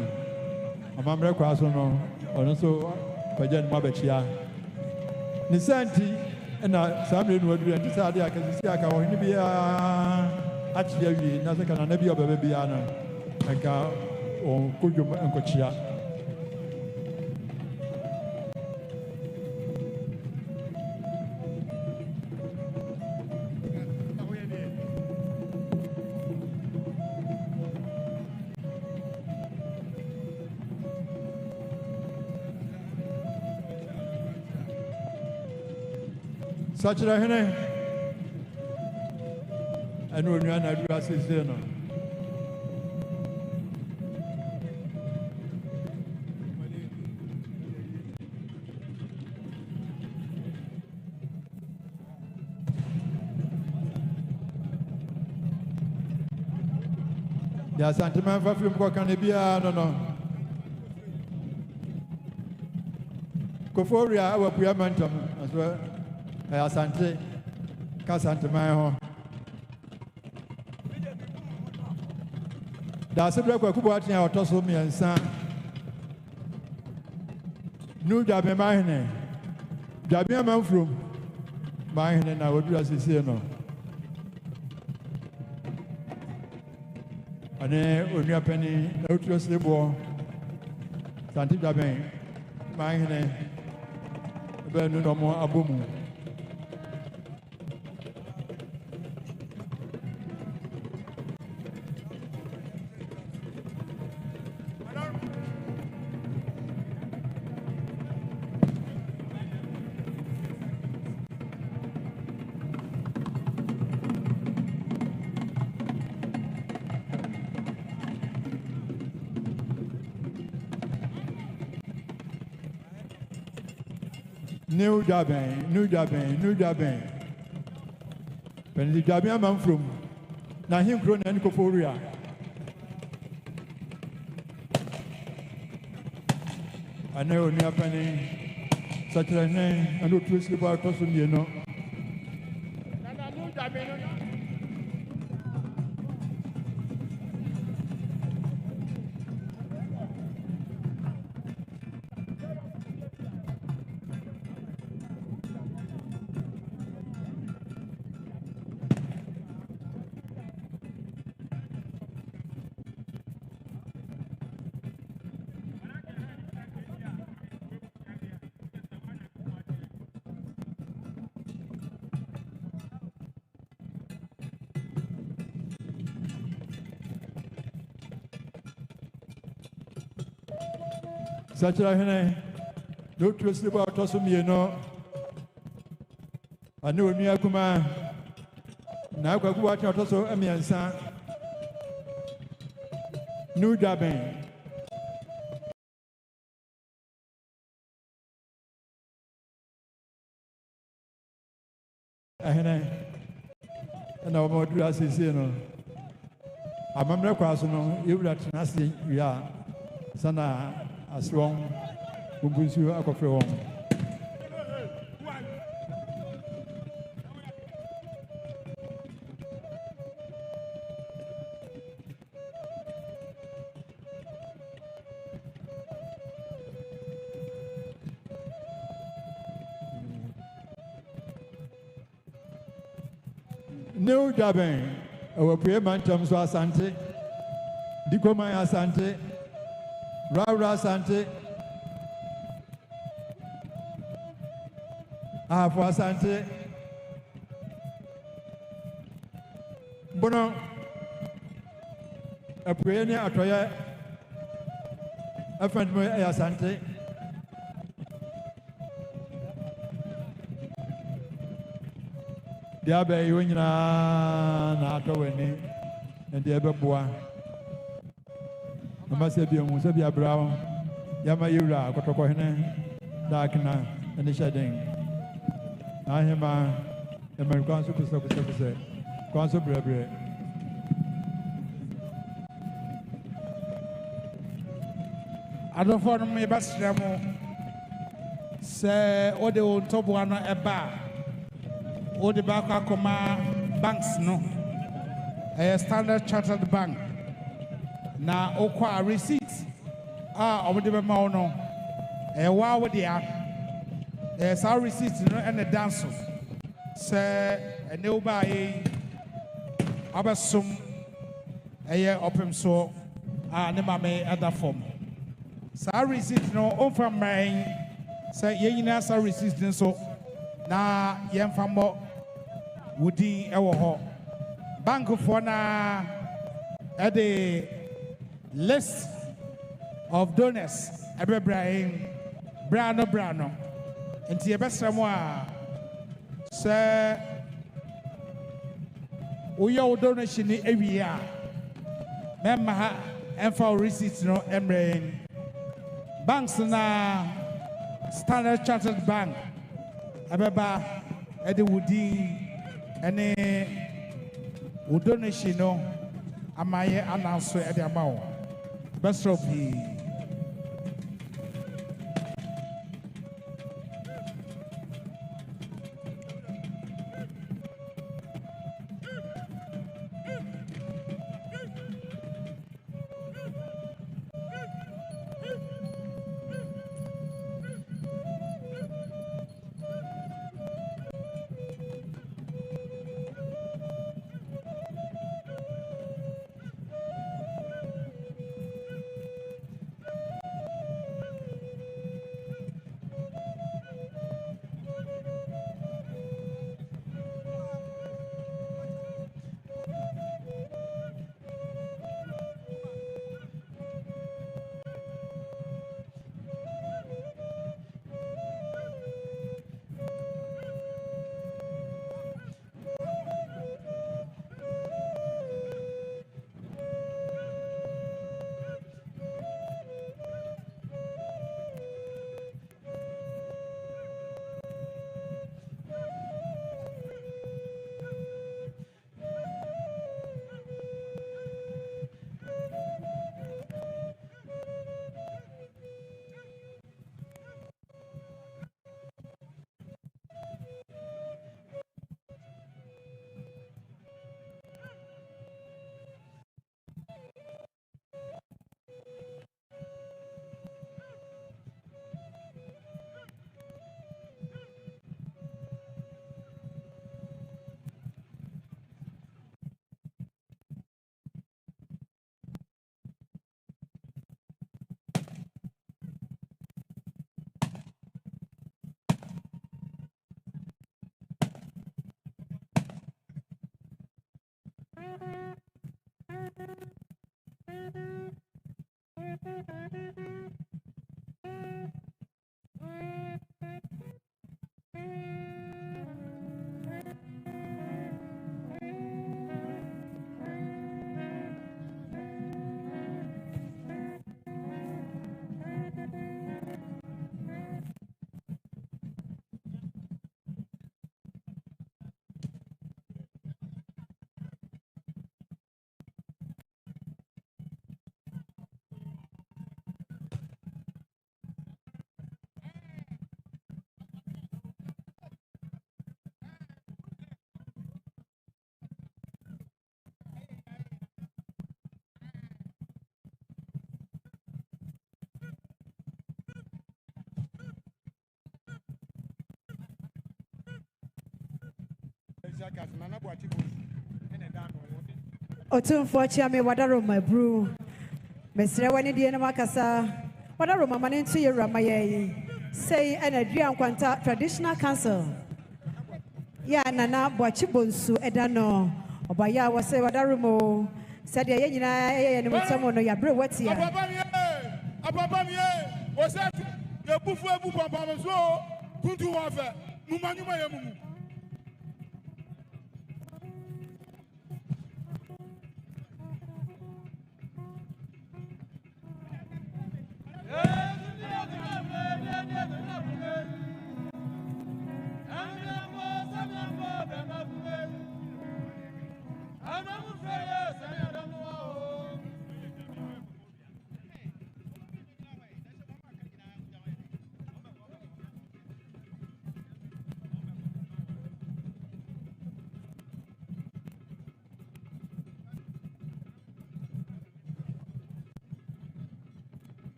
amammerɛ kwa so no ɔno nso pagya ne mu abɛkyia ne santi ɛna saa mmerɛ no waduru ɛnti sɛ ade akasisi aka ɔhene biara akyerɛ awie na sɛ ka nana bi a ɔbɛbɛ biara no ɛnka ɔnkɔdwom nkɔkyia Sakyera hene ɛne onua na aduru asiesie no deɛ Asantehemaa mfa firim kɔka ne biara no Kofo Owura awɔ Apua Mantam nso Asante ka Asantehemaa ho daase brɛ kwaku boate a ɔtɔ so mmiɛnsa New Japan man hene Dwabea manfurom man hene na wɔduru asiesie no ane onua panin na otuo sreboɔ Asante Dwaben man hene bɛnu na ɔmo abɔ mu New Japan. When the Dwabea man from na him grown and Kofo Owura. I know near penny such a name and no twist about us from you know. Sakyera hene no twist about us from you know. I know me akuma na kwaku boate a ɔtɔ so mmiɛnsa New Japan ahene na wɔn ɔduru asiesie no amammerɛ kwa so no yɛwura tena ase wie a sana aswɔn bumbusuo akɔfrɛ wɔn New Japan our Apua Mantam so Asante Dikoma Asante Raura Asante Afo Asante Bono apuei ne atɔyɛ ɛfɛn mu ɛyɛ Asante. Deɛ abɛyɛ wɔn nyinaa na atɔ w'ani na deɛ ɛbɛboa. Mama sɛ bi emu sɛ bi abrawo yama yewura akɔtɔkɔhene daakena ɛne hyɛ den. Ahema ɛmɛn kwan so kusɛ kwan so brɛbrɛ. Adɔfoɔ no mo yɛbɛsrɛ mo sɛ wode wo ntɔboa no ɛba a wode baakɔ akɔma banks no ɛyɛ Standard Chartered Bank na wokɔ a receipt a ɔmode bɛma wo no ɛyɛ waa wode a saa receipt no ɛne da so sɛ ɛnɛ wo baa yɛyi wabɛsom ɛyɛ ɔpem soɔ a ne mame ɛda fam. Saa receipt no ɔmfa mmɛn sɛ yɛn nyinaa saa receipt nso na yɛmfa mmɔ wo din ɛwɔ hɔ. Bankfoɔ na ɛde list of donors ɛbɛbrɛ yɛn bra no nti yɛbɛsrɛ mo a sɛ woyɛ wo donation ni awie a mɛmma ha ɛmfa wo receipt no ɛmbrɛ yɛn. Banks na Standard Chartered Bank abeba ɛde wo din ɛne wo donation no ama yɛ ananso ɛde ama wo bɛsrɛ pii. Otumfo chiame wadaro my brew. Mesre wani die na makasa. Wadaro mama ntu yewra maye. Say enadua nkwanta traditional council. Ya nana boachi bonsu edano. Obaya wase wadaro mo. Said the Yenina and someone no yabre what here. Ababamie, was that the buffet Bupam so, Kuntu Wafa, Mumanu.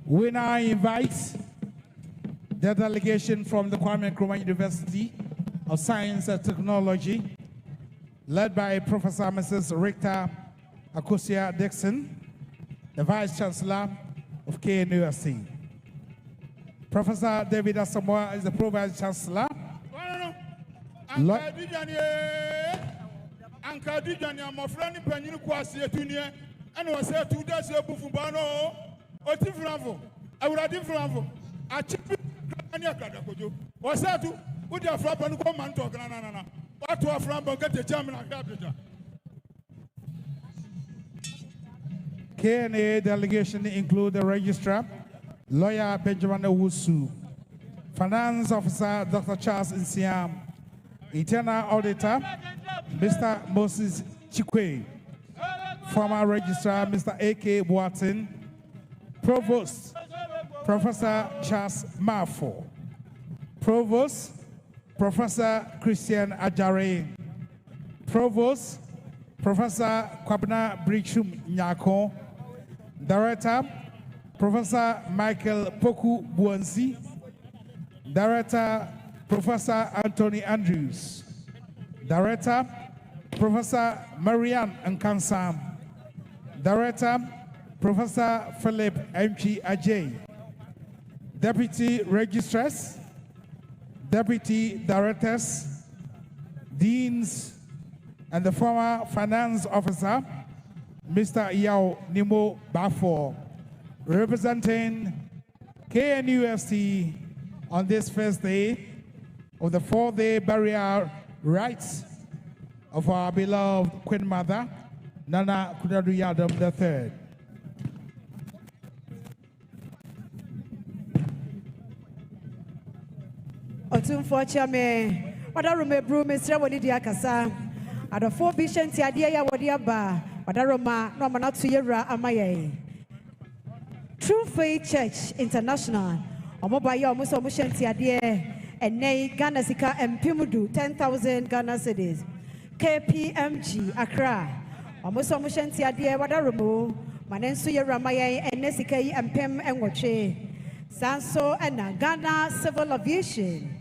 We now invite the delegation from the Kwame Nkrumah University of Science and Technology, led by Professor Mrs. Rita Akosia Dixon, the Vice Chancellor of KNUST. Professor David Asamoah is the Pro-Vice Chancellor. I would have different. I check it. Was that to put your flap and come and talk? What to a flap and get the German capital? KNA delegation include the registrar, lawyer Benjamin Owusu, finance officer Dr. Charles Insiam, internal auditor Mr. Moses Chikwe, former registrar Mr. A.K. Boatin, provost Professor Charles Mafo, provost Professor Christian Ajare, provost Professor Kwabna Brichum Nyako, director Professor Michael Poku Buansi, director Professor Anthony Andrews, director Professor Marianne Nkansam, director Professor Philip M.G. Ajay, deputy registrars, deputy directors, deans, and the former finance officer, Mr. Yao Nimo Bafo, representing KNUST on this first day of the 4-day burial rites of our beloved Queen Mother, Nana Konadu Yiadom III. Unfortunately, what I remember, Mr. Wanidia Kasa, at the 4 Bishop Tiadia Wadiaba, what I remember, no man to Yera Amaye. True Faith Church International, Omobaya Musomushan Tiadia, and Nay Ghana Sika and Pimudu, 10,000 Ghana cedis. KPMG Accra, Omusomushan Tiadia, what I remember, Manensu Yera Amaye, and Nesika and Pem and Wache. Sanso and Ghana Civil Aviation.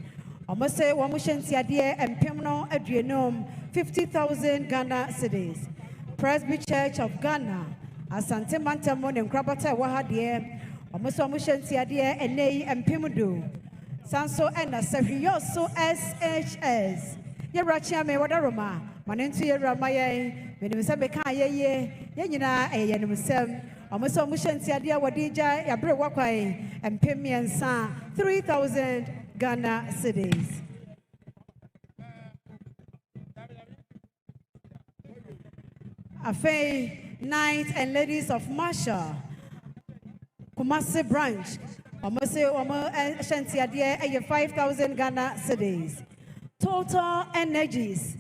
Almost say Wamushan Tiadia and Pimno Adrianum 50,000 Ghana cedis. Presby Church of Ghana, Asante Mantamon and Krabata Wahadie, almost Wamushan Tiadia and Nay and Pimudu. Sanso and Serioso SHS. Yerachia me wadaroma, Manentu Yeramaye, Venusa ye, Yenina, a Yenusem. Almost Mushan Tiadia Wadija, Yabre Wakwai, and Pimian Sa, 3,000 Ghana cedis. Afei, Knights and Ladies of Marshall, Kumasi branch, almost say Shantiadia, 5,000 Ghana cedis. Total Energies,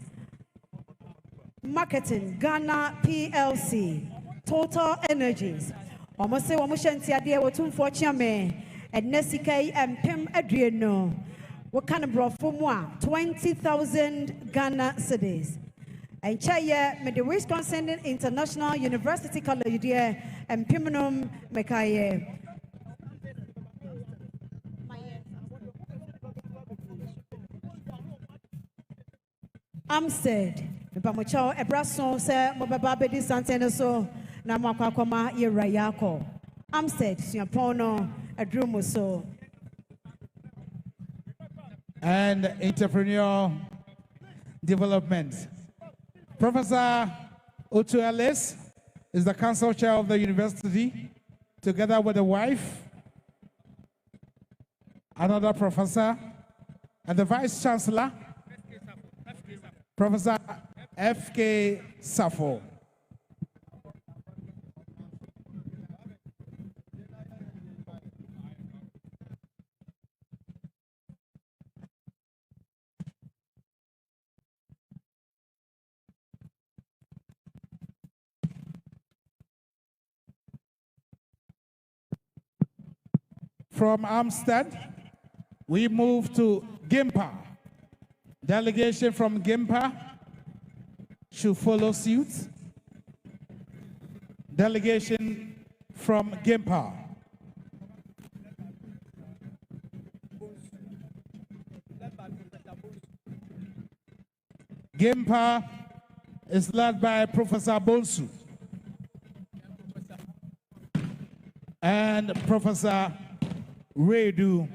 Marketing Ghana PLC, Total Energies. Almost say Wamushanti idea what 20,000 Ghana cedis. And Chaya made the Wisconsin International University College and Pimenum Mekaye. Amstead, Pamucho, Ebrason, Sir Mobabe di Santana so, Namakwakoma Yerayako. Amstead, Siapono, Adrumuso. And entrepreneurial development. Professor Otu Ellis is the council chair of the university, together with the wife, another professor, and the vice chancellor, Professor F.K. Safo. From Amstead, we move to Gimpa. Delegation from Gimpa should follow suit. Delegation from Gimpa. Gimpa is led by Professor Bonsu and Professor Redu,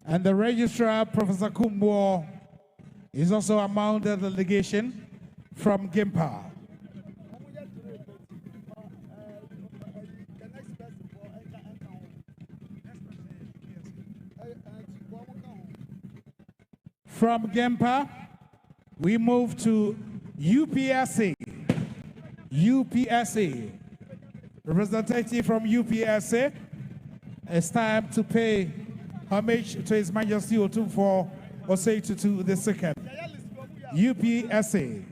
and the registrar, Professor Kumbo, is also among the delegation from Gimpa. From Gimpa, we move to UPSA. UPSA. Representative from UPSA. It's time to pay homage to His Majesty Otumfuo Osei-Tutu II. UPSA.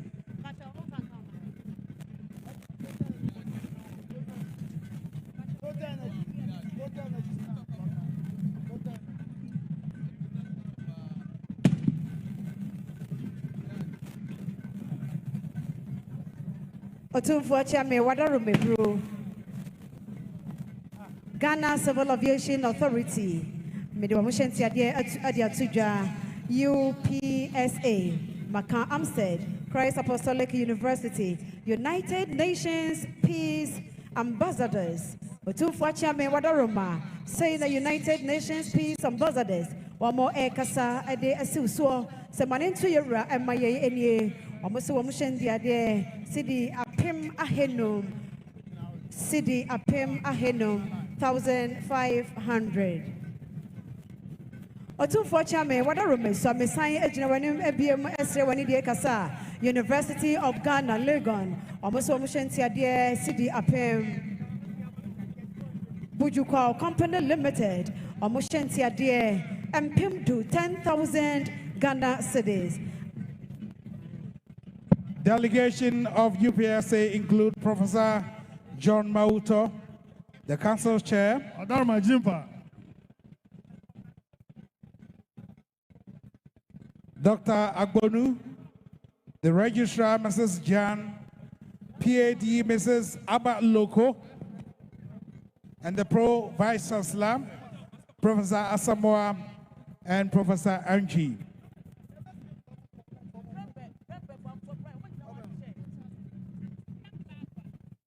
Otumfuo Chame Wadarumebru. Ghana Civil Aviation Authority, UPSA, Akan Amstead, Christ Apostolic University, United Nations Peace Ambassadors. Otumfuachiame Wadaroma, saying the United Nations Peace Ambassadors, one more Ekasa, Ade Asuso, Semanintu Yura, and Maye Enye, Omusu Wamushen Diade, Sidi Apim Ahenum, Sidi Apim Ahenum. 1,500. Otumfuachiame Wadarome so me sign ejinawanim ebiem esre wani die kasa University of Ghana Legon omoso omushentia die CD apem Bujukwa Company Limited omushentia die empim do 10,000 Ghana cedis. Delegation of UPSA include Professor John Mauto, the council chair. Adarma Jimpa. Dr. Agbonu, the registrar, Mrs. Jan, PAD, Mrs. Abba Loko, and the pro-vice chancellor, Professor Asamoah and Professor Angie.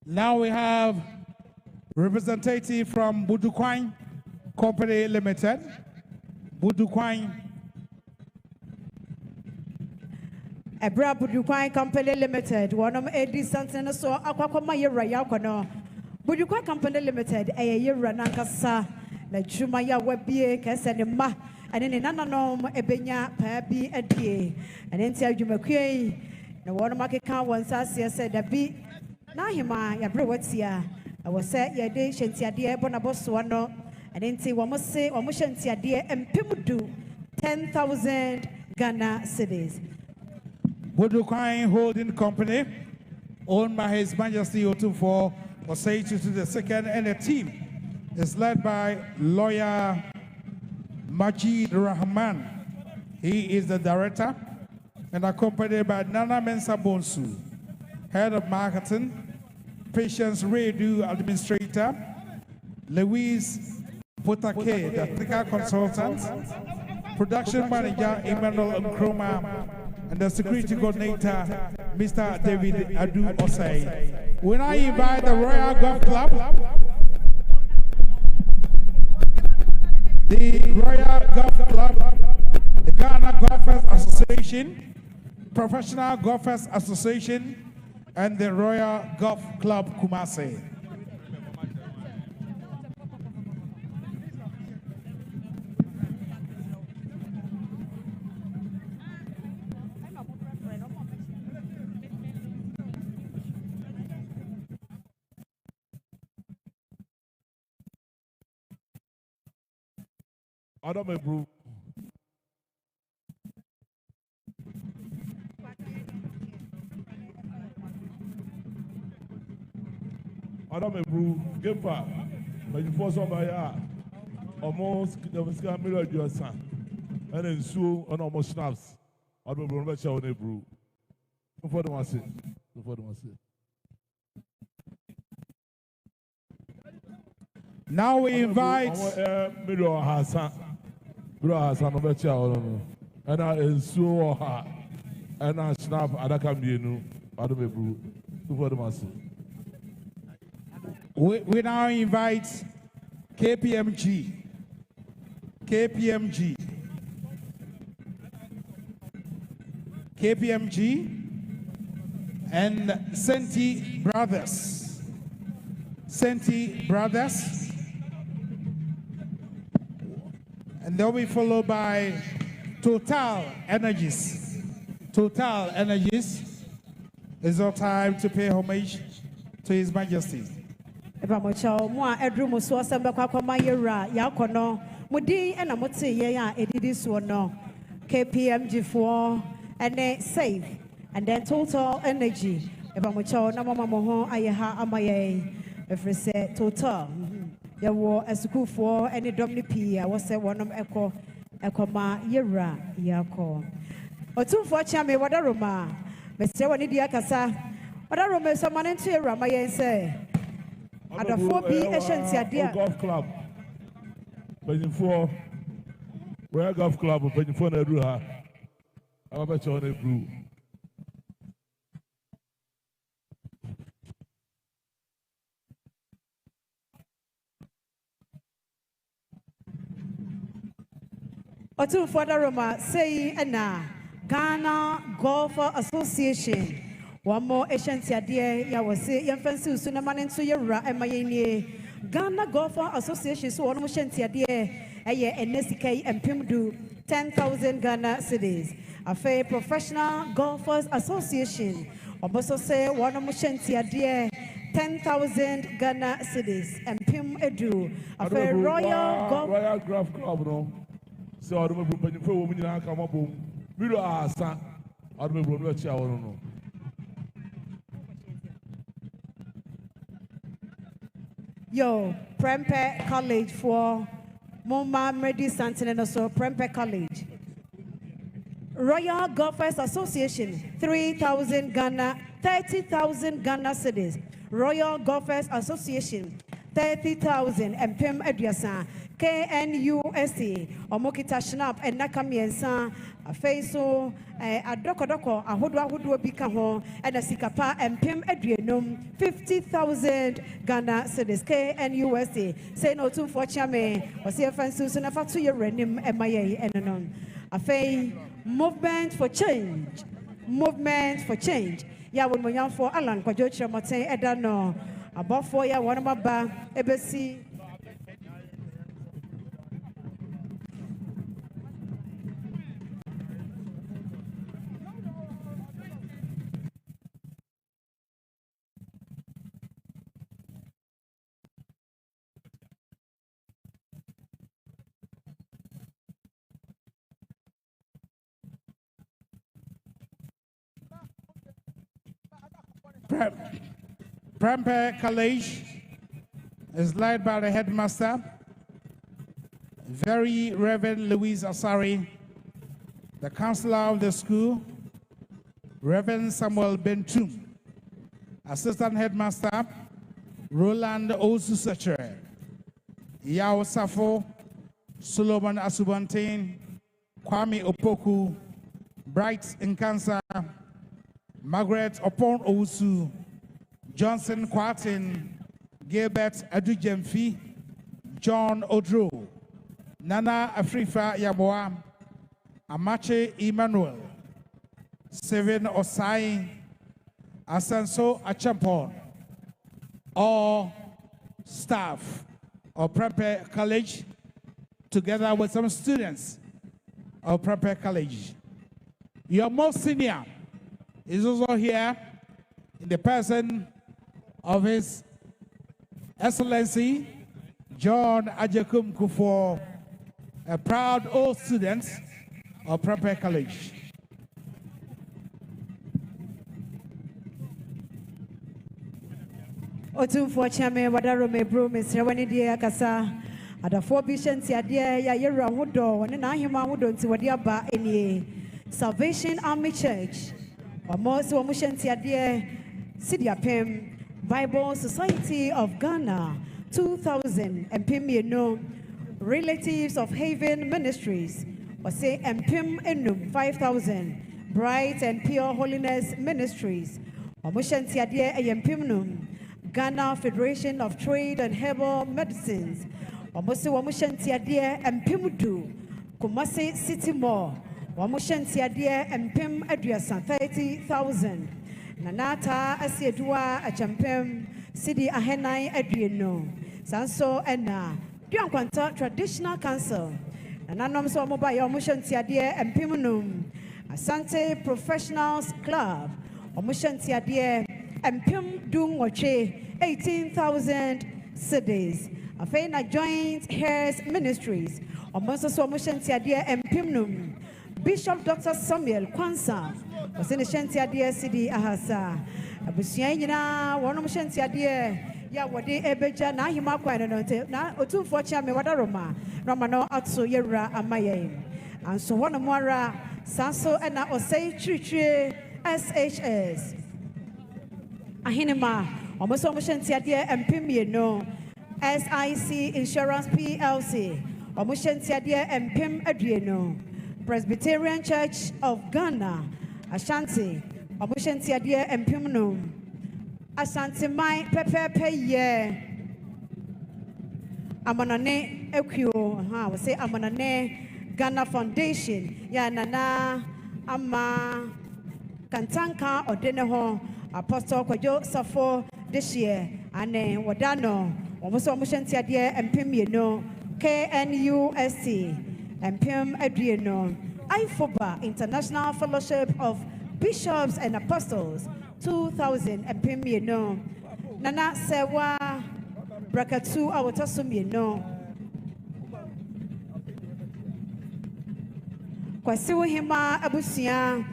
Now we have representative from Budukwine Company Limited. Budukwine. Ebra Budukwine Company Limited. One of Eddie Santana so Aquakoma Yera Yakono. Budukwine Company Limited. A year Nankasa. La Jumaya Webie Casanema. And in Nananom Ebenya Pabi Edie. And then tell you McQuay. The one of my account once I said that be Nahima Yabrowatia. I was set your day, Shantia dear Bonaboswano, and then say one must say, or Mushantia dear, and Pimudu 10,000 Ghana cedis. Budukwain Holding Company, owned by His Majesty Otumfuo Osei-Tutu II, and the team is led by lawyer Majid Rahman. He is the director, and accompanied by Nana Mensa Bonsu, head of marketing, Patience Redu, administrator, Louise Potake, the technical consultant, production manager Emmanuel Nkrumah, and the security coordinator, Mr. David Adu Osei. When I invite the Royal Golf Club, the Royal Golf Club, the Ghana Golfers Association, Professional Golfers Association, and the Royal Golf Club Kumasi. Adam Ebru. Adam Ebru, game pa. But you force on by almost the Visca mirror your son. And then so on almost snaps. Adam Ebru, let's show Ebru. Before the one say. Before the one say. Now we invite Mirror Hassan. Hassan of a child, and I ensure her, and I snap Adakamienu, Adamebu, before the master. We now invite KPMG, and Senti Brothers. And they'll be followed by Total Energies. Total Energies. It's our time to pay homage to His Majesty. KPMG for and safe, and then Total Energy. If we say Total. There was a school for any domini I was a one of echo ma yera yako. Or two for chame what a roma. Mr. Wanidia Casa. What a roma someone into Rama say. At the 4B Ashanti dear golf club. Penny for Royal Golf Club, Penny for Nedruha. I'm a better on a brew. Otu further Roma say Ghana Golfer Association. One more Ashanti idea ya was say yan fancy sunaman into your Ghana Golfer Association so one more Ashanti idea NSK and Pimdu 10,000 Ghana cedis. A fair Professional Golfers Association. Also say one more Ashanti idea 10,000 Ghana cedis and Pim Edu. A fair Royal Golf Club no. So I don't know if women are come up home. We don't ask. I don't know what you know. Yo, Prempe College for Moma Medi Santin and so Prempe College. Royal Golfers Association 3,000 Ghana, 30,000 Ghana cedis. Royal Golfers Association 30,000 and Pim Ediasa. KNUSC, Omokita Shnap, and Nakamiensa, a face so a Dokodoko, a Hodwa Bikaho, and a Sikapa, and Pim Edrianum, 50,000 Ghana cedis, KNUSC. Say no to for Chame, or see a fan Susan, a fatu your renim, MIA, and anon. A fay movement for change. Movement for change. Ya would moyan for Alan, Kwajocha Mote, Edano, above 4 year, one of my ba, Ebesi. Prempeh College is led by the headmaster, Very Reverend Louise Asari, the counselor of the school, Reverend Samuel Bentum, assistant headmaster, Roland Osusache, Yao Safo, Solomon Asubantin, Kwame Opoku, Bright Nkansa, Margaret Opon Owusu, Johnson Kwartin, Gilbert Adujemfi, John Odro, Nana Afrifa Yaboa, Amache Emmanuel, Seven Osai, Asanso Achampon, all staff of Prempeh College, together with some students of Prempeh College. Your most senior is also here in the person of His Excellency John Ajekum Kufuor, a proud old student of Prempeh College. Otumfo Chairman Wadaro Mebro Mr. Wanidia Kasa Adafo Bishanti Adia Yera Wodo and Ahima Wodo to Wadiaba in Salvation Army Church or most Wamushanti Adia Sidia Pem Bible Society of Ghana 2000 and Pim Relatives of Haven Ministries or say Pim Enum 5000 Bright and Pure Holiness Ministries or Mushanti Adia Pimnum Ghana Federation of Trade and Herbal Medicines, Wamusi Wamushantiadia and Pimudu, Kumasi City Mall, Wamushantiadia and Pim Adriasan 30,000. Nanata Asiedua Achampem, Sidi Ahenai Adriano, Sanso Enna, Duanquanta Traditional Council, Nananom Somobaya Wamushantiadia and Pimunum, Asante Professionals Club, Wamushantiadia and Pim Dung Wache. 18,000 cedis. Afena Joint Hairs Ministries. Omonso Swamushantiadia and Pimnum. Bishop Dr. Samuel Kwansa. Wasenishantiadia Sidi Ahasa. Abusiana, one Mushantiadia. Ya wadi ebeja na himakwa na otumfo Chairman Wadaroma. Ramano Atso Yera Amaye. And so one Mwara Sanso and Osei Tritre SHS. Ahinema. Almost Omushantiadia and Pim SIC Insurance PLC, Omushantiadia and Pim Adriano, Presbyterian Church of Ghana, Ashanti, Omushantiadia and Pimno, Asantehemaa Pepe Amanane Ekyo, we say Amanane Ghana Foundation, Ya Nana Ama Kantanka or Deneho, Apostle Kwajo Safo. This year, and Wadano, almost Omushantiadia and Pim KNUST and Pim Adriano, IFOBA International Fellowship of Bishops and Apostles 2000 and Pim Nana Sewa Brakatu Awatosum Kwasiwahima Abusia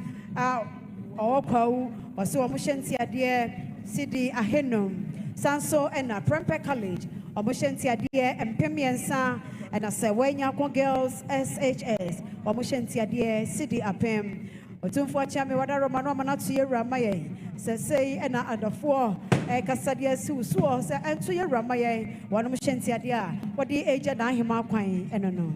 Owakau, or so Omushantiadia. Sidi Ahenum, Sanso and a Prempeh College, Omushantiadia and Pimiensa and a Sewenya Girls SHS, Omushantiadia, Sidi Apem, Otumfo Chairman Wadaroma Manatu Ramaye, say and a four, Casadia Susu, and to your Ramaye, one Omushantiadia, what the age and Ahima Quine, and no.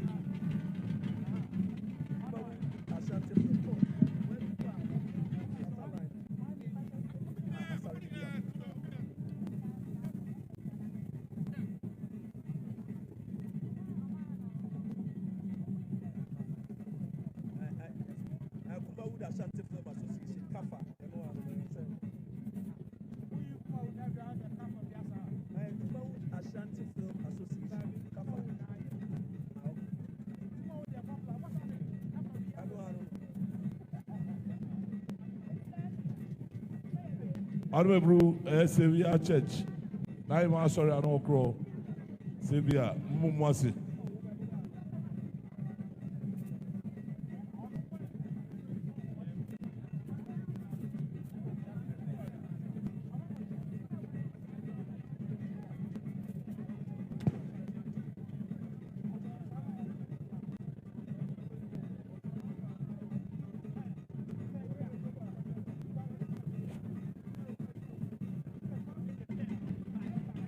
Honorable Sevilla Church. Now I'm sorry, I don't crow. Sevilla, Mumwasi.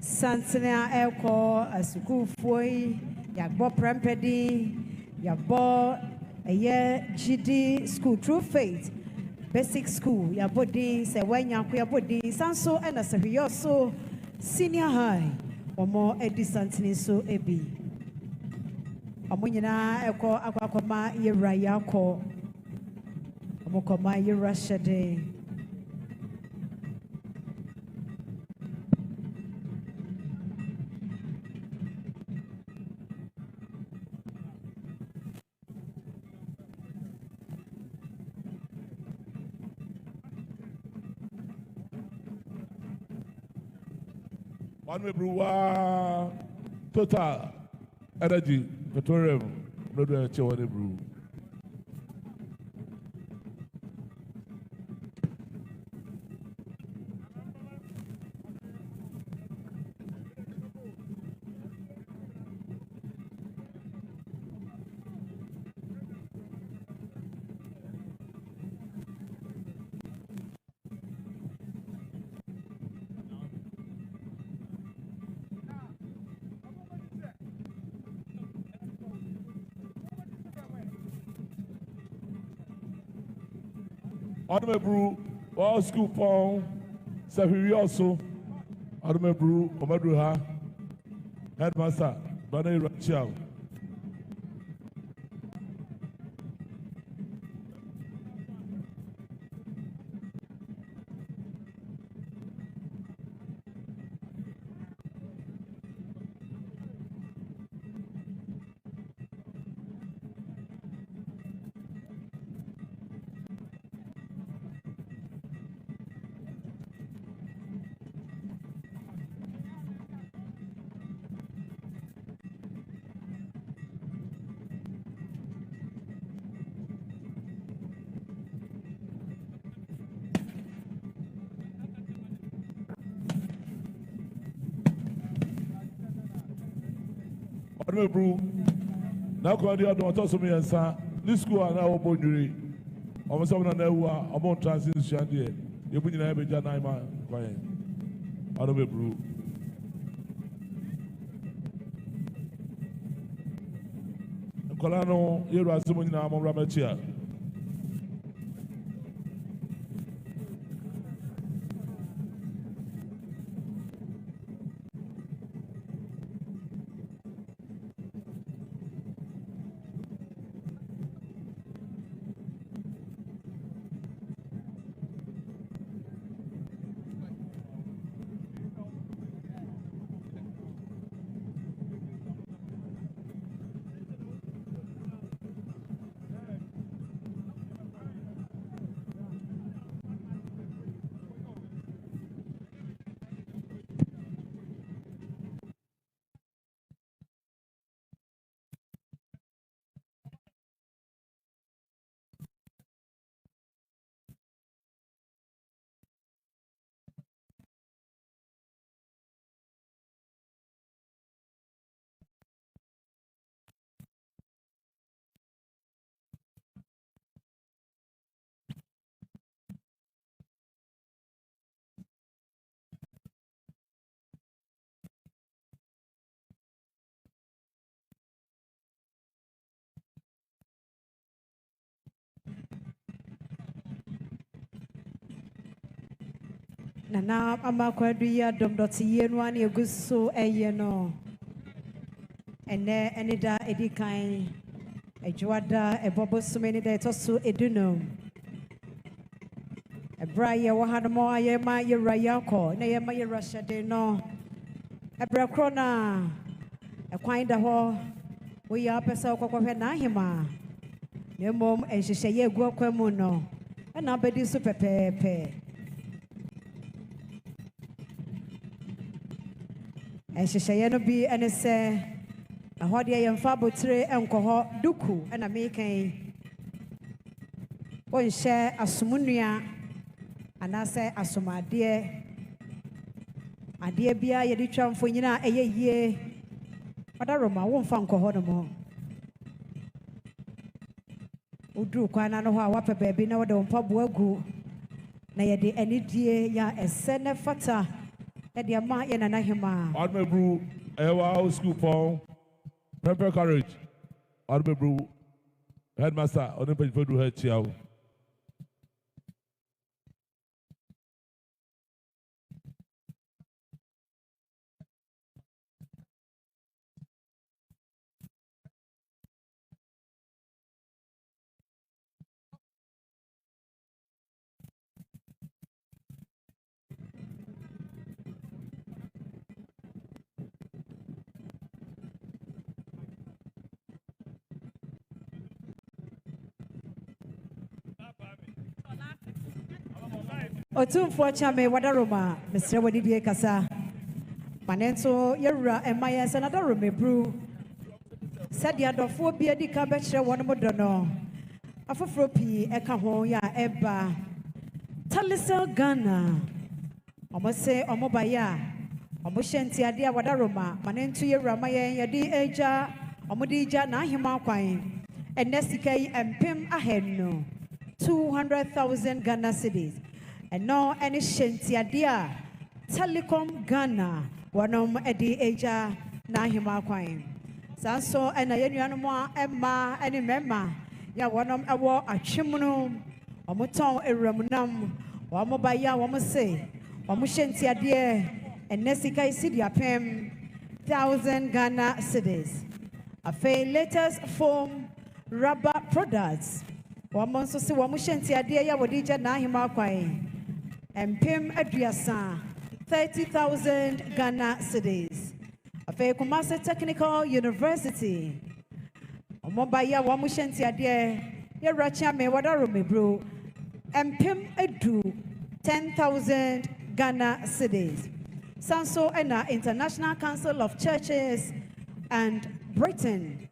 Santana Elko, a school foy, Yagbo Prampedi, Yabo, a year GD school, True Faith, Basic School, Yabodi, Sewanya, Yabodi, Sanso, and a Savioso, Senior High, or more Eddie Santini so Ebi. Amunina Elko, Aquacoma, Yerayako, Amokoma, Yerashade. One me brew total energy petroleum no do a one brew. On me brew, all school pong, Safi also. On me brew, Omadruha, headmaster, Banay Rachel. Brew. Now, Claudia, don't me and son. This school are now open jury. Almost someone who are about transition here. You put in a bit of time. I don't brew. Colano, you are someone in our Ramachia. Nana Konadu Yiadom III no ane eguso no ene enida edikan ejwada ebobo sumeni da etoso eduno ebra ye wo hanmo aye ma ye rayako na ye ma ye rashade no ebra krona ekwan da ho wo ya pesa kokkohwe na ahema nemom enhyehyɛ ye egu akwamu no na abedi so pepepe enhyehyɛ no bi ene se ahode ye mfa botre enkoho duku na mekan onhye asomunua anase asomade ade bia ye di twamfo nyina eye yie odaroma wo mfa nkoho no mo udru kwana no ho a wape baabi na wode mpa boagu na ye de anidie ya ese ne fata Yadiama Yanahima. Admebru, Ewa School Pong, Pepper Courage. Admebru, Headmaster, on the page for the head child. Otumfo chame wadaroma Mr. Wadidie kasa manento yewura emaya sanada romebru said adofo bia di ka bekyere won modono afoforo pi eka ho ya eba Talisel Ghana omose omobaya omohyenti ade a wadaroma manento yewura mayen yedi eja omodi ja na ahema kwan enesika yi empem ahenno 200,000 Ghana cedis. And no any shentiadia Telecom Ghana wanom edi eja na hima kwan sanso ena yenuanoma emma ene memma ya wanom ewo atwemunu omoton ewuramunam wamobaya wamose wamoshentiade enesika isidia pem 1,000 Ghana cedis. Afe latest foam rubber products wamonso se wamoshentiade ya wodija na hima kwan Pim Adriasa 30,000 Ghana cedis. Afe Kumasi Technical University. Omobaya wamushenti adie ye racha me wadarome bro. Pim Edu 10,000 Ghana cedis. Sanso ena International Council of Churches and Britain.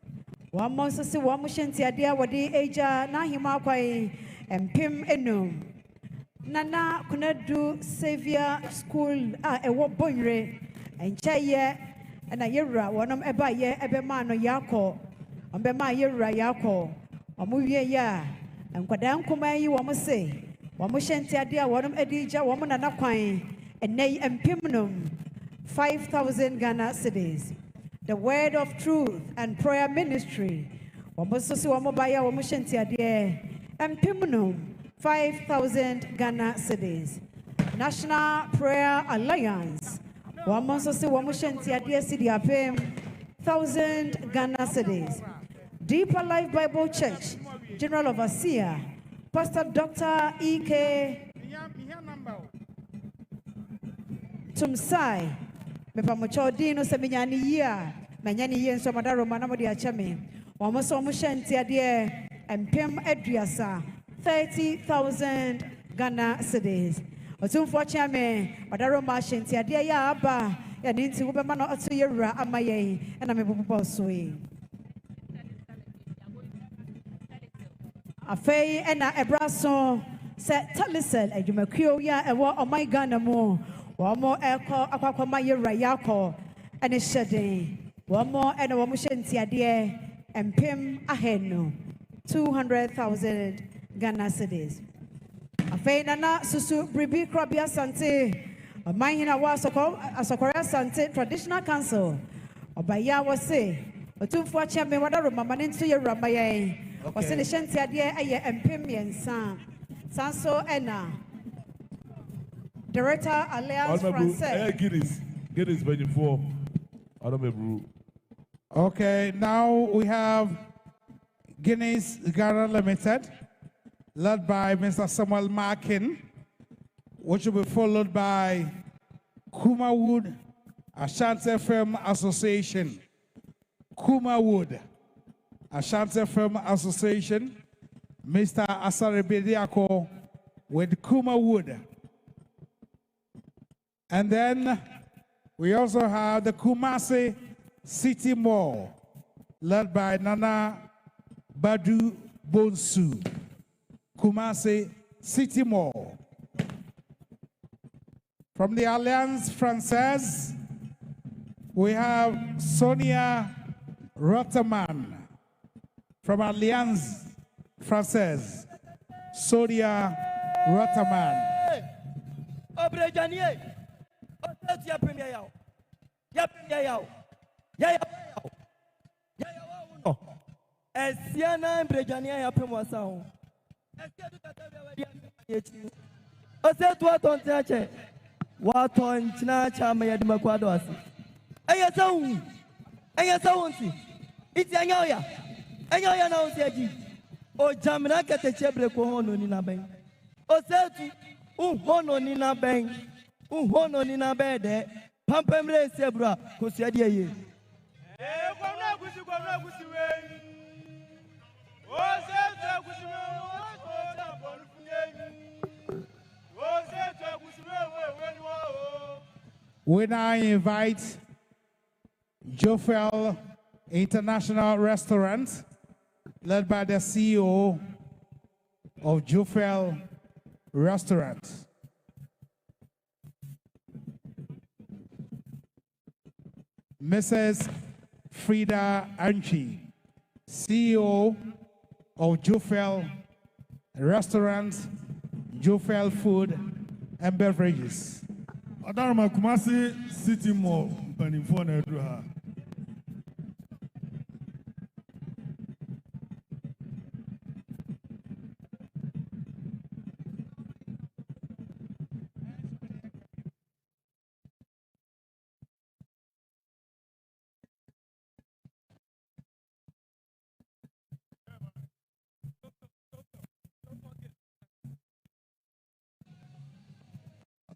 Wamonso se wamushenti adie wadi eja na hima kwai Pim enum. Nana Konadu Savior School ewo bonre enchaye na yewura wonom eba ye ebema no yako ombema yewura yako omuwie ya enkwada nkoma yi wo mose wo mohyenti ade a wonom edija wo nana kwan enai empimnum 5,000 Ghana cedis. The Word of Truth and Prayer Ministry wo mososi wo mobaya wo mohyenti ade empimnum 5,000 Ghana cedis. National Prayer Alliance. Wamonso se wamushenti adia cedi apem 1,000 Ghana cedis. Deeper Life Bible Church General Overseer Pastor Dr. E.K. Tumsai. Mepamocho dino se minyani yia. Menyani yie nso madaro manamodi achame. Wamonso wamushenti adia empem edriasa 30,000 Ghana cedis. Otumfo chame wadaro mashenti ade ya aba ya ninti wo bema no ato yewura amaye na mepopo so yi. Afei ena ebraso se Talisel adwumakuo ya ewo omai Ghana mo wo mo eko akwakoma yewura yakọ ene hyeden wo mo ena wo mo hyenti ade empem ahenno 200,000 Ghana cedis. Afei nana susu bribi krabia Asante Manhyia Asokore Asante Traditional Council obaya wose otumfo achame wadaro mama ntu yewura maye wose ne hyenti ade eye empem yensa sanso ena Director Alliance Française Guinness before Adamebru. Okay, now we have Guinness Ghana Limited, led by Mr. Samuel Markin, which will be followed by Kumawood Ashanti Firm Association. Kumawood Ashanti Firm Association, Mr. Asare with Kumawood. And then we also have the Kumasi City Mall, led by Nana Badu Bonsu. Kumasi City Mall. From the Alliance Française, we have Sonia Rotterman. From Alliance Française, Sonia Rotterman. ya premier yao. Ya premier yao. Ya yao. Ya yao no. Esiana embrejania ya premier sao. Esia du kata ya yechi. Ose tu atonte ache. Waton china chama ya dimakwado asi. Aya sawu. Aya sawunti. Iti anyoya. Anyoya na unti aji. O jamina kete chebre ko hono ni na ben. Ose tu hono ni na ben. Hono ni na bede. Pampemre sebra ko siadi ye. Kwamna gusi we. Ose tu gusi we. O ta bolu Ose tu gusi we. We now invite Jofel International Restaurant, led by the CEO of Jofel Restaurant. Mrs. Frida Anchi, CEO of Jofel Restaurant, Jofel Food and Beverages. Adarma Kumasi City Mall, Panifone Edruha.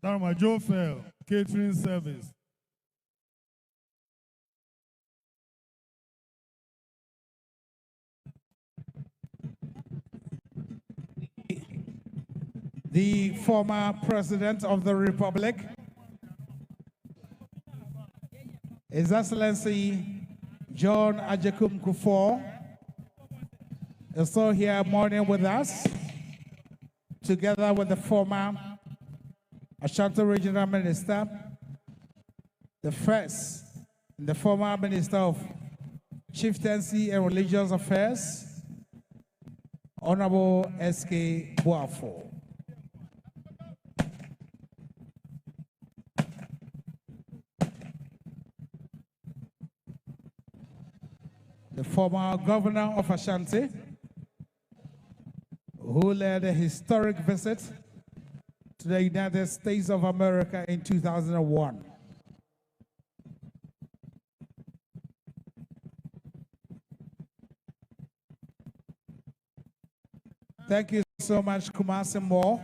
Adarma Jofel Catering Service. The former President of the Republic, His Excellency John Ajakum Kufuor, is still here morning with us, together with the former Ashanti Regional Minister, the first, the former Minister of Chieftaincy and Religious Affairs, Honorable S.K. Boafo. The former governor of Ashanti, who led a historic visit to the United States of America in 2001. Thank you so much, Kumasi Mo.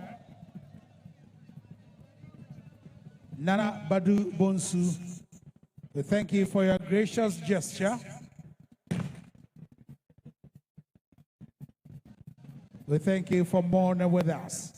Nana Badu Bonsu, we thank you for your gracious gesture. We thank you for mourning with us.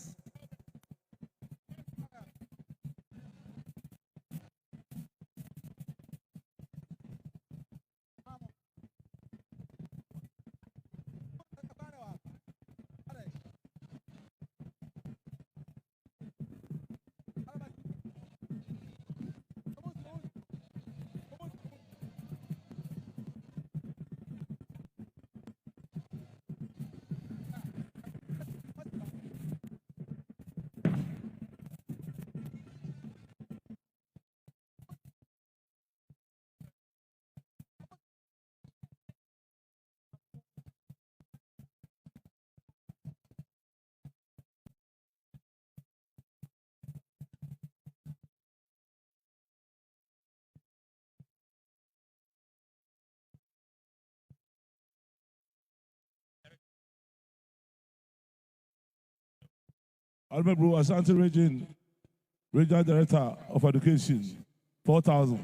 Honorable Ashanti Regional Director of Education, 4,000.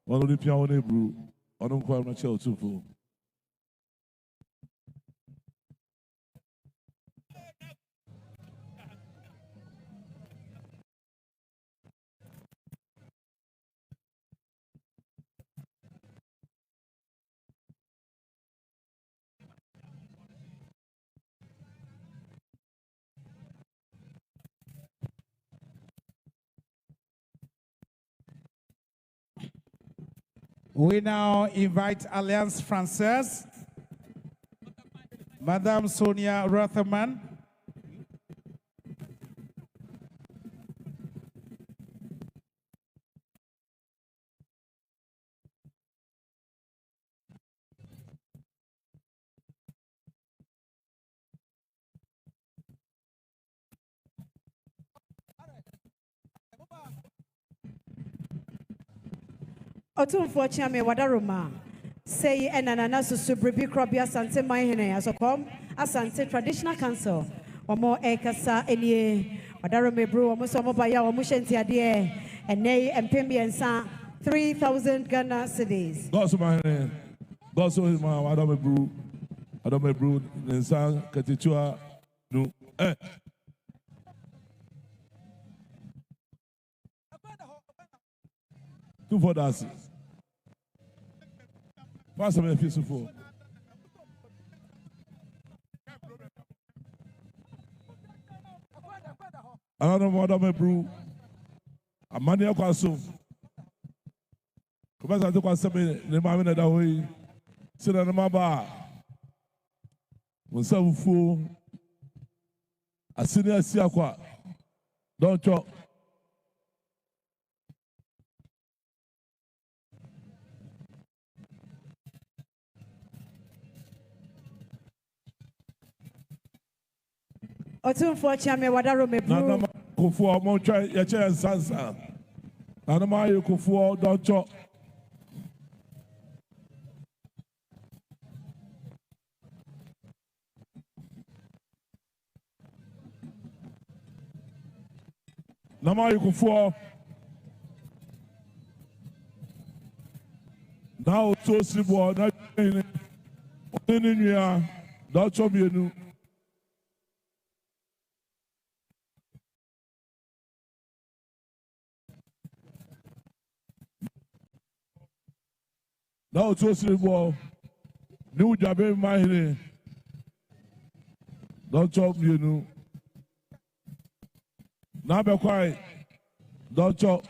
One Olympian one Ebru, one Unquam Chel Tufu. We now invite Alliance Française, Madame Sonia Rotherman, Otumfo Chiame Wadaroma. Say Nana Susubribi Krobia Asante Mahine as a com Asante Traditional Council. Or more Ekasa Enie Wadarome Brew, almost Omobaya or Mushenti Adie, and Nay and Pimbi and Sa 3,000 Ghana cedis. God's my name. God's my Adame Brew. Adame Brew, Nensan, Katichua, no. Two for that. Pass me a piece of food. Another Adame Brew. A money of consume. Come on, I took on some the mammy that way. Sit on my bar. When some fool, a senior Siaqua, don't talk. Otumfo Chiame Wadarome Brew. Nana Kufu, more try your chair and sansa. Nana Mayo Kufu, don't talk. Nama Kufu. Now, so simple, not in India, don't show me a new. Now, so simple, new Jabe Mahine, don't chop me a new. Now, be quiet, don't chop.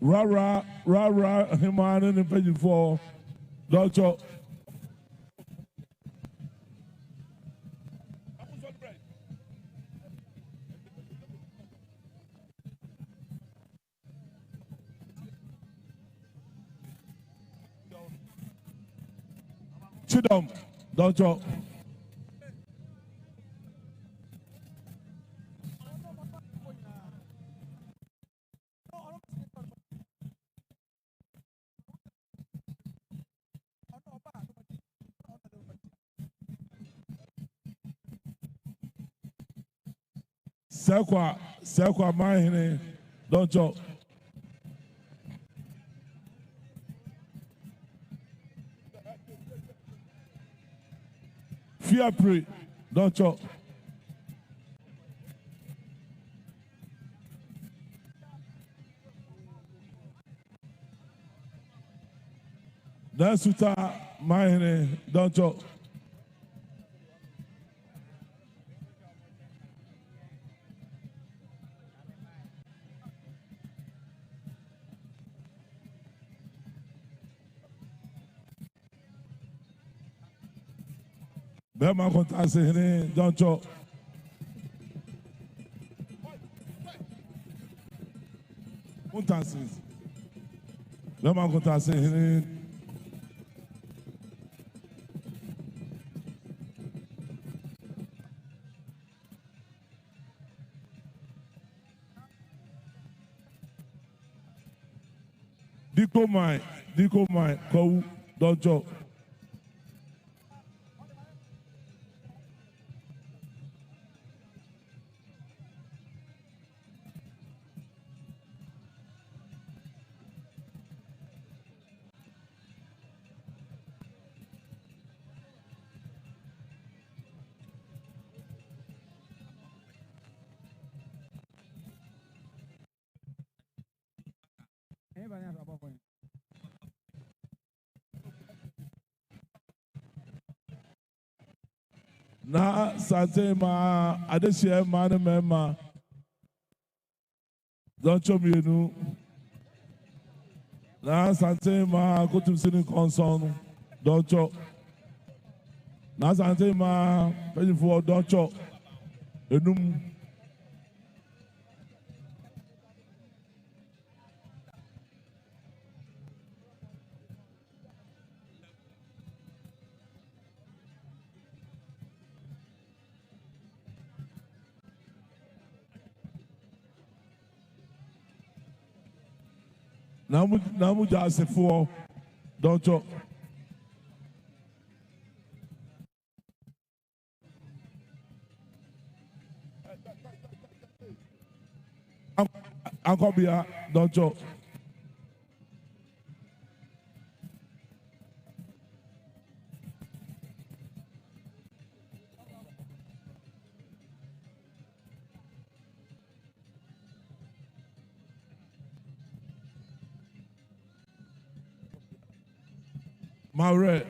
Rara, Heman and page 4, Doctor. Chidom, Doctor. Sekwa Mahine, don't joke. Fear pray, don't joke. That's Suta Mahine, don't joke. Bema Kontase Hene, don't joke. Kontases. Bema Kontase Hene. Diko my, Kou, don't joke. Na Asantehemaa adehye man mema don't show me nu na Asantehemaa kutum sini concern don't show na Asantehemaa pay for don't show enum Namu just for don't you? Uncle Bia, don't you? My red,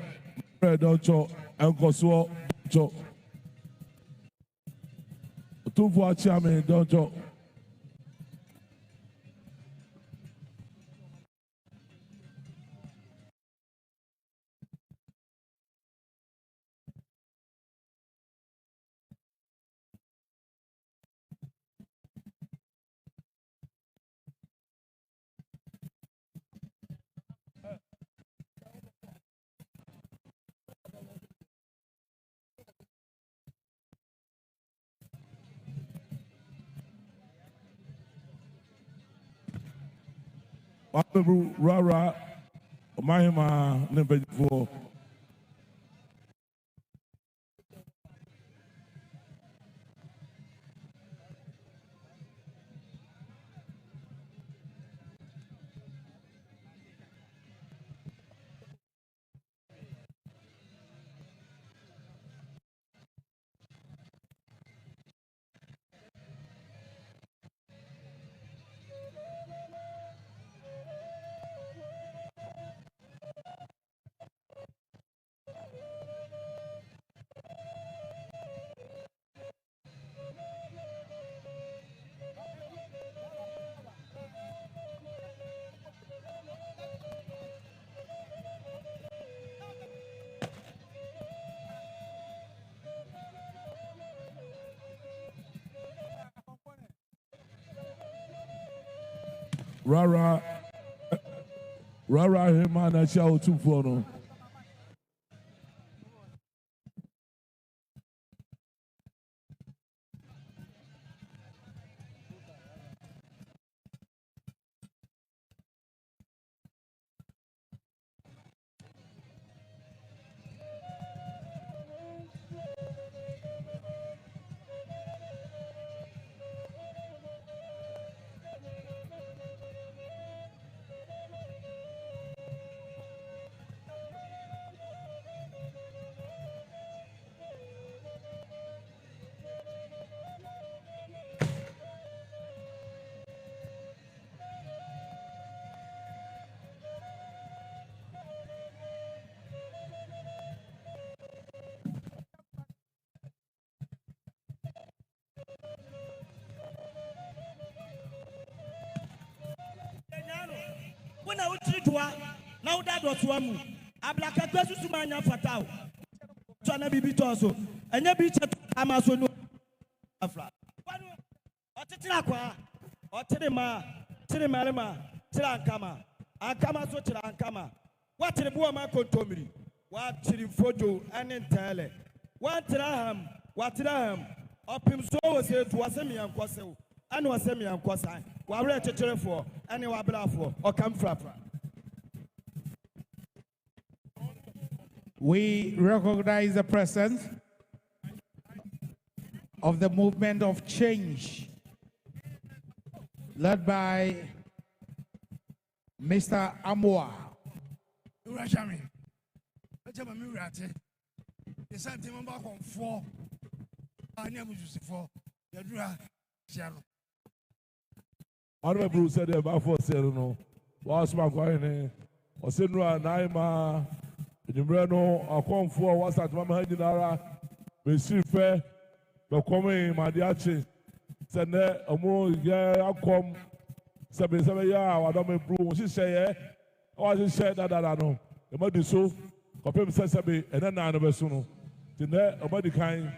don't you? Uncle Swap, don't you? Two for chairman, don't you? Rara, Manhyia number 4. Rara, Hema na Chao 2-4 no. When I would treat one, now that was one. I black a person to my fatao. Chana Bibi Toso, and your beach at Amazon. Afra. Or Tirakwa, or Tiremarima, Tirankama, Ankama, so Tirankama. What the Buama Kontomri? What Tirifojo and Entele? What Tiraham, what Tiraham? Up him so said to Asemi and Quasso, and Wasemi and Quasai. Wa ready to for any wabra for or come from. We recognize the presence of the movement of change led by Mr. Amoa. Honorable said about for Sereno, was my guy, or Senra Naima, the Breno, or come for was at Mamma Dinara, Monsieur Fair, the coming, my diache, said there, a more year, I'll come 7 years, I don't brew, she say, or she said that I know, the mother so, Copem says, and then I never soon. The a body kind,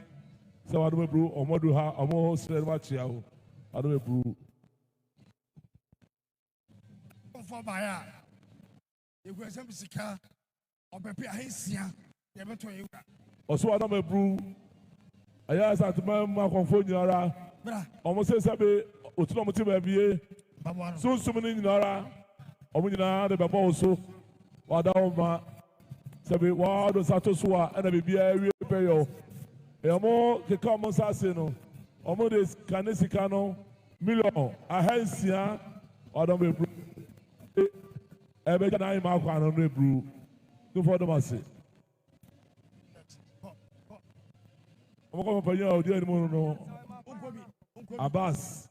so I don't brew, or Moduha, or more said what you I don't brew. For Baya, you were some sicker or prepare his young, never to you. Also, I don't brew. I asked at my confonia, almost says, I be autonomous baby. So many in Nara, Omuna de Baboso, Wadaoma, Sabi Wado Satosua, and a Bibia Payo. Emo, the common sassino, Omodes Canesicano, Milo, Ahensia, Odome Brew, Ebeganai Marquan Brew. Do for the massy. I'm going to pay you dear Mono. Abbas.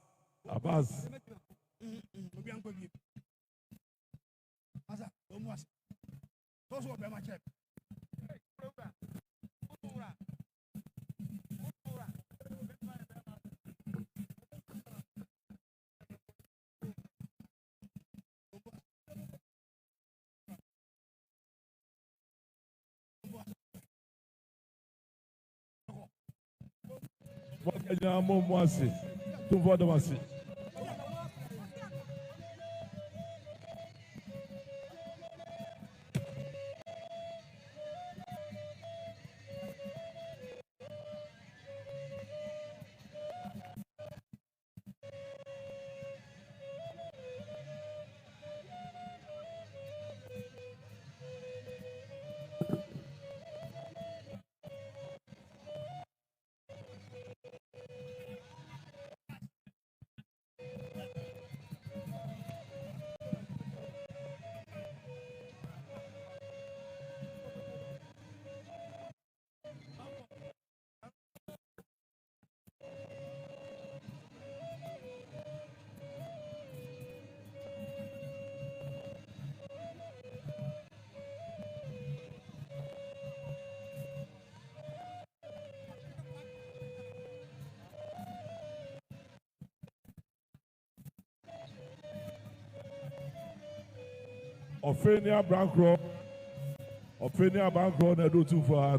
Tout va de masser. Ophenia Bankro, na do too far.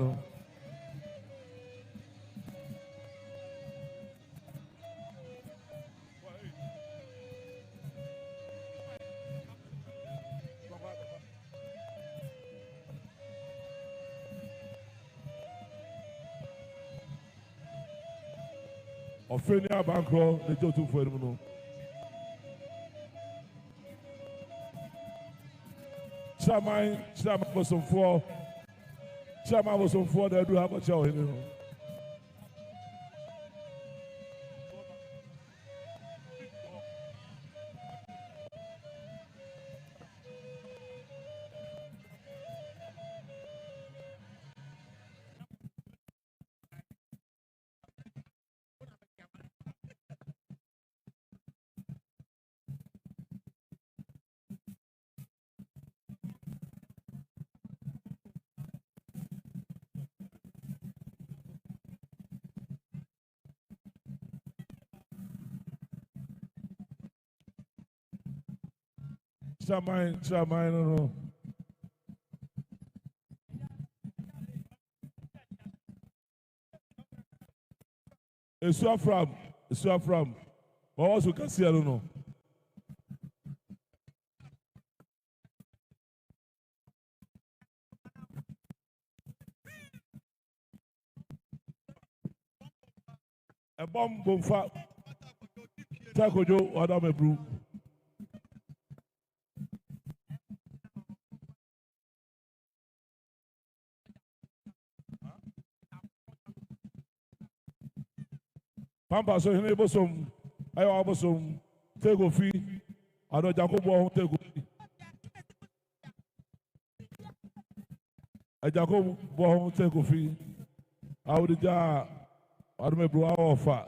Ophenia Bankro, na do too far. Chairman was some four. Chairman was some four that do have a show. Chairman, no. It's from. But also can see, I don't know. A bomb fat. Taco Joe, Adam Brew. Pampa so hene bosom ayo abosom tego fi ado Jacobo ho tego fi a Jacobo ho tego fi awdija adme bro awofa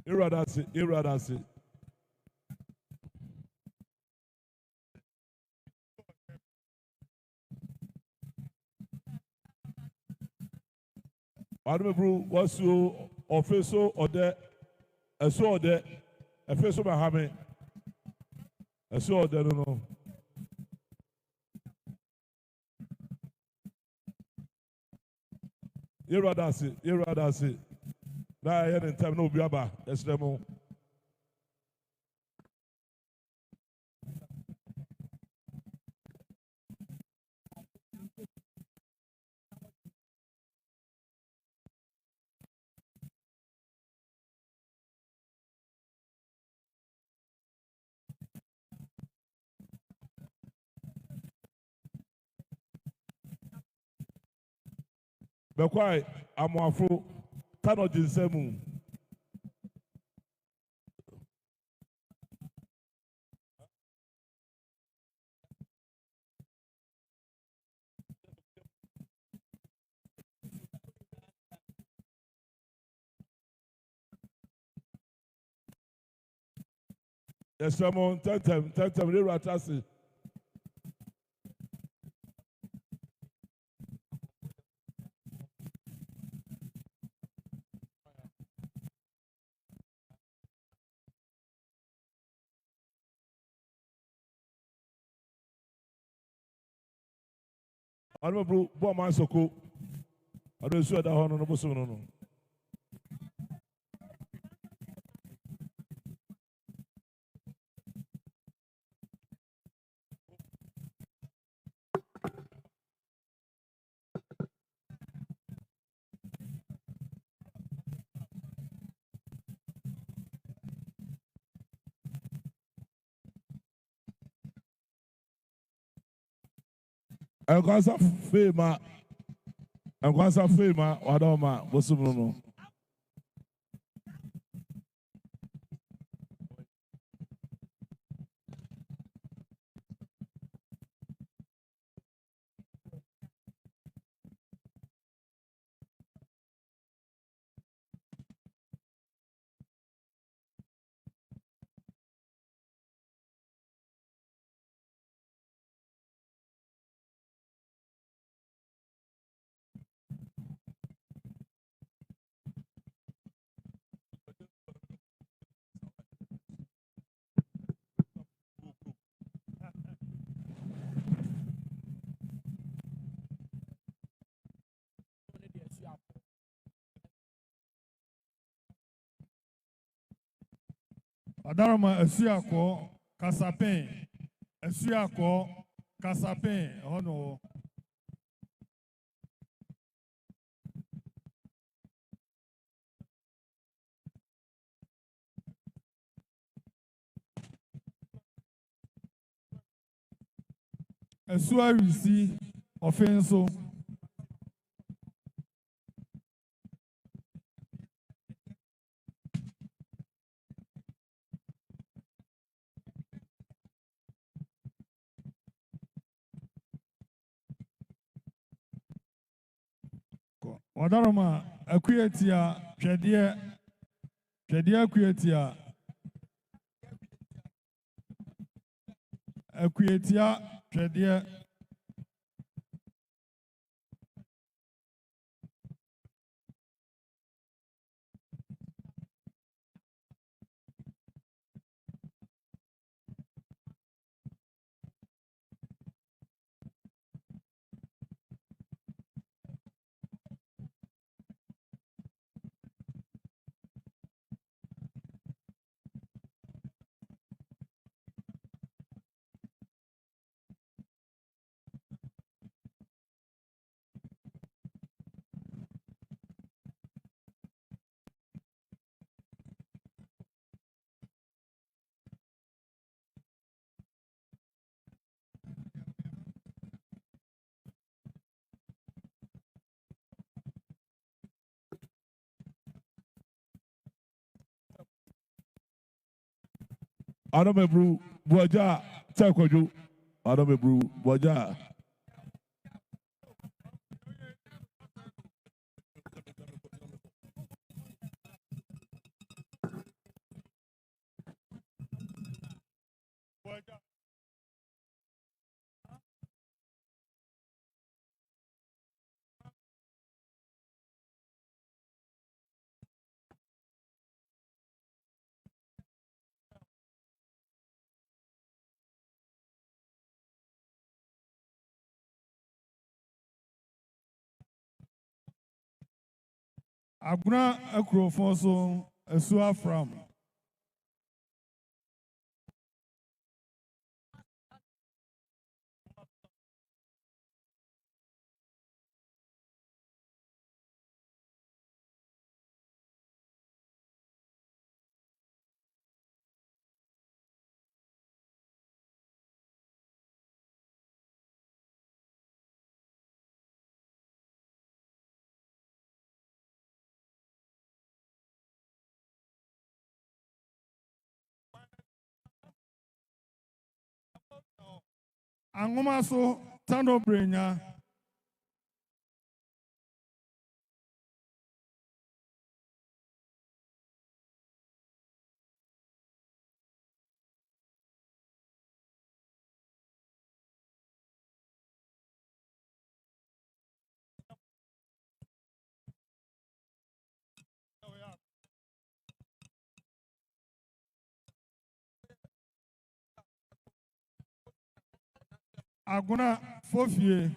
Iradasi. Adme bro, what's your officer or the a so the a face of Bahame. A so the no. You rather see. Now I had in time no biaba. Yes, demo. But why I'm afro cannot jinsemu. Yes, I'm on 10 time, they ratasi. I don't know, boy, man, so cool. I don't swear that honor no so no. I'm going to fame, I don't know, what's no. Adaroma Esiako Kasapin. Esiako Kasapin. Oh no. Esua Risi Offenso. Adaroma Akuetia Shedia Akuetia Shedia. I don't remember Boja, Takoju. I don't remember Boja. Aguna Akrofonso Esua from Angomaso Tano Brenya. Aguna Fofie.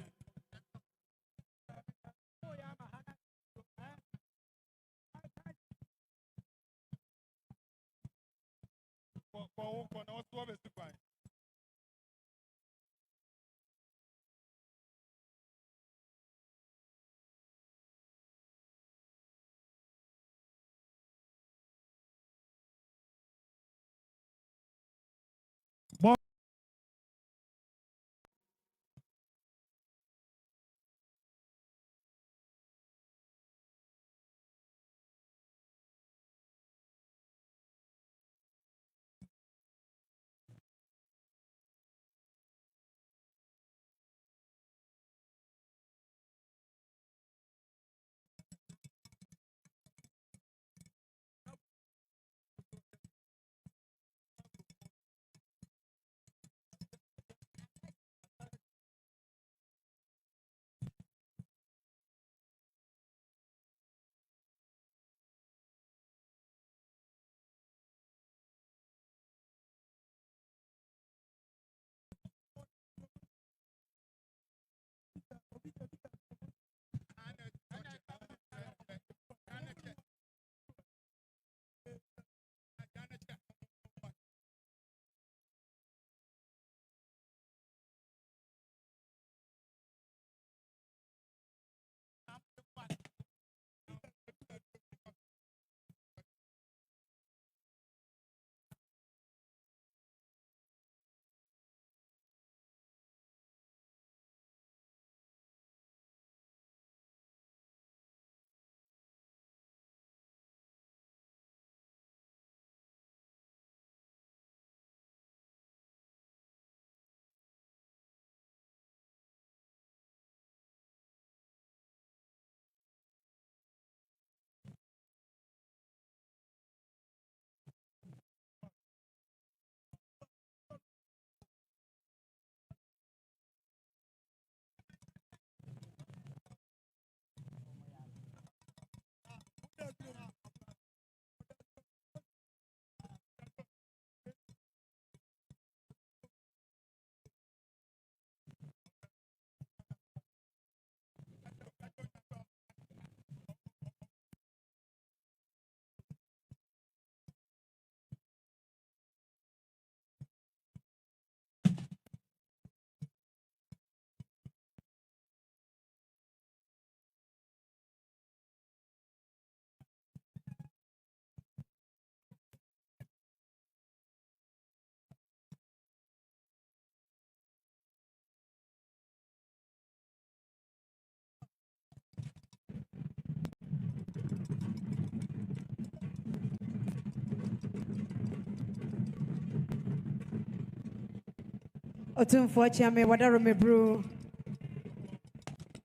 Otumfo Chiame Wadaro Mebru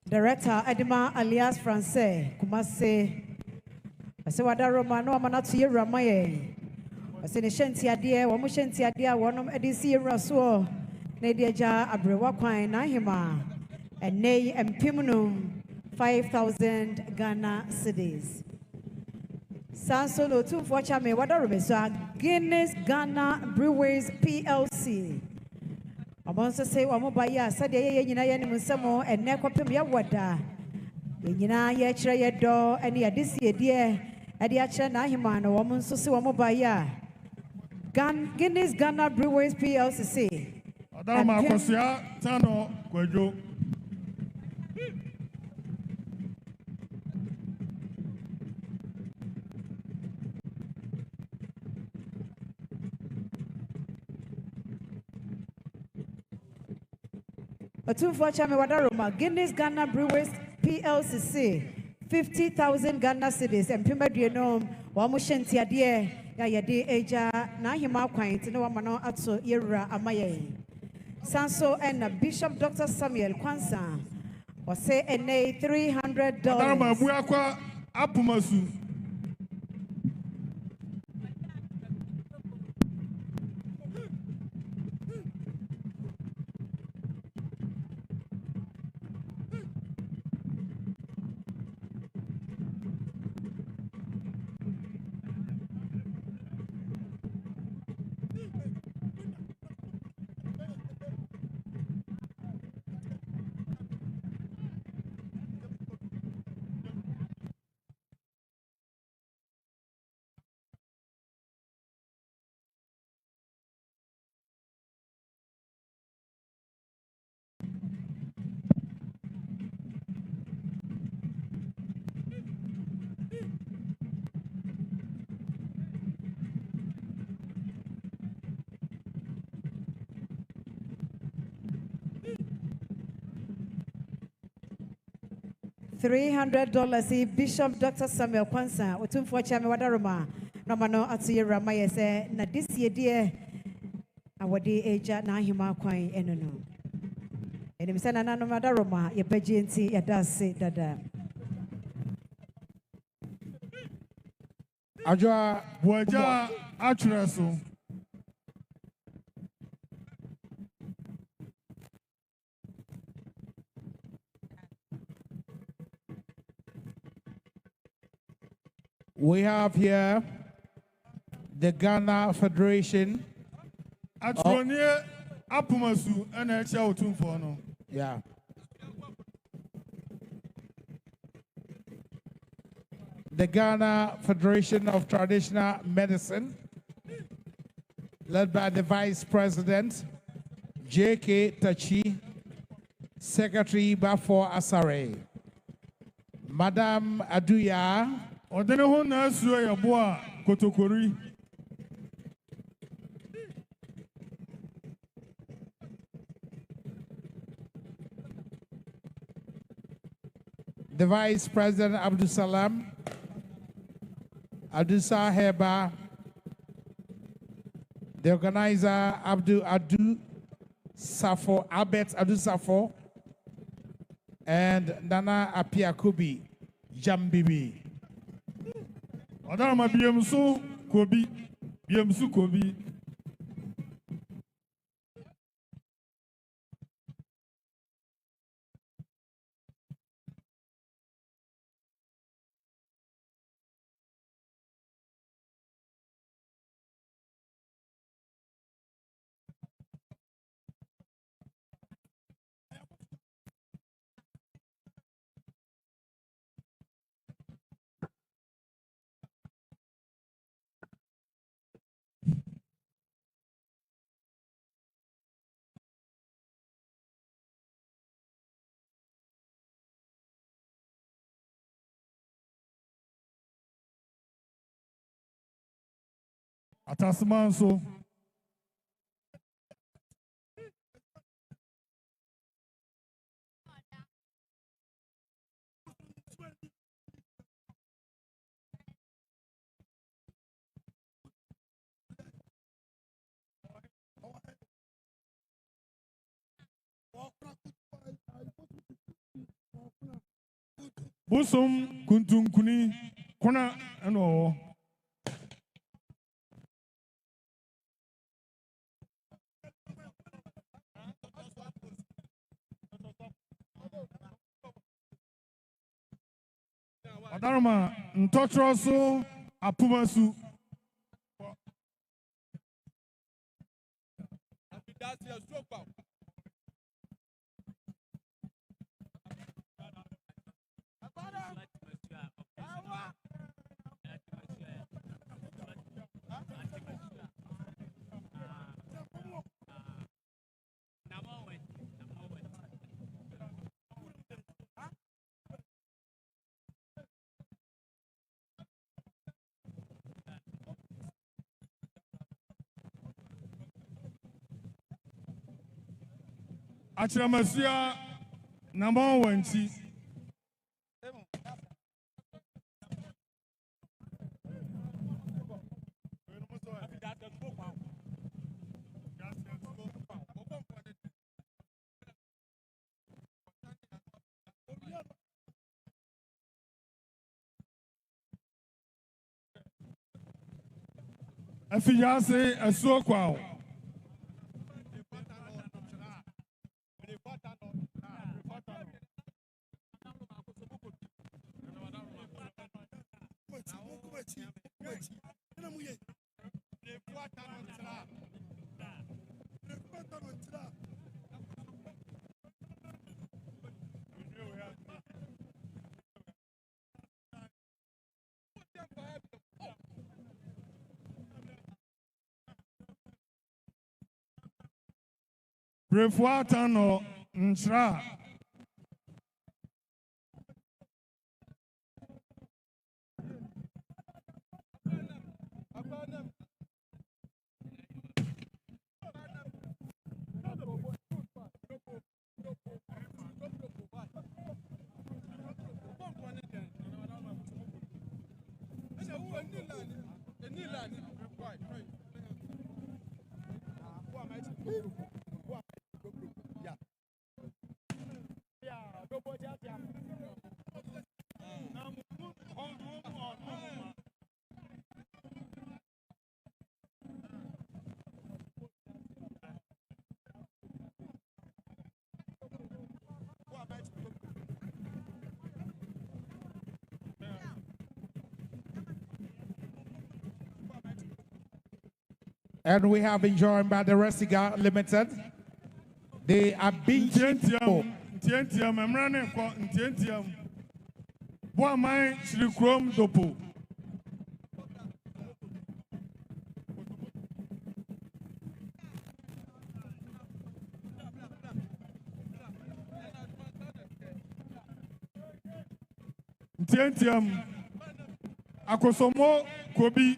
Director Edima alias Francais Kumasi Ase Wadaro Mano Amanatu Yeramaye Ase ne Shanti Adie Wamu Shanti Adie Wanom Edisi Yerasuo Nedieja Abrewa Kwan Nahima and Nay Empimnum 5,000 Ghana cedis. Sansolo Otumfo Chiame Wadaro Meso Guinness Ghana Breweries PLC Abonso say Wamobaya said ye yina ye nimusemo and nekopim ya wada Yina yɛkyerɛ yɛ dɔ ɛne yɛde sie deɛ ɛde akyerɛ n'ahema no wɔn nso se wɔn ba yɛ Guinness Ghana Breweries PLC. Adama Akosia Tano Kwejo. Otumfo Chame Wadaroma, Guinness Ghana Breweries PLC, 50,000 Ghana cedis, and Pimaduanom, Wamushanti Adie, Yayade Eja, Nahima Quaint, no Wamano Atso, Yera Amaye. Sanso and Bishop Dr. Samuel Kwansa, or say a $300. Adama Buakwa Apumasu. $300. Bishop Dr. Samuel Kwansa, Otumfo Chame Wadaroma, Namano Atsuye Ramaya say, na this year dear, awade eja na hima kwan enono. Enim say Nana Madaroma, ye bejenti ya dase dada. Ajwa Buaja Achreso. We have here the Ghana Federation. Atronie Apumasu and Echa Otumfono. Yeah. The Ghana Federation of Traditional Medicine, led by the Vice President, J.K. Tachi, Secretary Bafo Asare, Madam Aduya, Odeneho Nasua Yaboa Kotokori. the Vice President Abdul Salam, Asantehemaa, the organizer Adu Safo, Albert Adu Safo, and Nana Apiakubi Jambibi. Adama Biemsu Kobi. Biemsu Kobi. Atasmanso. Busum kuntunkuni kona ano. Adarma Ntotroso Apumasu. Achiramasia number 1. Afinyase Asuokwao. Prefuatano ntra. And we have been joined by the Resiga Limited. They are being Tientiam, I'm running for Tientiam. What my Shri Dopo. Tientiam Akosomo Kobi.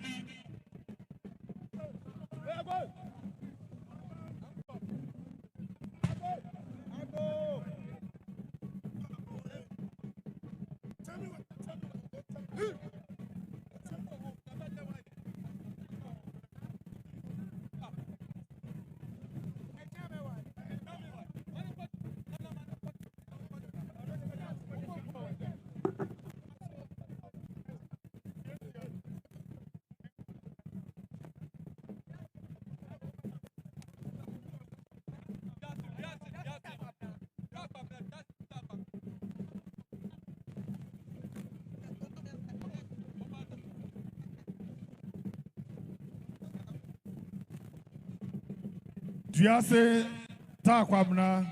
Diase Takwabna.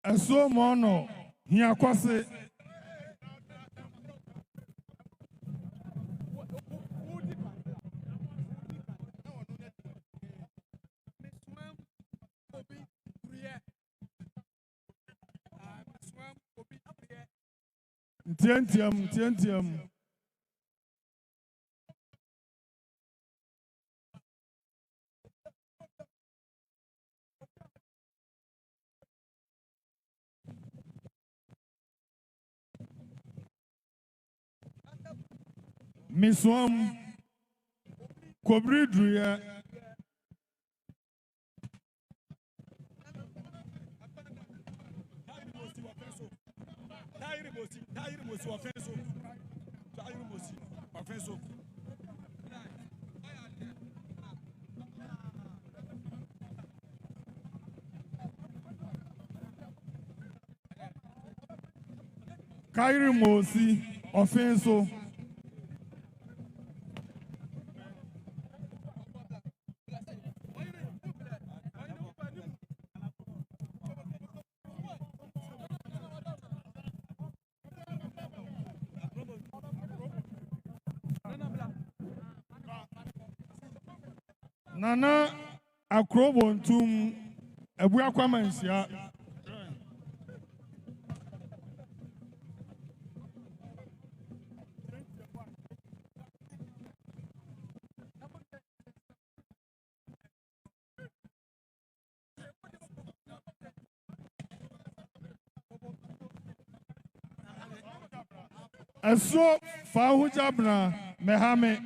Eso mono hiakwase. Tientiam. Miswam Kobri Druya. Kairi Mosi offenso. Nana Akrobontum Ebuakwa Manhyia. Eso Fahu Jabna Mehame.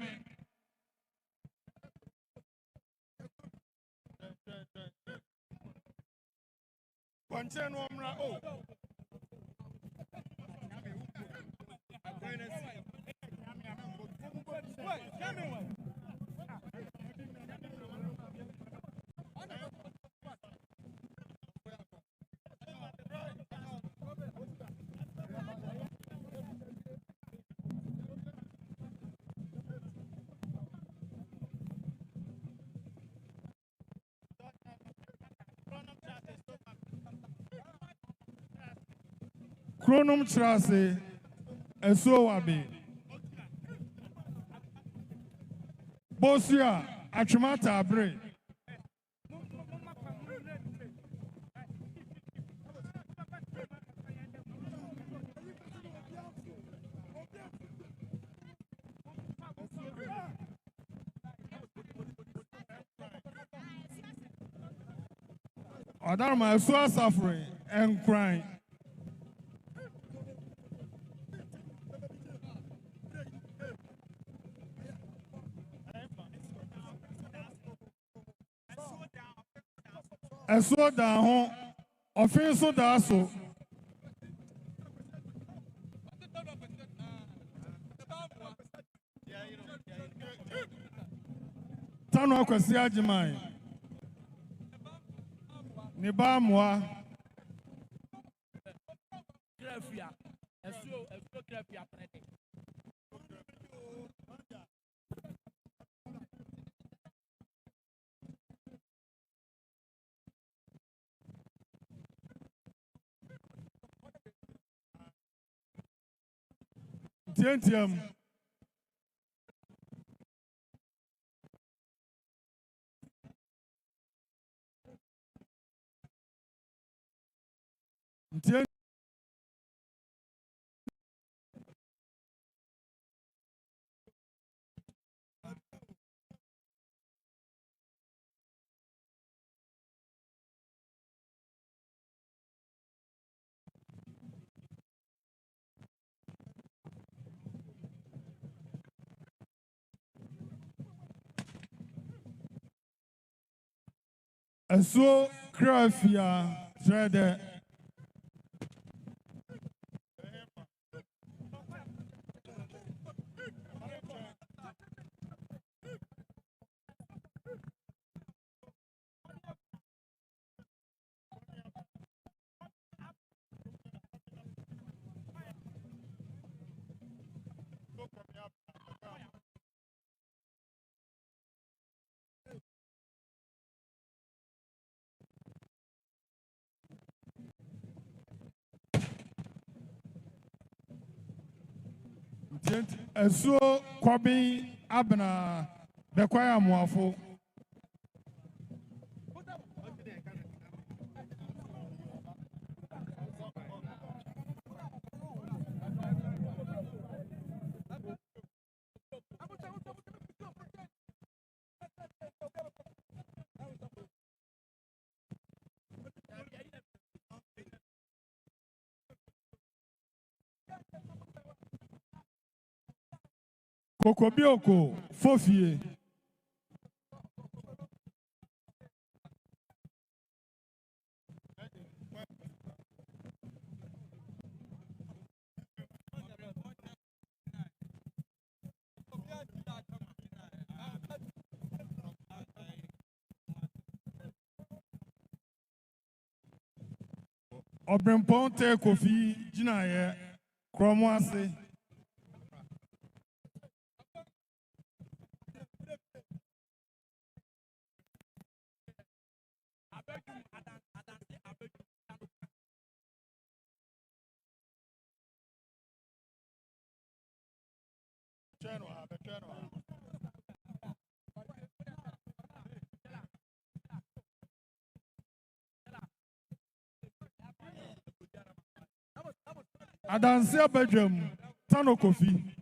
Chronum Trase Eso Wabi Bosia Achumata Abre Adarma Eso suffering and crying. Eso da ho offense da so Tanu akwasi agimai ne ba moa grafia eso grafia prede Tientiam Eso grafia trade Eso Kwabi Abna Bekwaya Muafo Kokobioko Fofie Obremponte Kofi Jinaye Kromwase Adansia bedroom, Tano Kofi.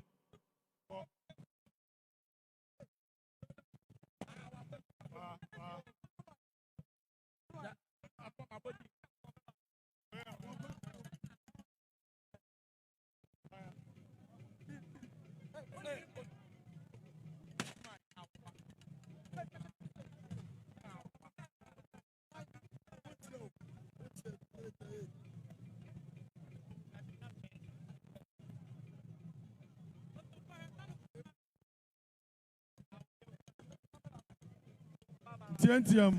TNTM.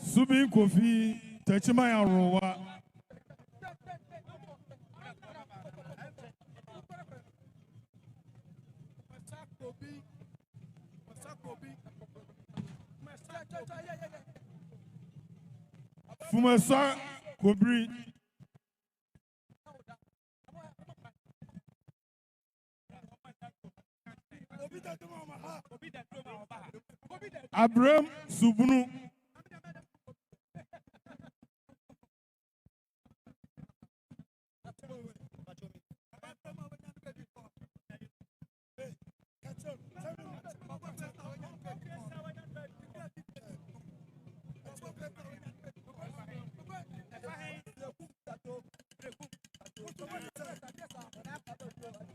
Subi Kofi, Techimaya Rowa. Fumasa Kobri. Abraham Subunu.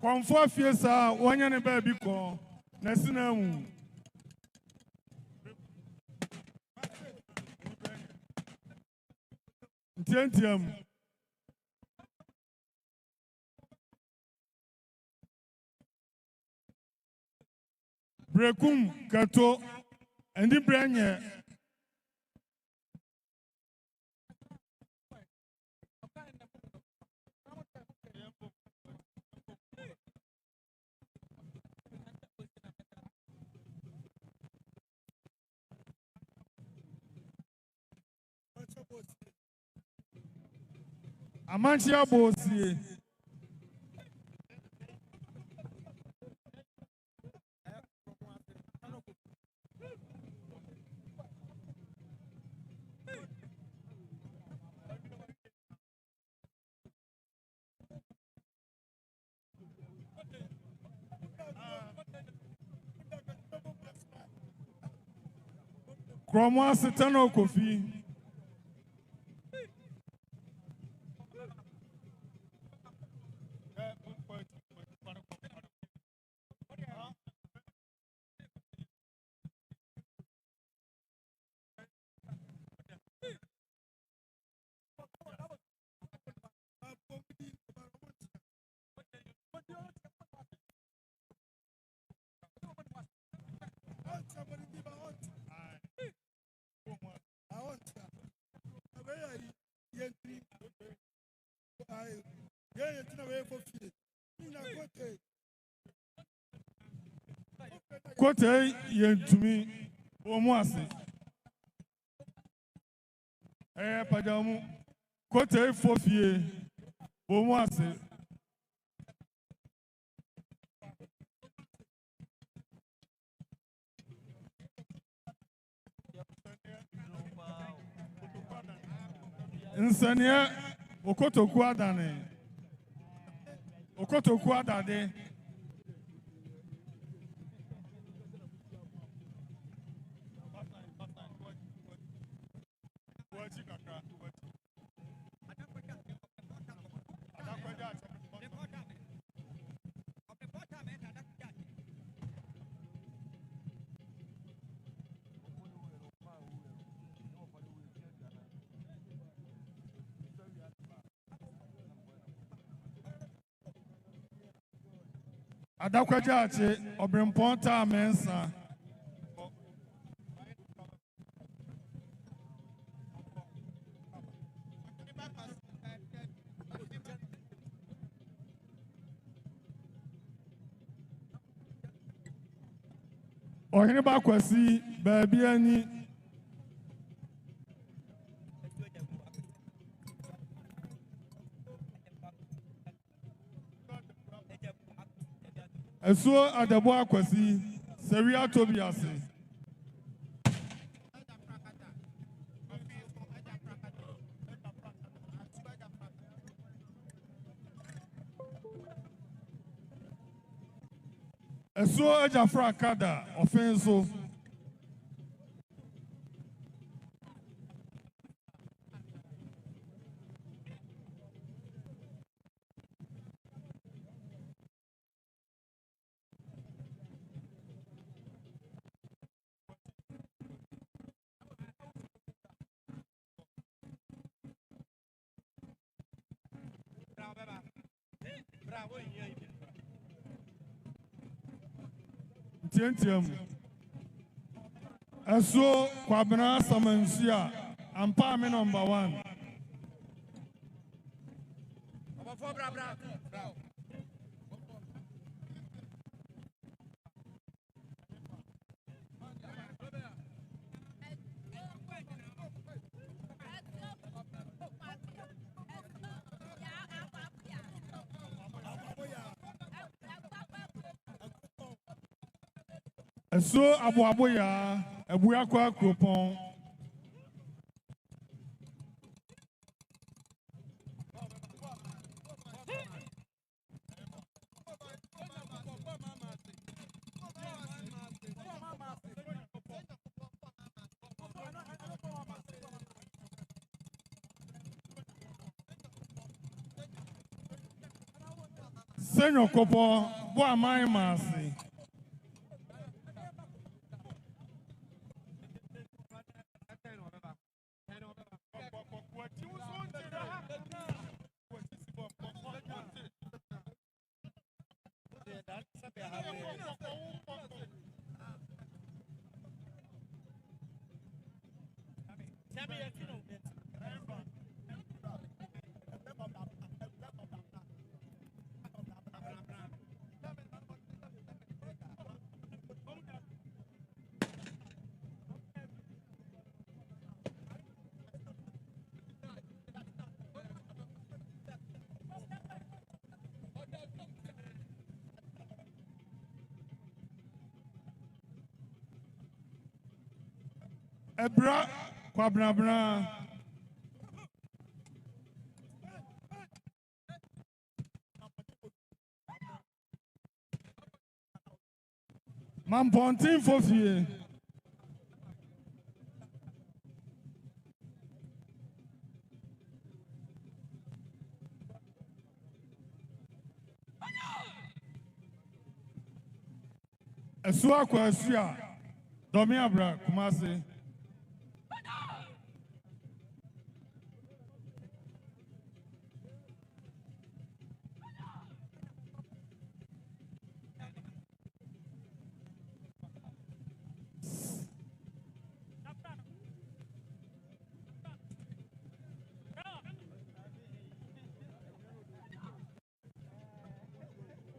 Konfo fiesa wanya ne baby ko na sinamu Tientiam Brekum Kato Endi Branye Manhyia Palace. Kumasi Tano Kofi. Kote yentumi omuase pajamu kote fofie omuase nsania okotoku adane okotoku adade Adakwajache obrimponta mensa Ohini bakwasi baby ani Esuo adabo akwasi Seria Tobias. Eso Ejafra Kada, offenso. Tientiam. Eso Kwabena Samansia, Ampame number 1. Eso Abuaboya, Abuakwa Kropon. Senyo Kopo, Boa Mai Masi. Ebra Kwabnabra Mampontin Fofie Esua Kwa Esua Domi Abra Kumasi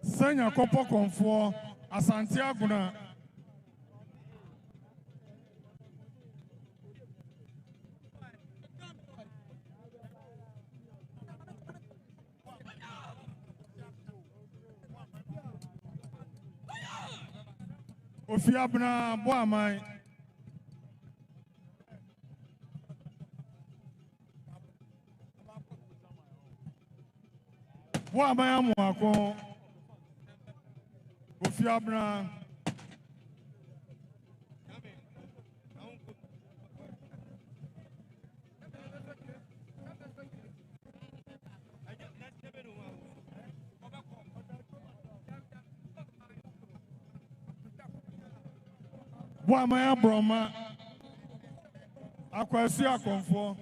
Senya Kopo Konfo Asante Aguna Ofiabna Boamai Boamai Amuako Ofiabna Boamai Broma Akwasi Akonfo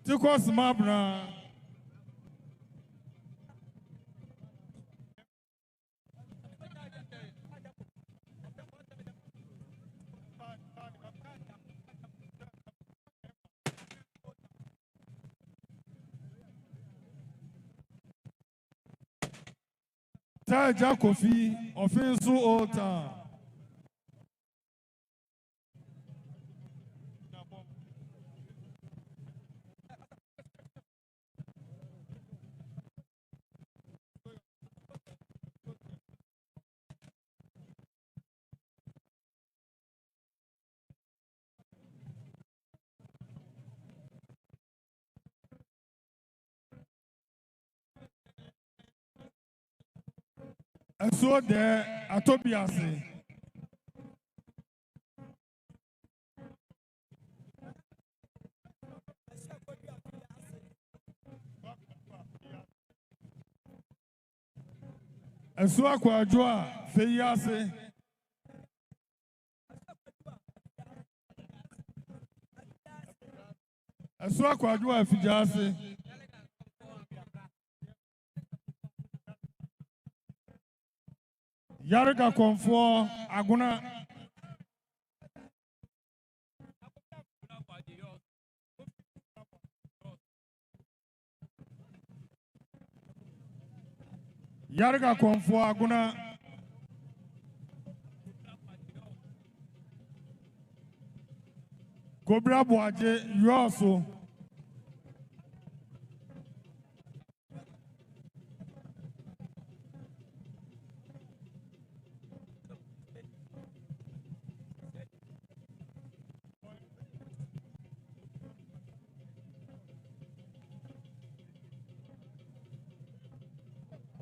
Tikos Mabna Star Jacofi, Offensu Old Town. And so there, Atobiase. And so Aquajua, Feyase. And so Aquajua, Fijase. Yarika Comfort, Aguna. Yarika Comfort, Aguna. Cobra Boaje, you also.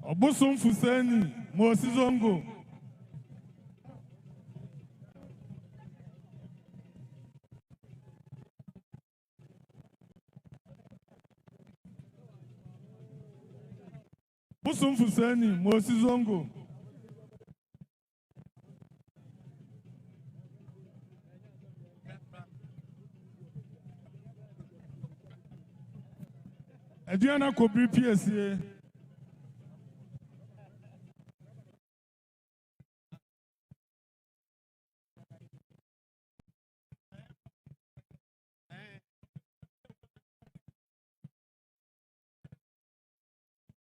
Obusum Fuseni, Mosizongo. Busum Fuseni, Mosizongo. Adriana Kobri PSA.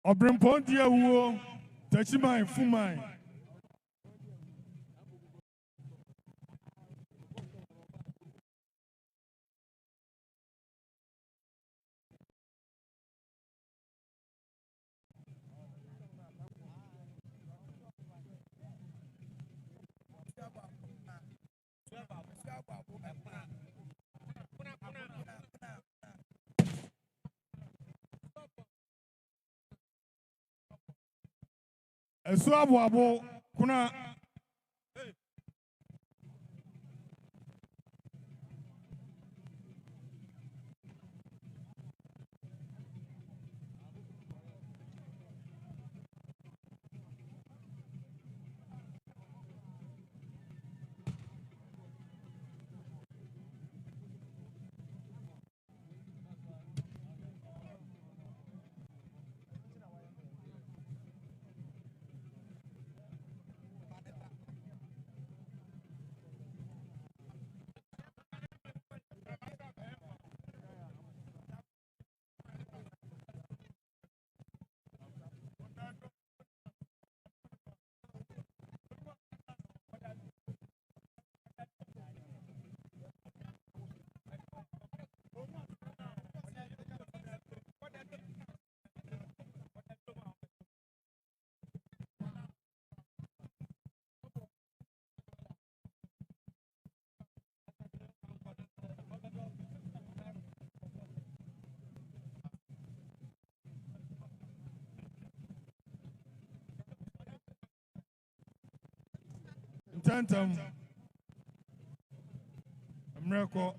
Obrimpondia Wo, Tachima and Fumai. Esuabu kuna Tantam America.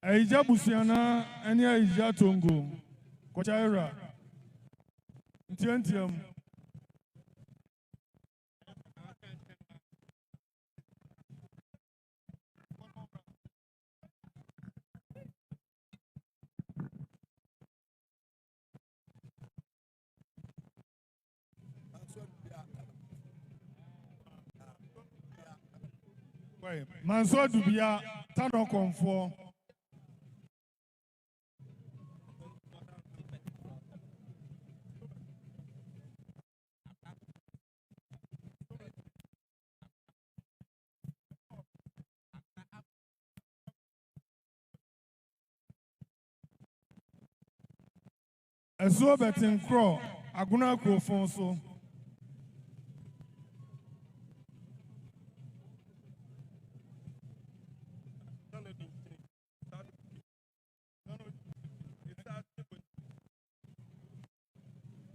Aija Busiana, and Aija Tongo, Kochaira, Tiantium. Manso Dubia, Tano Comfort. A so betting crow, Aguna Crofonso.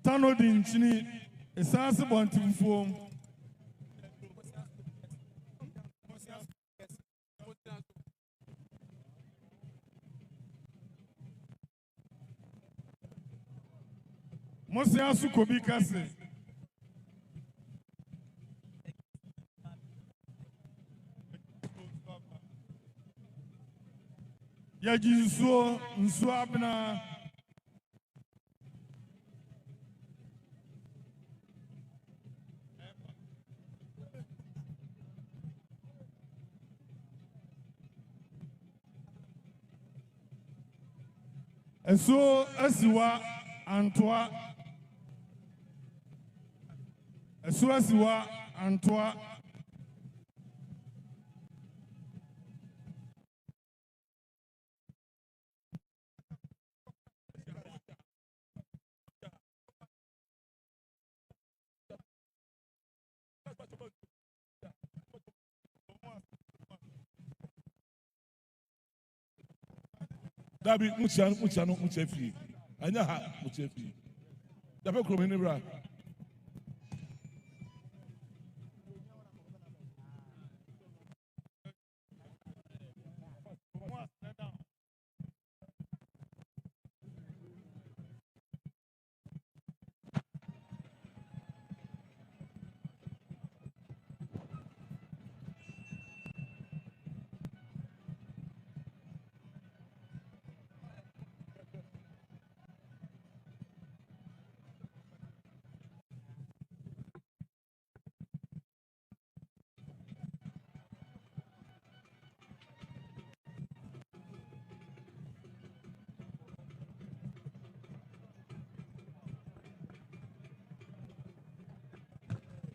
Tano Dinchini, a sensible form. Mosia Sukobi Kase. Yajiso Nswabna. Eso Asiwa Antwa. Eso Asiwa Antwa. Dabi muchefi. Anya ha muchefi. Dabe kromeni bra.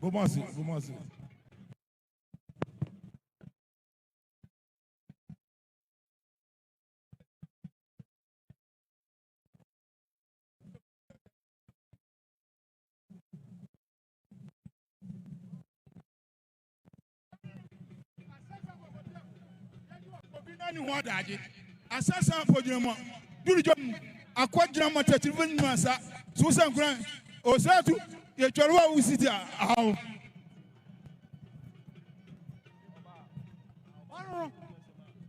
Kumasi. Asasa Pojama, Durijum, Aquadram, Tativin Massa, Susan Grant, Osatu, Yachua Usita.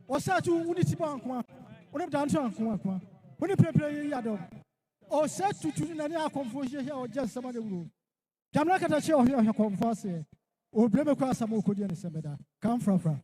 Osatu, Unity Bank, one of the answer, one. When you play Yadom, or set to Nana confusion or just some other room. Jamaica show here, her converse, or blame across some more Kodian Semeda. Come from.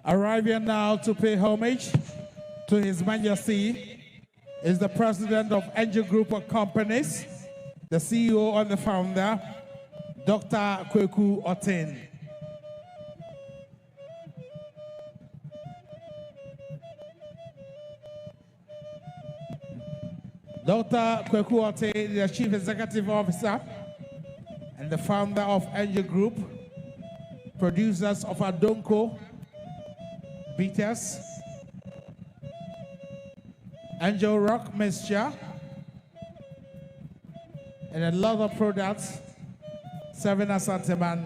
Arriving now to pay homage to His Majesty is the President of Angel Group of Companies, the CEO and the founder, Dr. Kweku Otin. Dr. Kweku Otin, the Chief Executive Officer and the founder of Angel Group, producers of Adonko, Beaters, Angel Rock Mixture, and a lot of products serving Asantehemaa,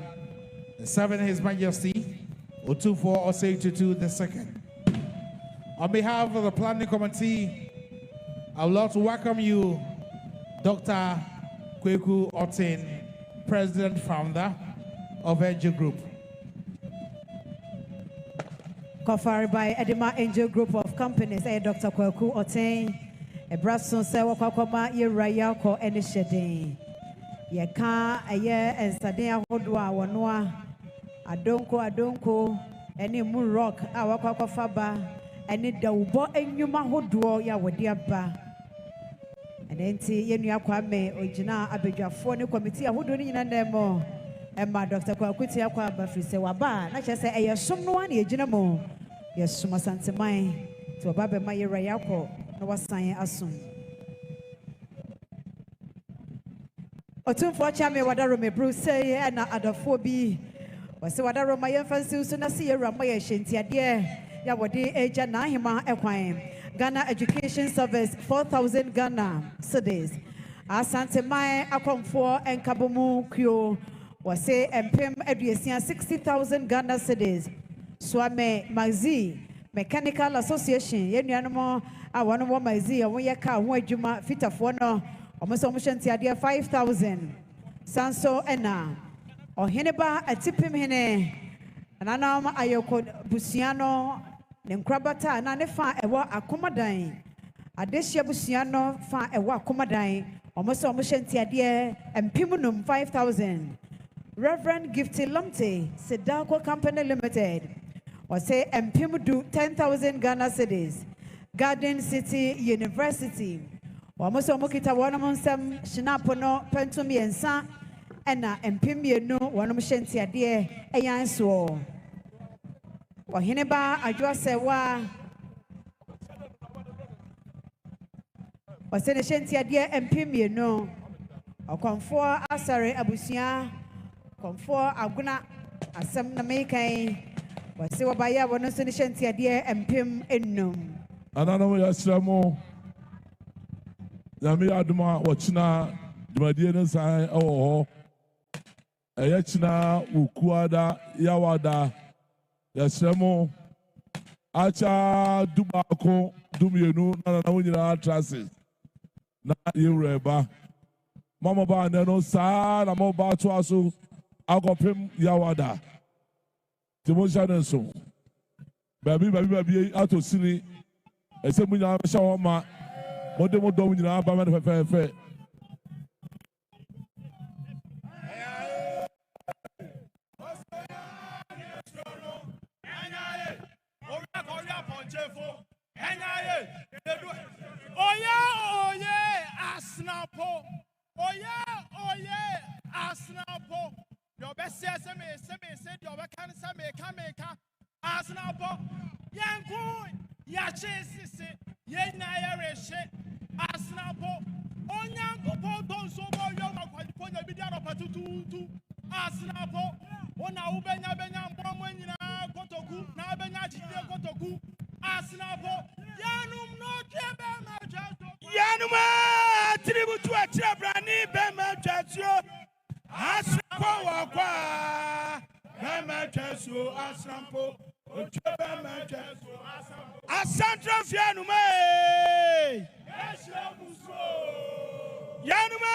serving His Majesty, 024 or 822 the second. On behalf of the planning committee, I would like to welcome you, Dr. Kweku Otin, President, Founder of Angel Group. Conferred by Edema Angel Group of Companies, Dr. Kweku Otin, a Brasson Sewa Kwakoma, Yeraya ko Enishedin. Yeka, a year and Sadea Hodwa, Wanua, Adonko, any moon rock, our Kwakofaba, and it the Ubo and Yuma Hodwo, Yawadiaba. And enti Yenu Kwame, Ojina, Abidja, Phone Committee, who do in and demo. And my Dr. Kwakuti Aqua Bafri Sewaba, not just say, some one, Yejinamo. Yes, Sumasantemai, to a Baba Maya Rayako, no was sign assume. Otun for Chame Wadarome Bruce say, and other 4B was Wadaro Maya Fancy Sunasi Ramaya Shintia, dear Yawadi Aja Nahima Equine. Ghana Education Service 4,000 Ghana cedis. Asantehemaa Akan 4 and Kabomu Kyo was say and Pim Education 60,000 Ghana cedis. Swame Mazi Mechanical Association Yenuanamo one more Mazi and we car one Juma fit of one almost omission tiadia 5,000 Sanso Ena or Heneba a tipim hene and Anam Ayoko Busiano Nenkrabata and Anefa Ewa Akomadine Adesia Busiano fa Ewa Akomadine almost omission tiadia and Pimunum 5,000 Reverend Gifty Lumte Sedako Company Limited or say Mpimudu 10,000 Ghana cedis. Garden City University. Almost Omokita Wanamonsam Shinapono Pentumi and Sa Ena Mpimie no Wanamshentia dear Ayanso. Or Hineba Ajwasewa or Seneshentia dear Mpimie no or Comfort Asare Abusia Comfort Aguna Asam Nameka. Wasi wabaya wanosunisha ntiadie empim ennum. Anano ya sramo. Yami aduma wachina jumadie nsa ewo ho. Eyechina ukuada yawada ya sramo. Acha dubako dumienu na wunyina traces. Na yureba. Mama ba neno sa na mo ba to aso akopim yawada. Timojanenso. Baby, out of city. I said, we are shower ma. What the more doing in our Bama. Oh yeah, Asnapo. Oh yeah, Asnapo. Your best says me, said your can say Asnapo. Yanko, Yachis, Yenayarish, Asnapo. On Yanko, don't so more young for the video of Patutu, Asnapo. On Ubena Benya, Bomina, Kotoku, Nabenachi, Kotoku, Asnapo. Yanum no Jabba, Yanuma, tribute to a Chabrani, Bema Chacho. Asrampo wakwa, Bema Chacho, Asrampo. Asante Fianume Yanume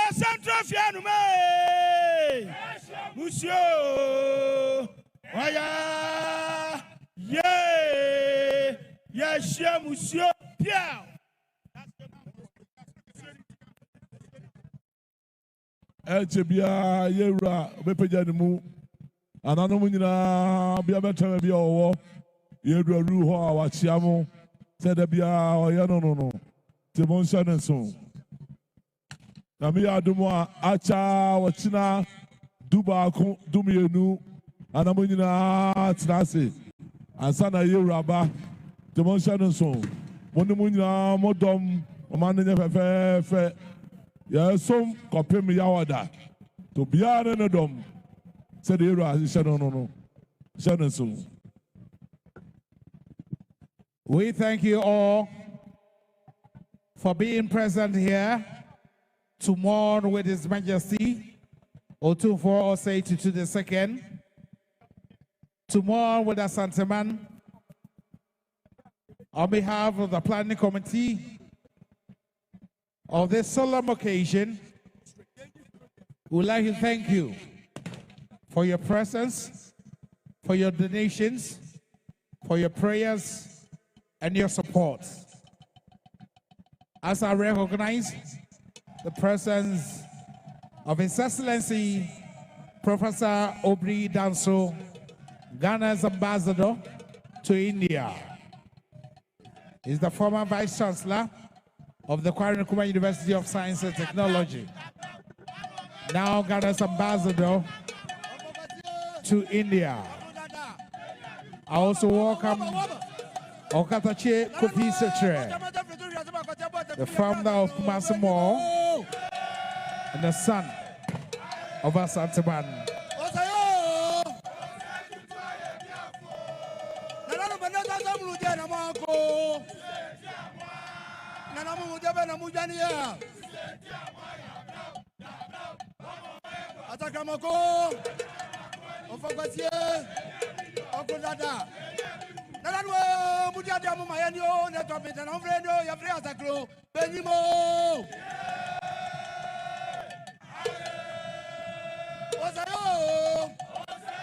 Asante Fianume Monsieur Oya Ye Yeshia Monsieur Pierre Echebia Yera Bepejanimu Ananom nyinaa bia betema bia owo yedru ho a wachiamo said bia oye no te monhye ne so na me adumo a acha wachina dubaako dumienu ananom nyinaa tenase ansa na yewraba te monhye ne so monum nyinaa modom omane nye fefefe yesom kopem yawada to bia ne dom said no. We thank you all for being present here to mourn with His Majesty Otumfuo Osei Tutu II, to mourn with Asantehemaa. On behalf of the planning committee of this solemn occasion, we would like to thank you for your presence, for your donations, for your prayers, and your support. As I recognize the presence of His Excellency Professor Obri Danso, Ghana's ambassador to India. He's the former Vice Chancellor of the Kwame Nkrumah University of Science and Technology, now Ghana's ambassador to India. I also welcome Okatache Kofi Setre, the founder of Kumasi Mall and the son of Asantehemaa.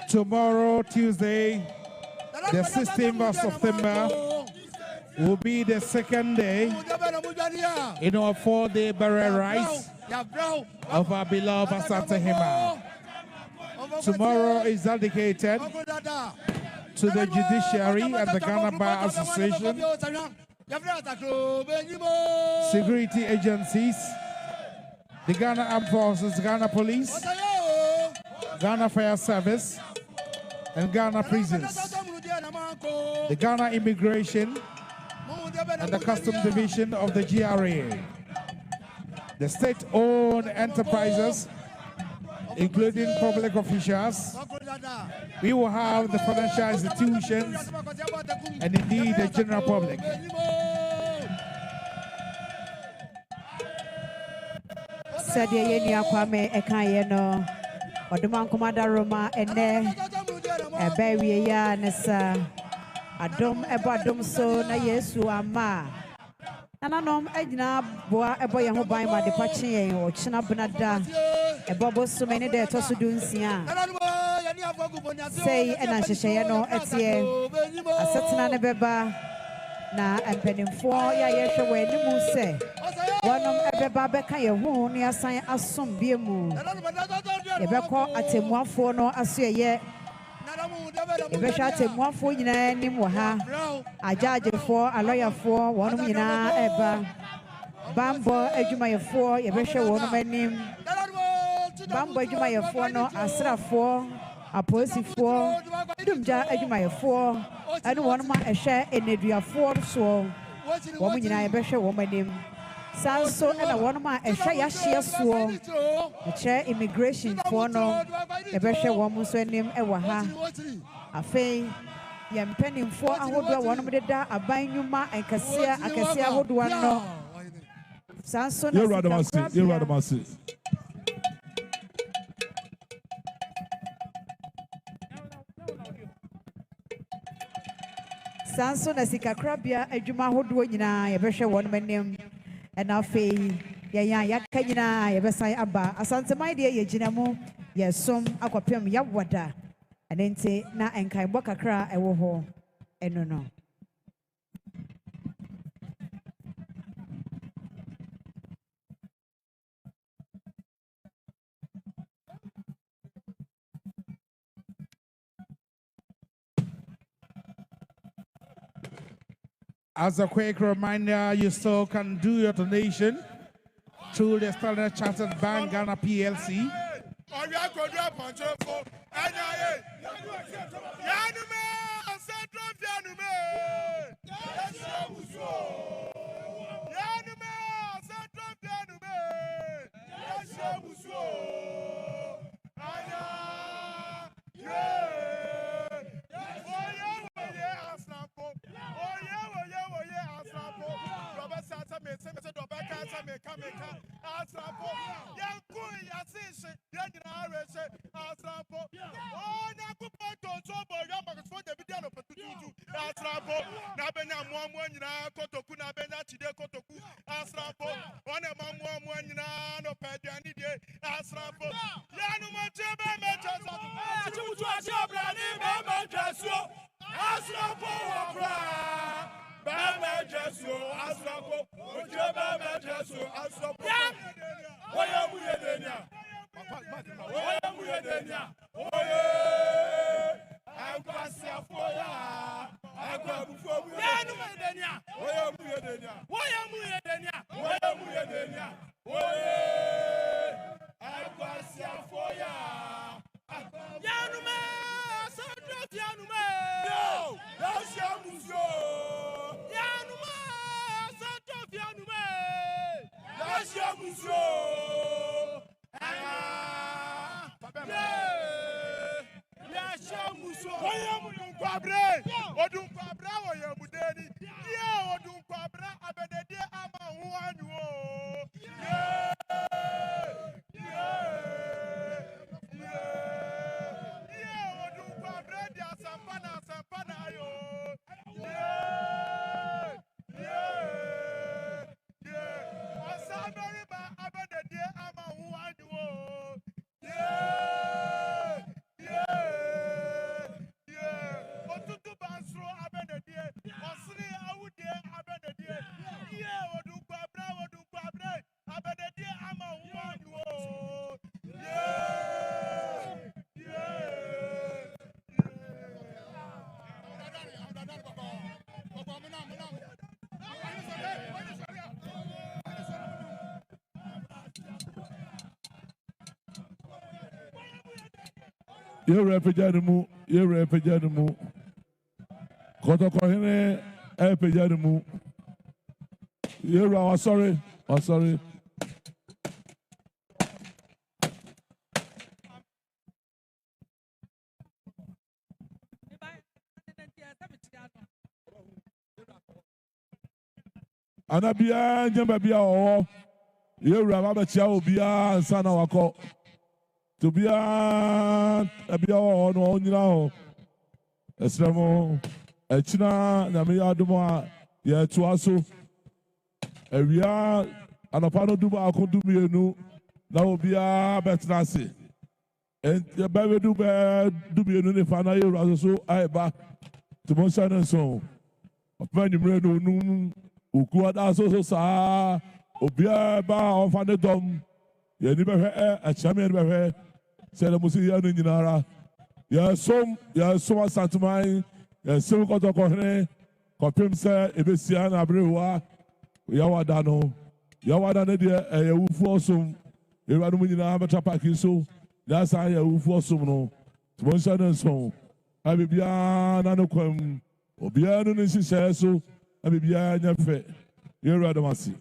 Tomorrow, Tuesday, the 16th of September, will be the second day in our 4-day burial rites of our beloved Asantehemaa. Tomorrow is dedicated to the judiciary and the Ghana Bar Association, security agencies, the Ghana Armed Forces, Ghana Police, Ghana Fire Service, and Ghana Prisons, the Ghana Immigration and the Customs Division of the GRA, the state-owned enterprises, including public officials. We will have the financial institutions and indeed the general public. Sadia Yenia Kwame Ekayeno, Oduman Komada Roma, and a baby ya Nessa Adom Ebadom so na Yesu Ama. Ananom Edna Boa Eboya Hobaima de Pachi or China Bunada, a Bobo so many there to Sudunsia. Say and Ashayano Etie, a certain Beba, na and penning for ya yesha when you must say. One of Ebeba Becca, who near sign as some beer moon. Ebeko at a more for no as ye. Ebesha te mo afo nyina nim wo ha ajajefo aloyafo wonu nyina eba bambo adwumayefo yebehwe wonu manim bambo adwumayefo no asrafo aposifo dumja adwumayefo anu wonu ma ehwe eneduafo so wonu nyina yebehwe wo manim sanso na wonu ma ehwe yahye so eche immigration for no yebehwe wo mu so anim ewa ha afei yempenimfo ahodo wonu mede aban nyuma enkasia akasia ahodo no sanso na Yeradamasi. sanso na sikakrabia adwuma ahodo nyina yebehwe wonu manim na afei yaka nyina yebesan aba Asantehemaa de yegyina mu yesom akopem yawada anente na enkai bokakra ewo ho eno no As a quick reminder, you still can do your donation through the Standard Chartered Bank Ghana PLC. You represent mu. Kotokohene epejanimu. You sorry. Anabia njemba bia owo. You raba chia obia sana wako. To be a no onyina ho esremo echina na me adumo a ye to aso awia anopano duba akodumienu na obia betnase en ye ba we dubienu ne fa na ye uraso so aiba to mo sana so opani mre no num oku ada so sa obia ba ofa ne dom ye ni behwe a chame ni behwe se le musi ya no nyinara ya som asantemai ya sem kotokohene kopim se ebesia na abrewa ya wada ne de ya wufu osom ewadu mu nyina beta paki so ya sa ya wufu osom no to nsa na so abibia na no kwam obia no nsi so abibia nya fe ye ewadu masi.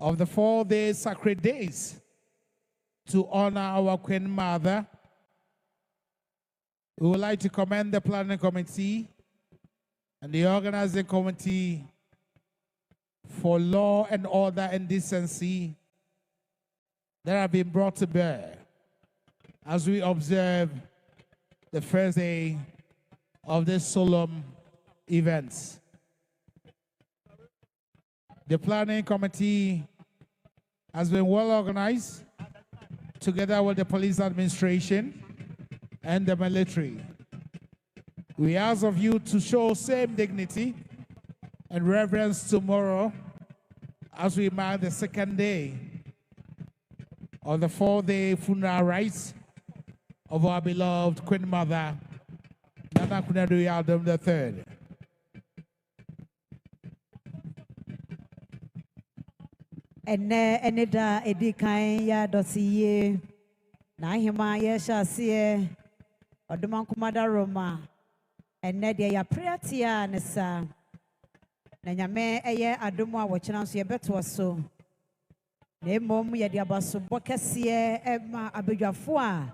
of the 4-day sacred days to honor our Queen Mother, we would like to commend the planning committee and the organizing committee for law and order and decency that have been brought to bear as we observe the first day of this solemn events. The planning committee has been well organized together with the police administration and the military. We ask of you to show same dignity and reverence tomorrow as we mark the second day of the 4-day funeral rites of our beloved Queen Mother, Nana Konadu Yiadom III. Ene da edikan ya Dɔte Yie na ahema ya hyase odoman kumada Roma ene de ya pratia ne sa na nyame eye adomu a wɔkyena nso ye beto so na emom ye de abaso bokese ma abadwafo a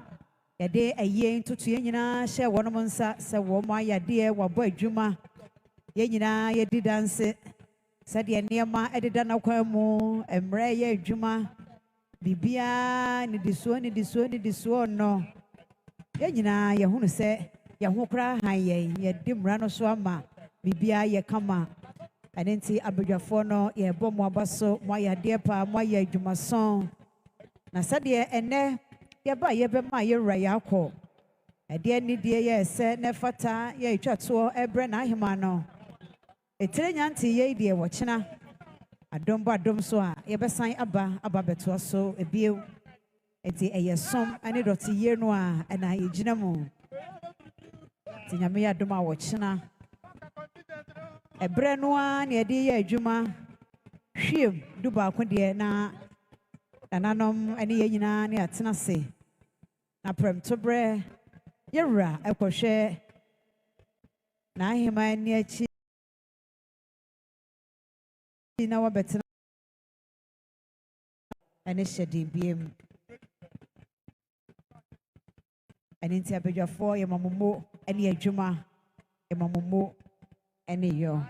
ye de aye ntutu ye nyina hye wonom nsa se wo mo ayade wabo adwuma ye nyina ye di danse said ye niema edida na kwa mu emre ye adwuma bibia ni disuo no ye nyina ye hunu se ye ho kra han ye di mra no so ama bibia ye kama anenti abadwafo no ye bɔ mo abaso mo ayade pa mo aye adwuma son na said ye ene ye ba ye be ma ye wura ya akɔ ede ni die ye se ne fata ye twato ebre na ahema no etire nyanti ye die wɔkyena adom ba adom so a ye besan aba beto so ebie enti eye som ani Dɔte Yie no a na ye gina mu ti nyame ya adom a wɔkyena ebre no a na ye de ye adwuma hwiem du ba ko de na nananom ani ye nyina ne atena se na prem to bre ye wura ekɔhwɛ na ahema ni achi na wabetena ene hyedi biem ene nti abadwafo ye mamomo ene adwuma ye mamomo ene yo